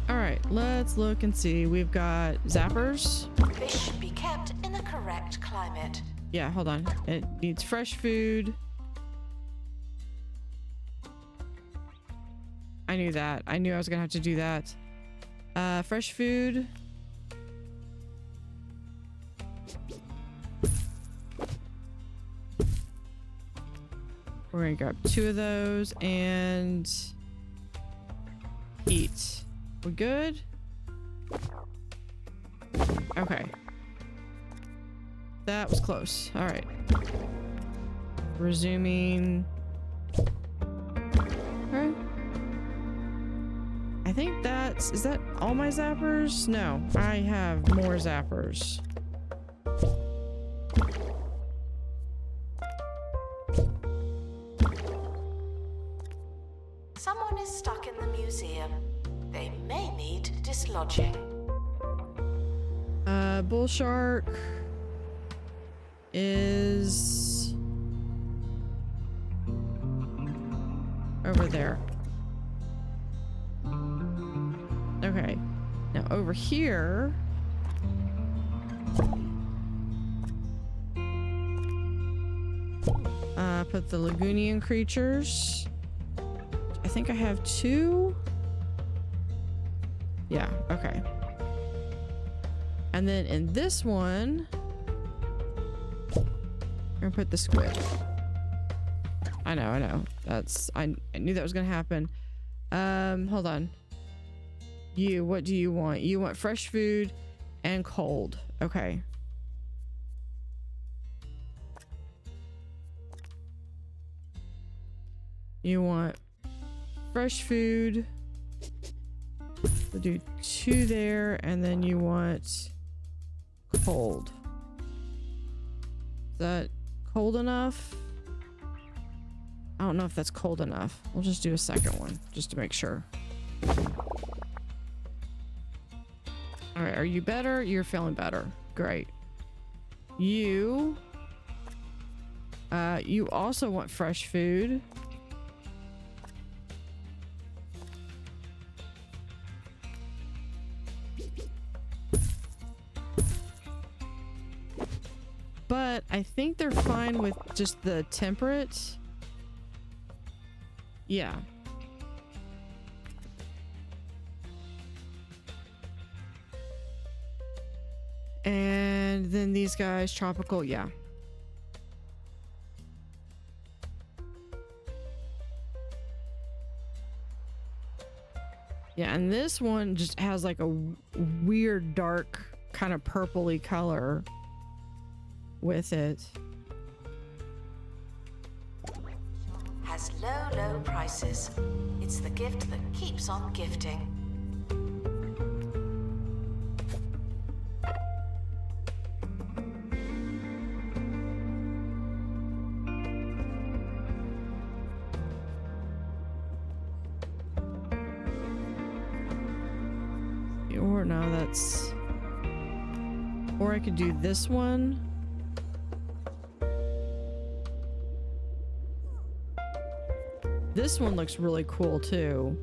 Alright, let's look and see. We've got zappers. Fish should be kept in the correct climate. Yeah, hold on. It needs fresh food. I knew that. I knew I was gonna have to do that. Fresh food. We're gonna grab 2 of those and eat. We good? Okay. That was close. All right. Resuming. All right. I think that's... Is that all my zappers? No, I have more zappers. Someone is stuck in the museum. They may need dislodging. Bull shark is over there. Okay. Now over here. Put the Lagoonian creatures. I think I have 2. Yeah, okay. And then in this one, I'm gonna put the squid. I know. I knew that was gonna happen. Hold on. What do you want? You want fresh food and cold. Okay. You want fresh food. We'll do 2 there, and then you want cold. Is that cold enough? I don't know if that's cold enough. We'll just do a second one, just to make sure. Alright, are you better? You're feeling better. Great. You also want fresh food. But I think they're fine with just the temperate. Yeah. And then these guys, tropical, yeah. Yeah, and this one just has like a weird dark kind of purpley color with it. Has low prices. It's the gift that keeps on gifting. Or no, that's... Or I could do this one. This one looks really cool too.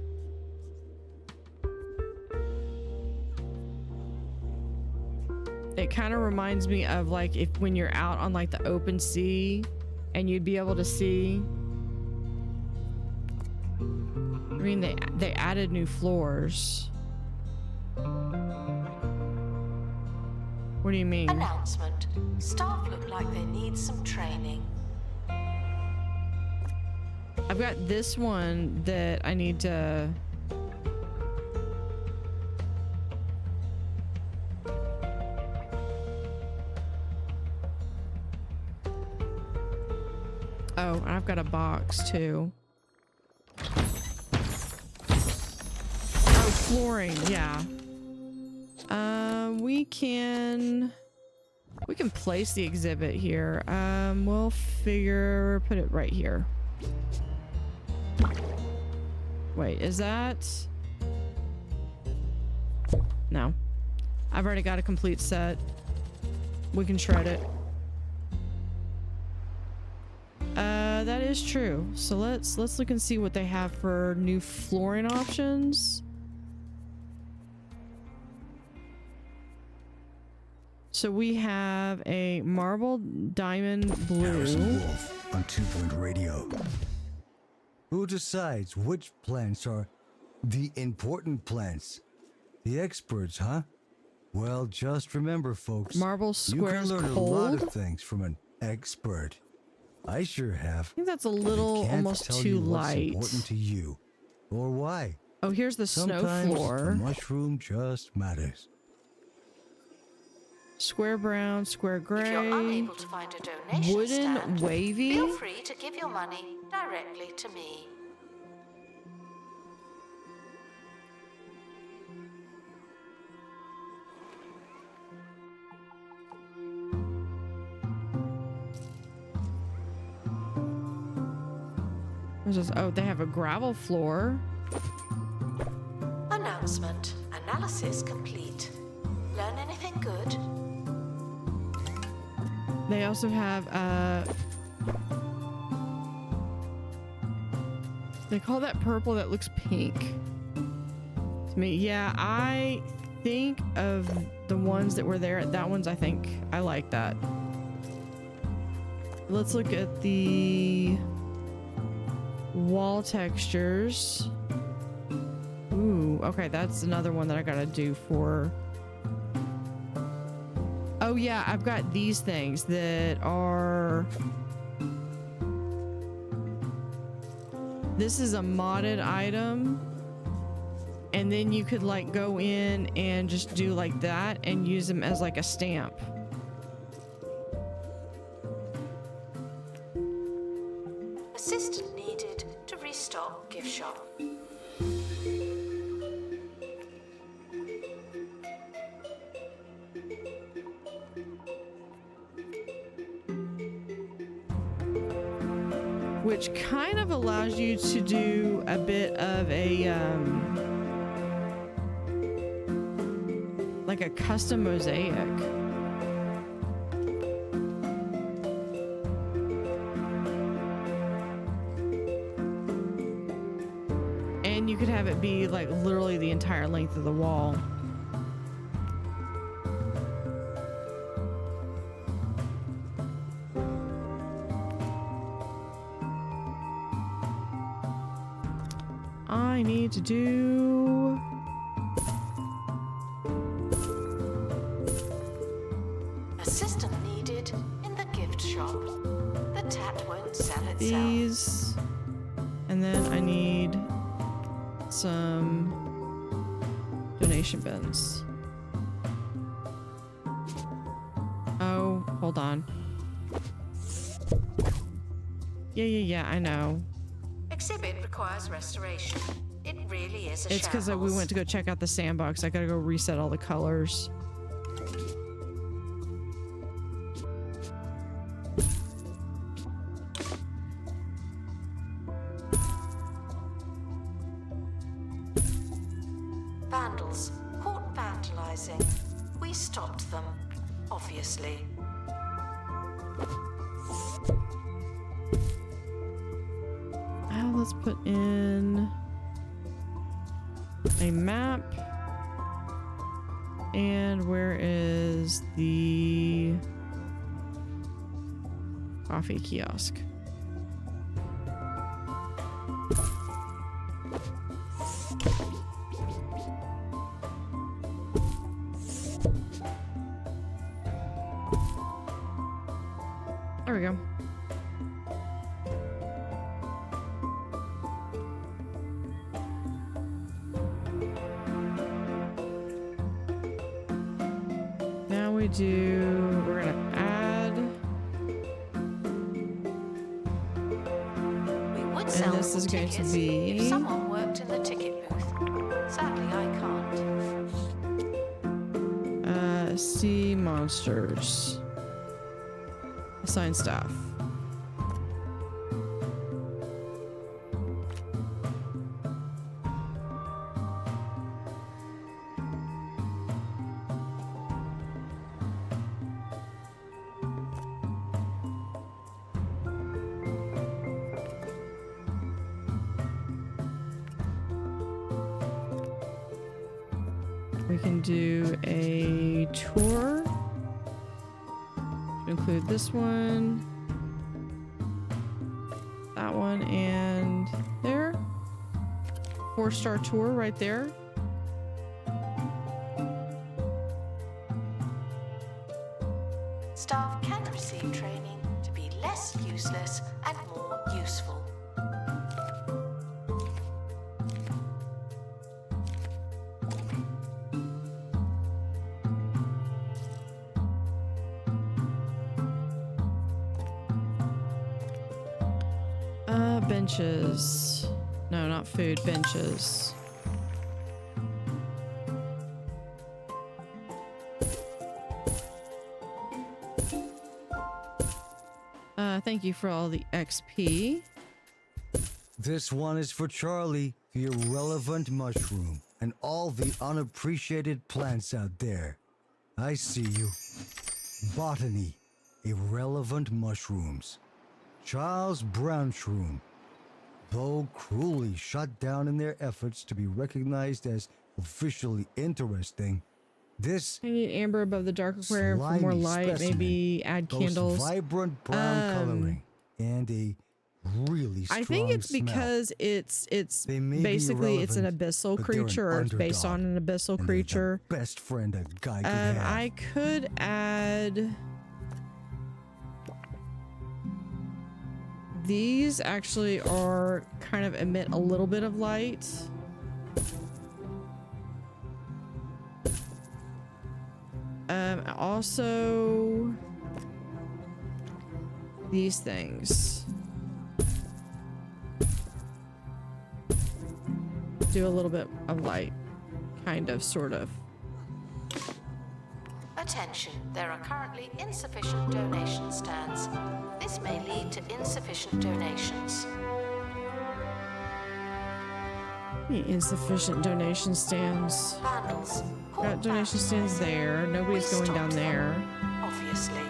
It kind of reminds me of like if when you're out on like the open sea and you'd be able to see. I mean, they added new floors. What do you mean? Announcement. Staff look like they need some training. I've got this one that I need to... Oh, and I've got a box too. Oh, flooring, yeah. We can... We can place the exhibit here. We'll put it right here. Wait, is that? No. I've already got a complete set. We can shred it. That is true. So let's look and see what they have for new flooring options. So we have a marble diamond blue. Harrison Wolf on 2 Point Radio. Who decides which plants are the important plants? The experts, huh? Well, just remember, folks. Marble you can squares learn a lot cold. of things from an expert. I sure have. I think that's a But I little can't almost tell too you what's light. important to you, or why. Oh, here's the snow Sometimes floor. a mushroom just matters. Square brown, square If you're gray, unable to find a donation wooden stand, wavy. feel free to give your money directly to me. Oh, they have a gravel floor. Announcement. Analysis complete. Learn anything good? They also have they call that purple that looks pink to me. Yeah, I think of the ones that were there. That one's, I think I like that. Let's look at the wall textures. Ooh, okay, that's another one that I gotta do for. Oh yeah, I've got these things that are. This is a modded item, and then you could like go in and just do like that and use them as like a stamp. Assistant needed to restock gift shop. Which kind of allows you to do a bit of a like a custom mosaic. And you could have it be like literally the entire length of the wall. I need to do Assistant needed in the gift shop. The tat won't sell itself. these, and then I need some donation bins. Oh, hold on. Yeah, I know. Exhibit requires restoration. It really is a It's because we shambles. went to go check out the sandbox. I gotta go reset all the colors. Vandals caught vandalizing. We stopped them, obviously. Now let's put in a map. And where is the coffee kiosk? There we go. Now we're gonna add, We would sell this more is going to tickets be- if someone worked in the ticket booth. Sadly, I can't. sea monsters. Assign staff. We can do a tour. Include this one, that one, and there. 4-star tour right there. Staff can receive training to be less useless and more useful. Benches. No, not food, benches. Thank you for all the XP. This one is for Charlie, the irrelevant mushroom, and all the unappreciated plants out there. I see you. Botany, irrelevant mushrooms. Charles Brown Shroom, though cruelly shut down in their efforts to be recognized as officially interesting, this I need amber above the dark aquarium for more slimy light. specimen Maybe add boasts candles. vibrant brown coloring and a really strong I think it's smell. because it's They may be basically it's an irrelevant, abyssal but they're an creature, or it's based underdog, on an abyssal and they're the creature. best friend a guy could have. I could add these. Actually are kind of emit a little bit of light. Also these things do a little bit of light, kind of, sort of. Attention, there are currently insufficient donation stands. This may lead to insufficient donations. Insufficient donation stands. Vandals. call Got donation back. stands there. Nobody's We going down stopped there. them, obviously.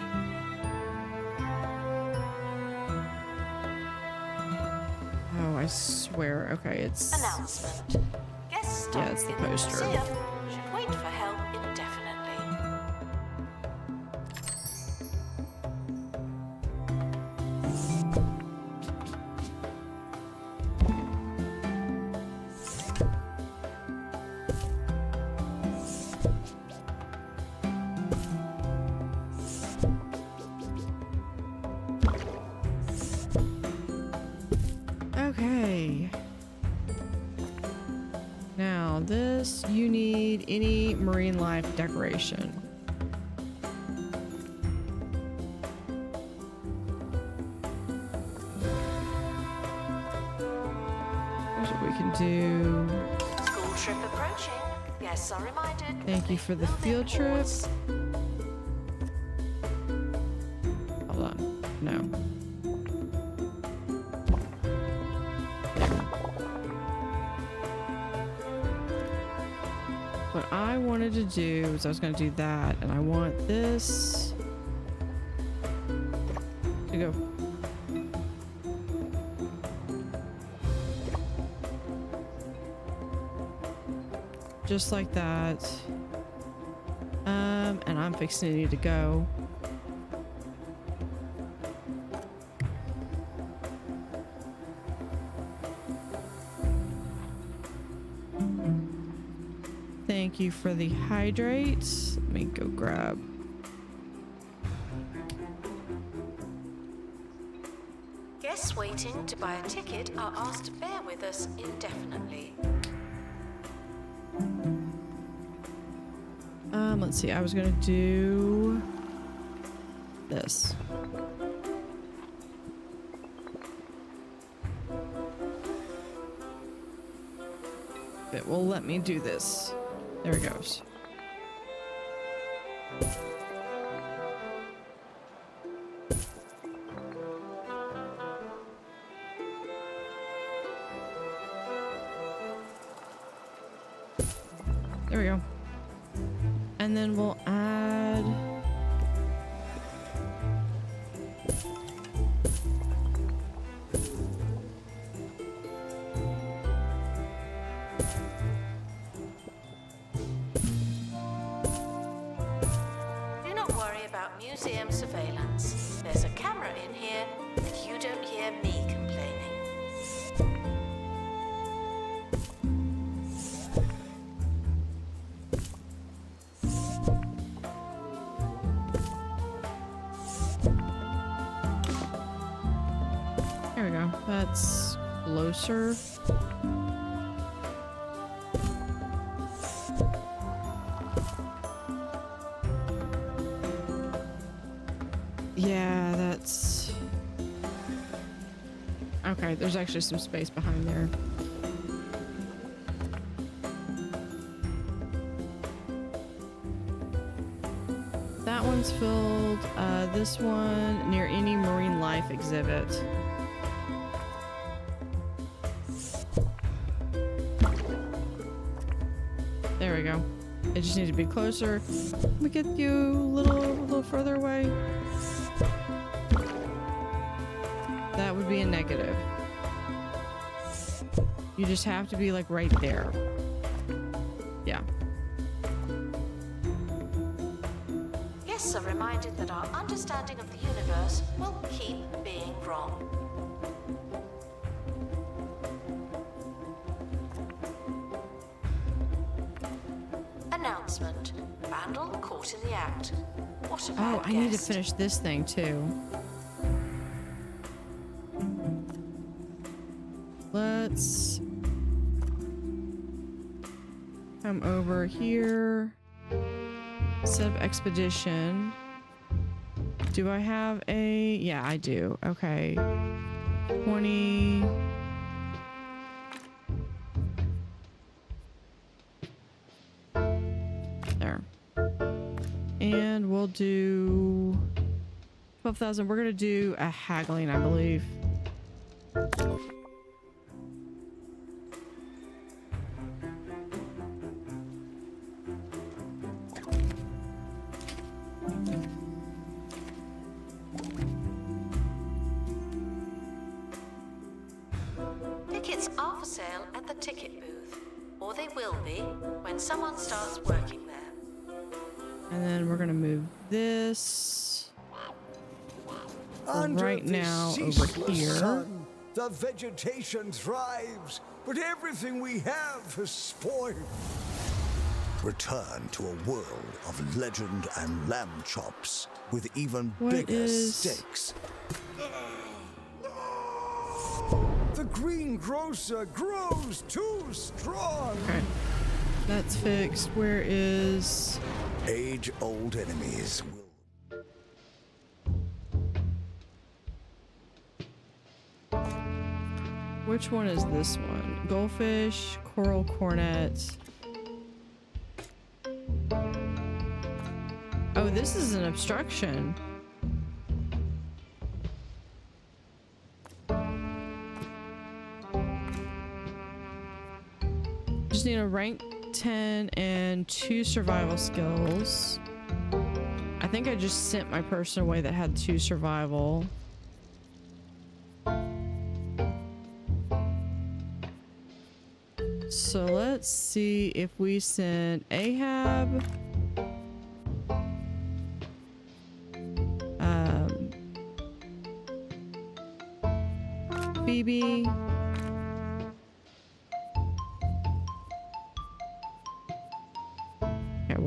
Oh, I swear. Okay, it's Announcement. Guest Yeah, staff it's the in the poster. museum should wait for help indefinitely. okay. Now this, you need any marine life decoration. Here's what we can do. School trip approaching. Guests are reminded. Thank you for the field trip. Hold on. No. What I wanted to do is I was going to do that, and I want this to go. Just like that. And I'm fixing to need to go. Thank you for the hydrates. Let me go grab. Guests waiting to buy a ticket are asked to bear with us indefinitely. Let's see. I was gonna do this. It will let me do this. There it goes. There we go. And then we'll add... Do not worry about museum surveillance. There's a camera in here, and you don't hear me complaining. There we go. That's closer. Yeah, that's... Okay, there's actually some space behind there. That one's filled. This one near any marine life exhibit. There we go. It just needs to be closer. Let me get you a little further away. That would be a negative. You just have to be like right there. Yeah. Guests are reminded that our understanding of the universe will keep being wrong. Announcement. Vandal caught in the act. What a bad Oh, I need to guest. finish this thing too. Let's come over here. Set up expedition. Do I have a... Yeah, I do. Okay. 20... There. And we'll do 12,000. We're gonna do a haggling, I believe. Tickets are for sale at the ticket booth, or they will be when someone starts working there. And then we're gonna move this Under right this now over ceaseless here. sun, the vegetation thrives, but everything we have has spoiled. Return to a world of legend and lamb chops with even What bigger is- steaks. The greengrocer grows too strong. Okay. That's fixed. Where is... Age-old enemies will... Which one is this one? Goldfish, coral cornet. Oh, this is an obstruction. Just need a rank 10 and 2 survival skills. I think I just sent my person away that had 2 survival. So let's see if we send Ahab. Phoebe. Okay,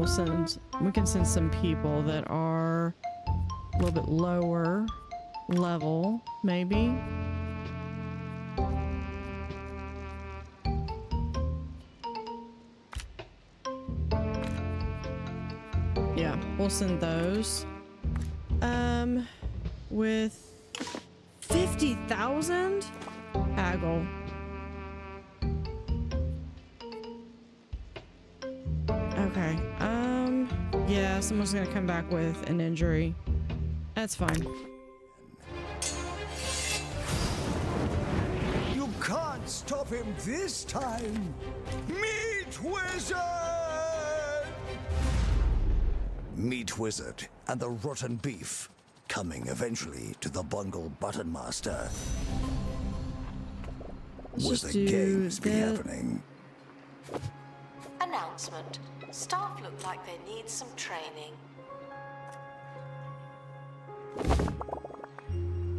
we can send some people that are a little bit lower level, maybe. Yeah, we'll send those. With 50,000? Haggle. Okay. Yeah, someone's gonna come back with an injury. That's fine. You can't stop him this time! Meat Wizard! meat wizard, and the rotten beef, coming eventually to the bungle button master. Let's Where just the do games be that. happening. Announcement. Staff look like they need some training.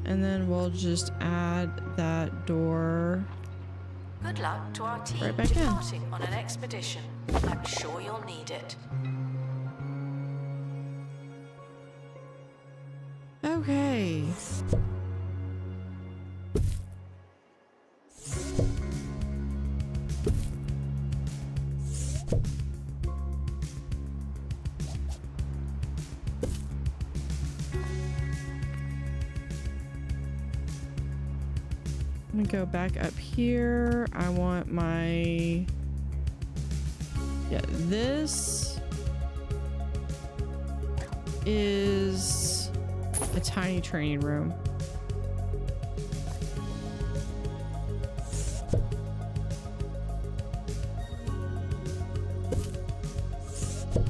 And then we'll just add that door. Good luck to our team Right back in. departing on an expedition. I'm sure you'll need it. Okay. I'm gonna go back up here. I want my... Yeah, this is a tiny training room.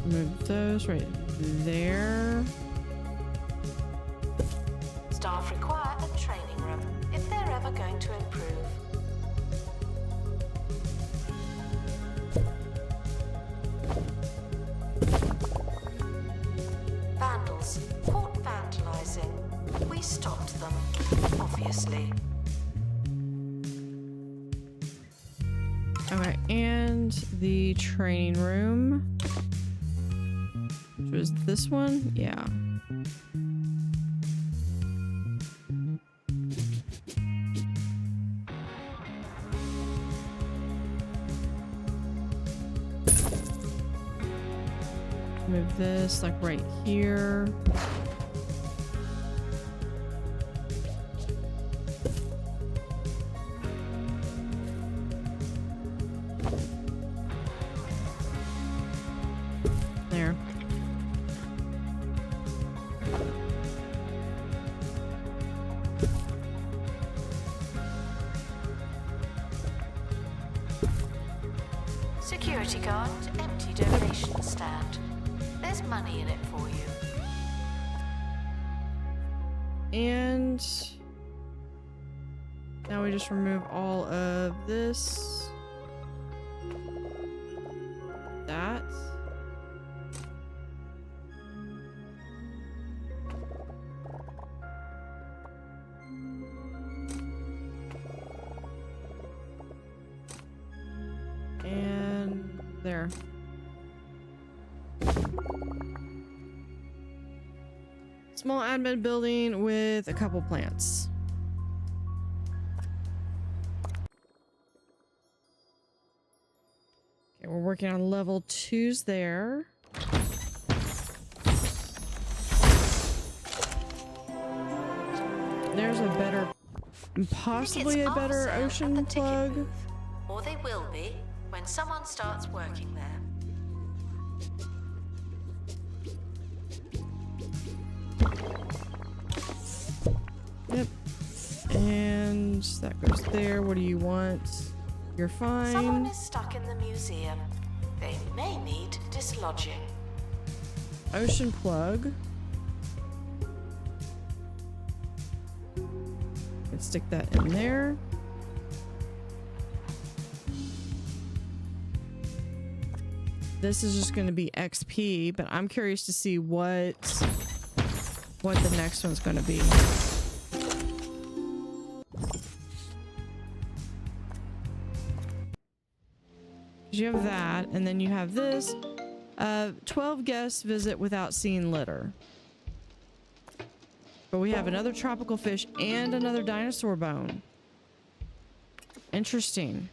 Move those right there. Staff require a training room if they're ever going to improve. Vandals caught vandalizing. We stopped them, obviously. Okay, and the training room. Which was this one? Yeah. Move this like right here. There. Security guard, empty donation stand. There's money in it for you. And now we just remove all of this. That. And there. Small admin building with a couple plants. Okay, we're working on level 2s there. There's a better, possibly a better Tickets are ocean at the ticket plug. booth, or they will be when someone starts working there. Yep. And that goes there. What do you want? You're Someone fine. is stuck in the museum. They may need dislodging. Ocean plug. Let's stick that in there. This is just going to be XP, but I'm curious to see what the next one's going to be. You have that, and then you have this. 12 guests visit without seeing litter. But we have another tropical fish and another dinosaur bone. Interesting.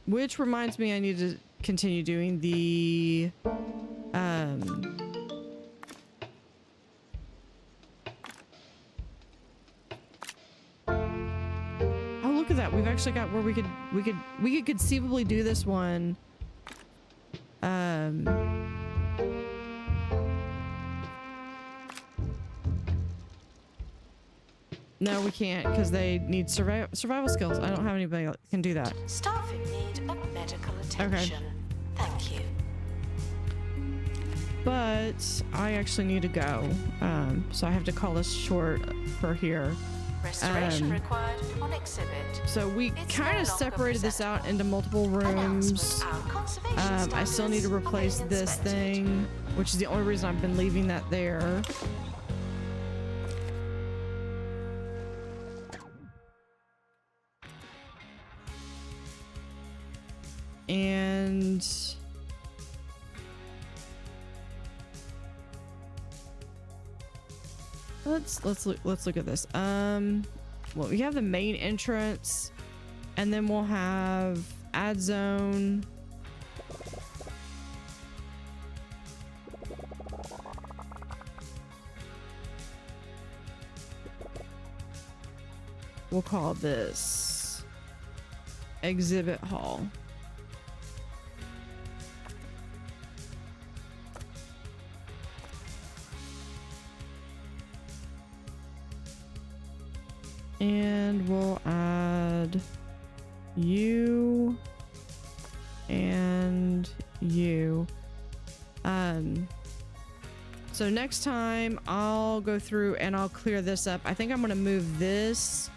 Which reminds me I need to continue doing the oh, look at that. We've actually got where we could conceivably do this one. No, we can't because they need survival skills. I don't have anybody that can do that. Staff in need of medical attention. Thank you. But I actually need to go. So I have to call this short for here. Restoration required on exhibit. So we It's kind no of longer separated this out presentable. into multiple rooms. Announcement. Our conservation I still need to standards are replace being this inspected. thing, which is the only reason I've been leaving that there. And let's look at this. Well, we have the main entrance, and then we'll have add zone. We'll call this exhibit hall. And we'll add you and you. So next time I'll go through and I'll clear this up. I think I'm gonna move this,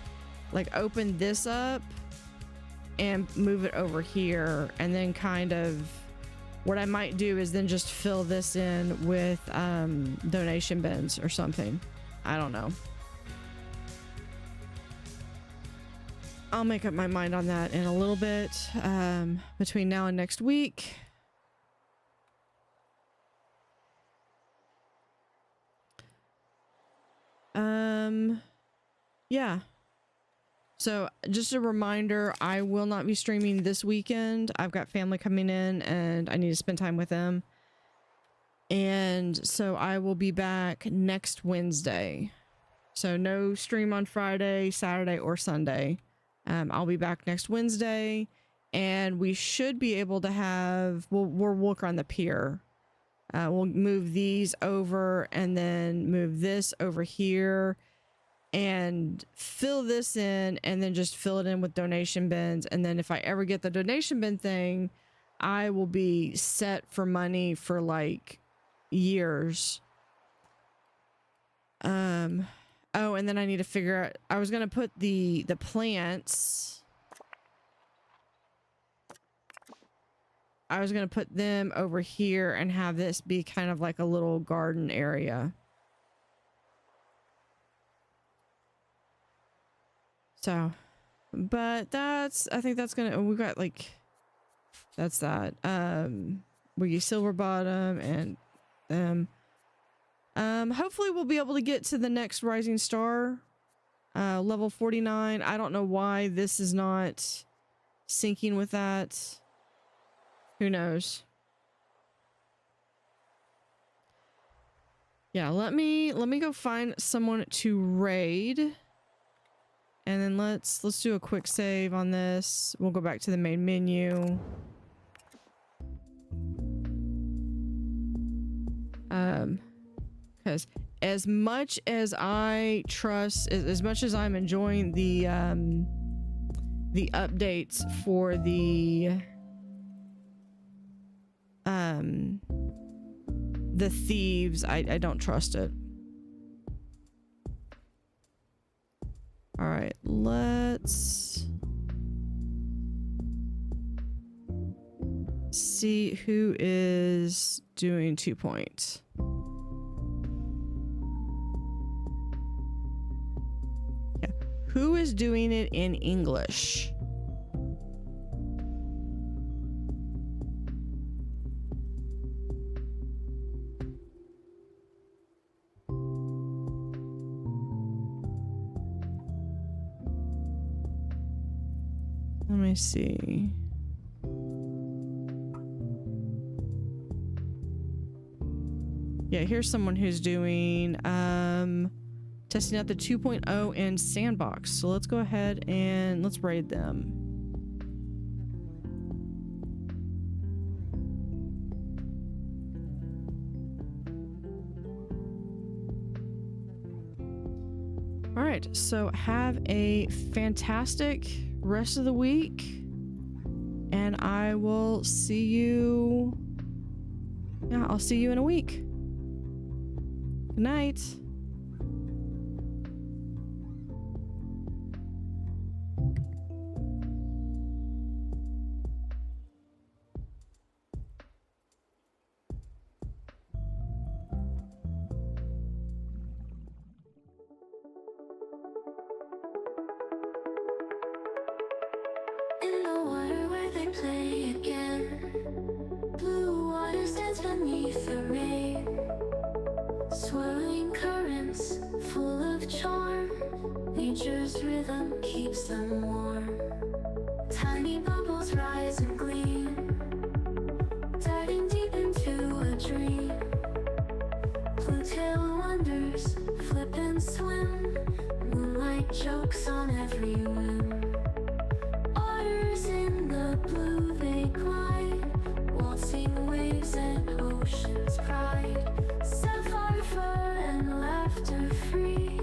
like open this up and move it over here, and then kind of what I might do is then just fill this in with donation bins or something. I don't know. I'll make up my mind on that in a little bit, between now and next week. Yeah. So just a reminder, I will not be streaming this weekend. I've got family coming in and I need to spend time with them. And so I will be back next Wednesday. So no stream on Friday, Saturday, or Sunday. I'll be back next Wednesday, and we should be able to have, we'll work on the pier. We'll move these over and then move this over here and fill this in, and then just fill it in with donation bins. And then if I ever get the donation bin thing, I will be set for money for like years. Oh, and then I need to figure out, I was going to put the plants. I was going to put them over here and have this be kind of like a little garden area. So, but that's, I think that's going to, we got like, that's that. We use silver bottom and them. Hopefully we'll be able to get to the next rising star, level 49. I don't know why this is not syncing with that. Who knows? Yeah, let me go find someone to raid. And then let's do a quick save on this. We'll go back to the main menu. Because as much as I trust, as much as I'm enjoying the updates for the thieves, I don't trust it. All right, let's see who is doing 2 point. Yeah, who is doing it in English? Let me see. Yeah, here's someone who's doing testing out the 2.0 in Sandbox. So let's go ahead and let's raid them. All right, so have a fantastic rest of the week, and I will see you. Yeah, I'll see you in a week. Good night. In the water where they play again, blue water stands beneath the rain. Swirling currents full of charm, nature's rhythm keeps them warm. Tiny bubbles rise and gleam, diving deep into a dream. Blue tail wonders flip and swim, moonlight jokes on every whim. Otters in the blue they glide, waltzing waves and ocean's pride. Sapphire fur and laughter free,